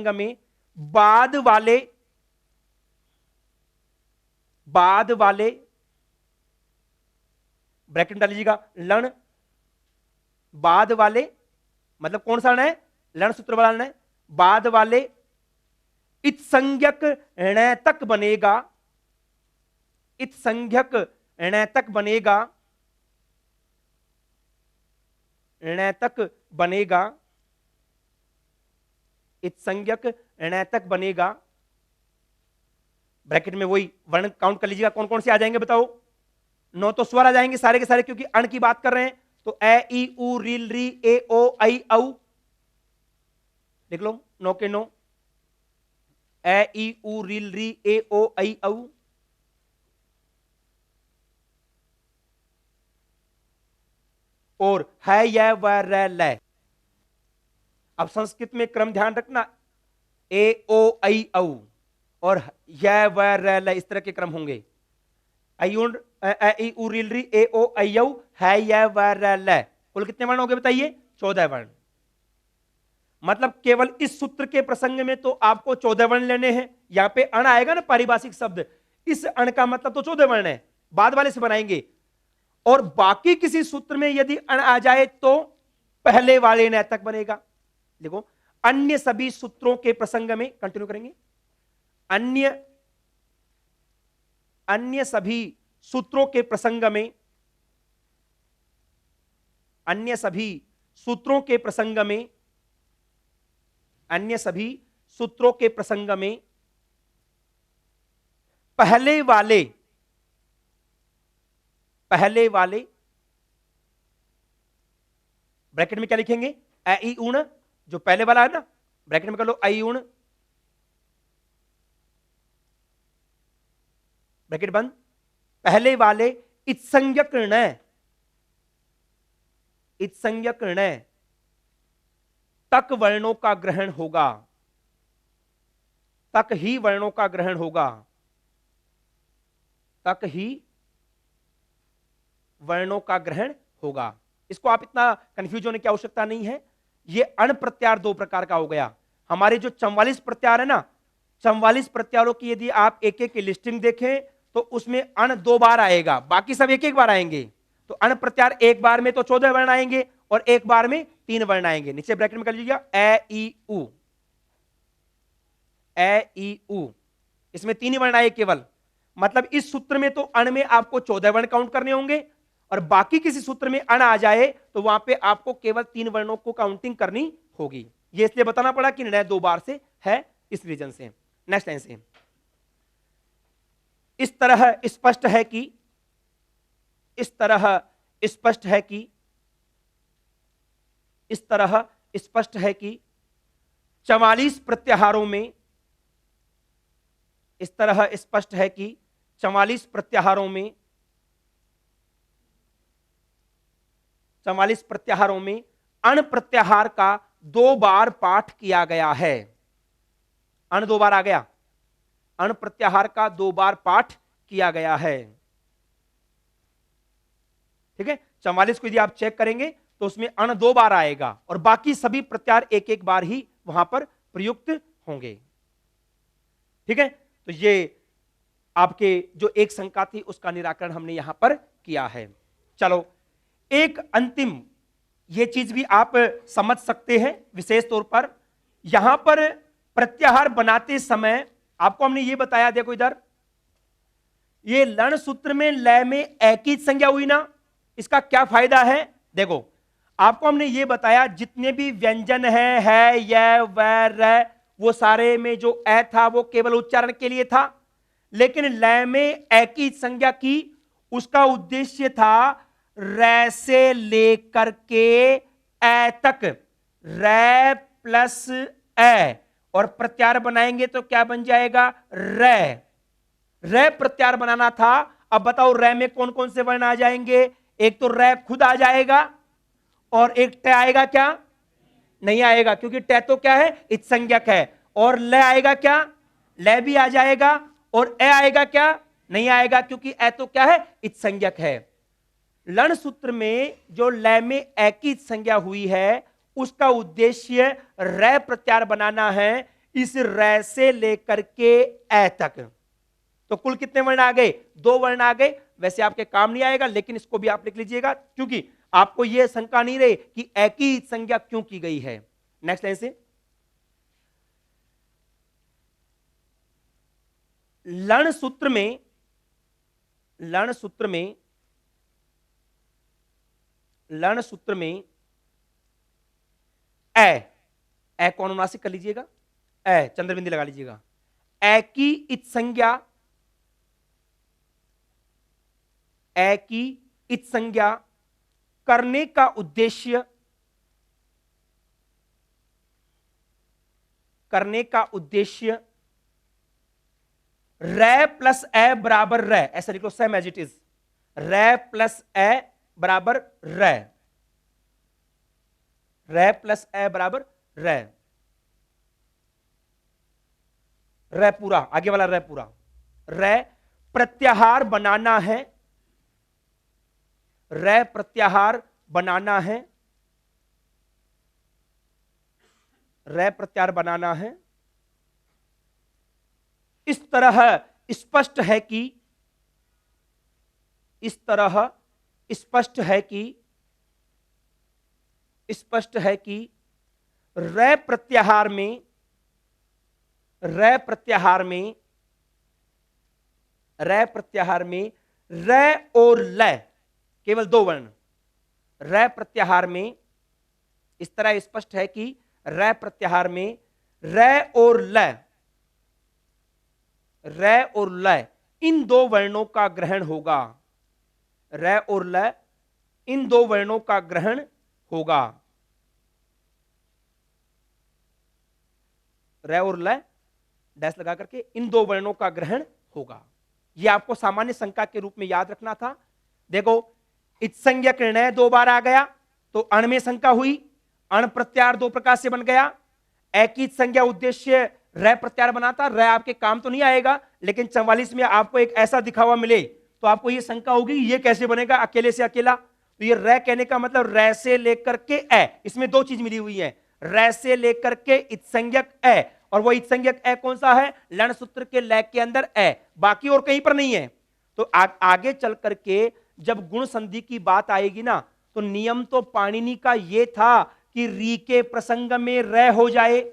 में बाद वाले ब्रैकेट में डाल लीजिएगा लण, बाद वाले मतलब कौन सा है? लण सूत्र वाला है। बाद वाले इत्संज्ञक णैतक बनेगा, इत्संज्ञक णैतक बनेगा, णैतक बनेगा, इत्संज्ञक णैतक बनेगा। ब्रैकेट में वही वर्ण काउंट कर लीजिएगा, कौन कौन से आ जाएंगे बताओ? 9 तो स्वर आ जाएंगे सारे के सारे, क्योंकि अण की बात कर रहे हैं। तो ए ई उ रील री ए ओ आई औ, लिख लो 9 के 9। ए ई उ रील री ए ओ आई औ। और है यह व र ल। अब संस्कृत में क्रम ध्यान रखना, ए ओ आई औ और यह व र ल, इस तरह के क्रम होंगे। अयुण रील री ए ओ अयौ है य व र ल। कुल कितने वर्ण हो गए बताइए? 14 वर्ण। मतलब केवल इस सूत्र के प्रसंग में तो आपको 14 वर्ण लेने हैं। यहां पे अण आएगा ना, पारिभाषिक शब्द, इस अण का मतलब तो 14 वर्ण है, बाद वाले से बनाएंगे। और बाकी किसी सूत्र में यदि अण आ जाए तो पहले वाले नैतक बनेगा। देखो, अन्य सभी सूत्रों के प्रसंग में, कंटिन्यू करेंगे, अन्य सभी सूत्रों के प्रसंग में, अन्य सभी सूत्रों के प्रसंग में, अन्य सभी सूत्रों के प्रसंग में पहले वाले ब्रैकेट में क्या लिखेंगे? ए ई उण, जो पहले वाला है ना, ब्रैकेट में कर लो आई उण, ब्रैकेट बंद। पहले वाले इत्संज्ञक ण तक वर्णों का ग्रहण होगा, तक ही वर्णों का ग्रहण होगा, तक ही वर्णों का ग्रहण होगा। इसको आप इतना कंफ्यूज होने की आवश्यकता नहीं है। ये अण प्रत्याहार दो प्रकार का हो गया। हमारे जो 44 प्रत्याहार है ना, 44 प्रत्याहारों की यदि आप एक एक लिस्टिंग देखें तो उसमें अण 2 बार आएगा, बाकी सब एक एक बार आएंगे। तो अण प्रत्याहार एक बार में तो 14 वर्ण आएंगे और एक बार में 3 वर्ण आएंगे। नीचे ब्रैकेट में कर लीजिएगा ए ई उ, ए ई उ, इसमें 3 ही वर्ण आए केवल। मतलब इस सूत्र में तो अण में आपको 14 वर्ण काउंट करने होंगे, और बाकी किसी सूत्र में अण आ जाए तो वहां पे आपको केवल 3 वर्णों को काउंटिंग करनी होगी। ये इसलिए बताना पड़ा कि निर्णय 2 बार से है, इस रीजन से। नेक्स्ट लाइन से, इस तरह स्पष्ट है कि, इस तरह स्पष्ट है कि, इस तरह स्पष्ट है कि 44 प्रत्याहारों में, इस तरह स्पष्ट है कि 44 प्रत्याहारों में, 44 प्रत्याहारों में अण प्रत्याहार का 2 बार पाठ किया गया है। अण 2 बार आ गया, अण प्रत्याहार का 2 बार पाठ किया गया है। ठीक है, 44 को यदि आप चेक करेंगे तो उसमें अण 2 बार आएगा और बाकी सभी प्रत्याहार एक एक बार ही वहां पर प्रयुक्त होंगे। ठीक है, तो ये आपके जो एक शंका थी उसका निराकरण हमने यहां पर किया है। चलो, एक अंतिम ये चीज भी आप समझ सकते हैं विशेष तौर पर, यहां पर प्रत्याहार बनाते समय आपको हमने ये बताया, देखो इधर ये लण सूत्र में लय में ए की संज्ञा हुई ना, इसका क्या फायदा है? देखो, आपको हमने ये बताया जितने भी व्यंजन है य व र, वो सारे में जो ए था वो केवल उच्चारण के लिए था, लेकिन लय में ए की संज्ञा की, उसका उद्देश्य था रै से लेकर के ए तक, रै प्लस ए, और प्रत्यार बनाएंगे तो क्या बन जाएगा? रै। रै प्रत्यार बनाना था। अब बताओ रै में कौन कौन से वर्ण आ जाएंगे? एक तो रै खुद आ जाएगा, और एक ट आएगा क्या? नहीं आएगा, क्योंकि ट तो क्या है? इत्संज्ञक है। और ल आएगा क्या? ल भी आ जाएगा। और ए आएगा क्या? नहीं आएगा, क्योंकि ए तो क्या है? इत्संज्ञक है। लण सूत्र में जो लय में ए की संज्ञा हुई है, उसका उद्देश्य रै प्रत्यार बनाना है, इस रै से लेकर के ए तक। तो कुल कितने वर्ण आ गए? 2 वर्ण आ गए। वैसे आपके काम नहीं आएगा, लेकिन इसको भी आप लिख लीजिएगा, क्योंकि आपको यह शंका नहीं रहे कि ए की संज्ञा क्यों की गई है। नेक्स्ट लाइन से, लण सूत्र में ए को अनुनासिक कर लीजिएगा, ए चंद्रबिंदी लगा लीजिएगा। ए की इत संज्ञा करने का उद्देश्य रै प्लस ए बराबर रै, ऐसा लिखो, सेम एज इट इज, रै प्लस ए बराबर रै, रै प्लस ए बराबर रै, रै पूरा, आगे वाला रै पूरा। रै प्रत्याहार बनाना है, रै प्रत्याहार बनाना है, रै प्रत्याहार बनाना है। इस तरह स्पष्ट है कि रै प्रत्याहार में रै और लय केवल 2 वर्ण, रै प्रत्याहार में इस तरह स्पष्ट है कि रै प्रत्याहार में रै और लय इन 2 वर्णों का ग्रहण होगा, रै और लय इन 2 वर्णों का ग्रहण होगा, रै और लय डैश लगा करके इन 2 वर्णों का ग्रहण होगा। यह आपको सामान्य शंका के रूप में याद रखना था। देखो, इत्संज्ञक निर्णय 2 बार आ गया तो अण में शंका हुई, अण प्रत्यार 2 प्रकार से बन गया। ए की संज्ञा उद्देश्य रै प्रत्यार बनाता, रै आपके काम तो नहीं आएगा, लेकिन 44 में आपको एक ऐसा दिखा हुआ मिले तो आपको यह शंका होगी ये कैसे बनेगा अकेले से अकेला। तो ये रै कहने का मतलब रै से लेकर के ए, इसमें 2 चीज मिली हुई है, रै से लेकर के इत्संज्ञक ए, और वो इत्संज्ञक ए कौन सा है? लण सूत्र के लय के अंदर ए, बाकी और कहीं पर नहीं है। तो आगे चल करके जब गुण संधि की बात आएगी ना, तो नियम तो पाणिनि का ये था कि री के प्रसंग में रै हो जाए,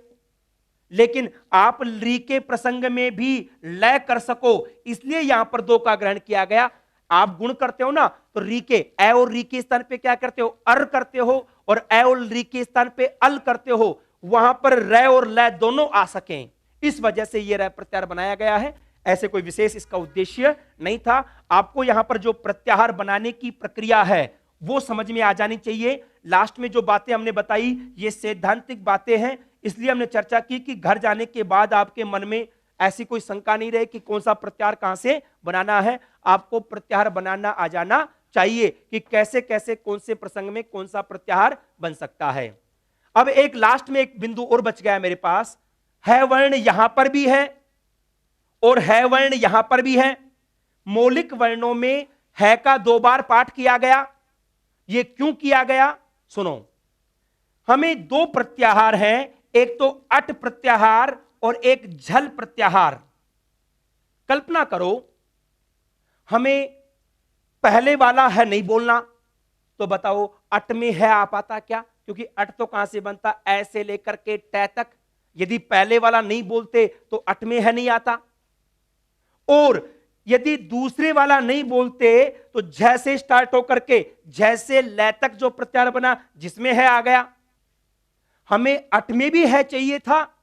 लेकिन आप री के प्रसंग में भी लय कर सको, इसलिए यहां पर 2 का ग्रहण किया गया। आप गुण करते हो ना, तो री के ए और री के स्थान पे क्या करते हो? अर करते हो, और ए और री के स्थान पे अल करते हो, वहां पर रै और लय दोनों आ सकें, इस वजह से यह रै प्रत्याहार बनाया गया है। ऐसे कोई विशेष इसका उद्देश्य नहीं था। आपको यहां पर जो प्रत्याहार बनाने की प्रक्रिया है वो समझ में आ जानी चाहिए। लास्ट में जो बातें हमने बताई ये सैद्धांतिक बातें हैं, इसलिए हमने चर्चा की कि घर जाने के बाद आपके मन में ऐसी कोई शंका नहीं रहे कि कौन सा प्रत्याहार कहां से बनाना है। आपको प्रत्याहार बनाना आ जाना चाहिए कि कैसे कैसे कौन से प्रसंग में कौन सा प्रत्याहार बन सकता है। अब एक लास्ट में एक बिंदु और बच गया मेरे पास, है वर्ण यहां पर भी है और है वर्ण यहां पर भी है। मौलिक वर्णों में है का 2 बार पाठ किया गया। यह क्यों किया गया? सुनो, हमें 2 प्रत्याहार हैं, एक तो अट प्रत्याहार और एक झल प्रत्याहार। कल्पना करो हमें पहले वाला है नहीं बोलना, तो बताओ अट में है आ पाता क्या? क्योंकि अट तो कहां से बनता? ऐसे लेकर के ट तक। यदि पहले वाला नहीं बोलते तो अट में है नहीं आता। और यदि दूसरे वाला नहीं बोलते तो झ से स्टार्ट होकर के जैसे लय तक जो प्रत्याहार बना जिसमें है आ गया। हमें अट में भी है चाहिए था,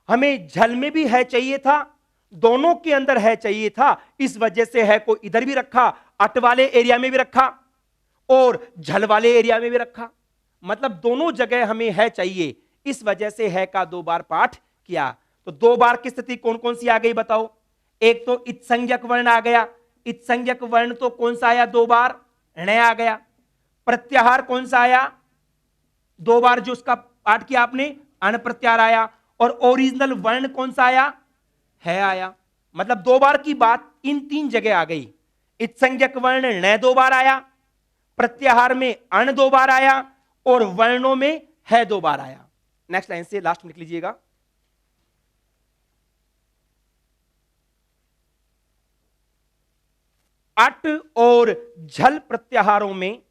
हमें झल में भी है चाहिए था, दोनों के अंदर है चाहिए था। इस वजह से है को इधर भी रखा, अट वाले एरिया में भी रखा और झल वाले एरिया में भी रखा, मतलब दोनों जगह हमें है चाहिए। इस वजह से है का 2 बार पाठ किया। तो 2 बार की स्थिति कौन कौन सी आ गई बताओ? एक तो इत्संज्ञक वर्ण आ गया। इत्संज्ञक वर्ण तो कौन सा आया 2 बार? ण आ गया। प्रत्याहार कौन सा आया 2 बार जो उसका पाठ किया आपने? अण प्रत्याहार आया। और ओरिजिनल वर्ण कौन सा आया? है आया। मतलब 2 बार की बात इन 3 जगह आ गई। इत्संज्ञक वर्ण ण 2 बार आया, प्रत्याहार में अण 2 बार आया और वर्णों में है 2 बार आया। नेक्स्ट लाइन से लास्ट में लिख लीजिएगा। अट और झल प्रत्याहारों में,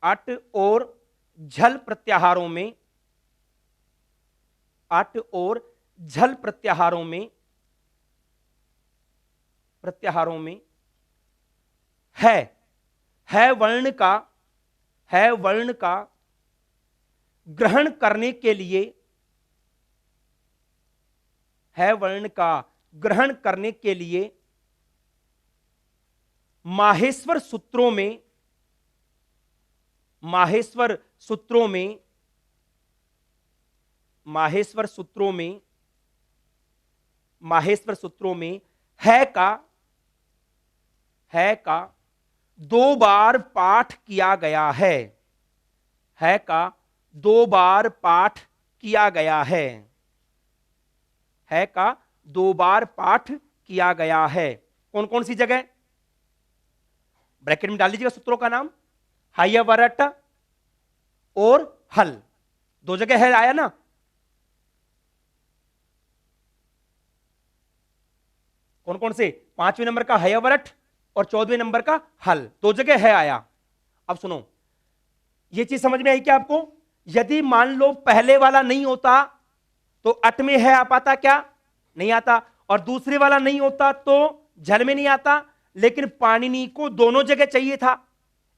अट और झल प्रत्याहारों में, अट और झल प्रत्याहारों में, प्रत्याहारों में है वर्ण का, है वर्ण का ग्रहण करने के लिए, है वर्ण का ग्रहण करने के लिए माहेश्वर सूत्रों में, माहेश्वर सूत्रों में, माहेश्वर सूत्रों में, माहेश्वर सूत्रों में है का 2 बार पाठ किया गया है का 2 बार पाठ किया गया है का 2 बार पाठ किया गया है। कौन कौन सी जगह? ब्रैकेट में डाल लीजिएगा सूत्रों का नाम। हयवरट और हल, 2 जगह है आया ना। कौन कौन से? 5वें नंबर का हयवरट और 14वें नंबर का हल, 2 जगह है आया। अब सुनो, ये चीज समझ में आई क्या आपको? यदि मान लो पहले वाला नहीं होता तो अट में है आ पाता क्या? नहीं आता। और दूसरे वाला नहीं होता तो झल में नहीं आता। लेकिन पाणिनि को दोनों जगह चाहिए था,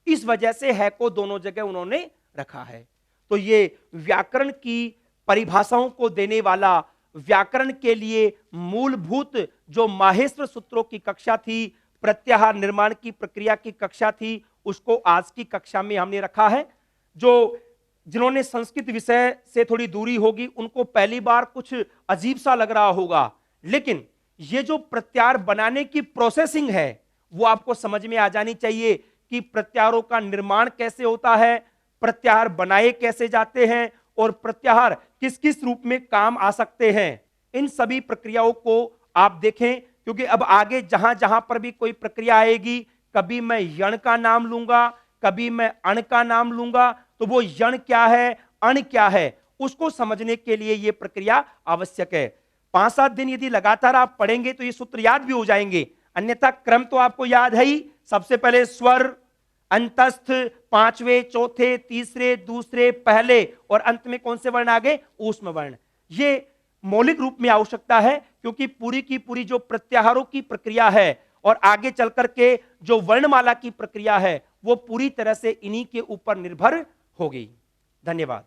इस वजह से है को दोनों जगह उन्होंने रखा है। तो ये व्याकरण की परिभाषाओं को देने वाला, व्याकरण के लिए मूलभूत जो माहेश्वर सूत्रों की कक्षा थी, प्रत्याहार निर्माण की प्रक्रिया की कक्षा थी, उसको आज की कक्षा में हमने रखा है। जो जिन्होंने संस्कृत विषय से थोड़ी दूरी होगी उनको पहली बार कुछ अजीब सा लग रहा होगा, लेकिन ये जो प्रत्याहार बनाने की प्रोसेसिंग है वो आपको समझ में आ जानी चाहिए कि प्रत्याहारों का निर्माण कैसे होता है, प्रत्याहार बनाए कैसे जाते हैं और प्रत्याहार किस किस रूप में काम आ सकते हैं। इन सभी प्रक्रियाओं को आप देखें, क्योंकि अब आगे जहां जहां पर भी कोई प्रक्रिया आएगी, कभी मैं यण का नाम लूंगा, कभी मैं अण का नाम लूंगा, तो वो यण क्या है, अण क्या है, उसको समझने के लिए यह प्रक्रिया आवश्यक है। 5-7 दिन यदि लगातार आप पढ़ेंगे तो ये सूत्र याद भी हो जाएंगे, अन्यथा क्रम तो आपको याद है ही। सबसे पहले स्वर, अंतस्थ, 5वें, चौथे, तीसरे, दूसरे, पहले और अंत में कौन से वर्ण आ गए? ऊष्म वर्ण। ये मौलिक रूप में आवश्यकता है, क्योंकि पूरी की पूरी जो प्रत्याहारों की प्रक्रिया है और आगे चल करके जो वर्णमाला की प्रक्रिया है वो पूरी तरह से इन्हीं के ऊपर निर्भर होगी। धन्यवाद।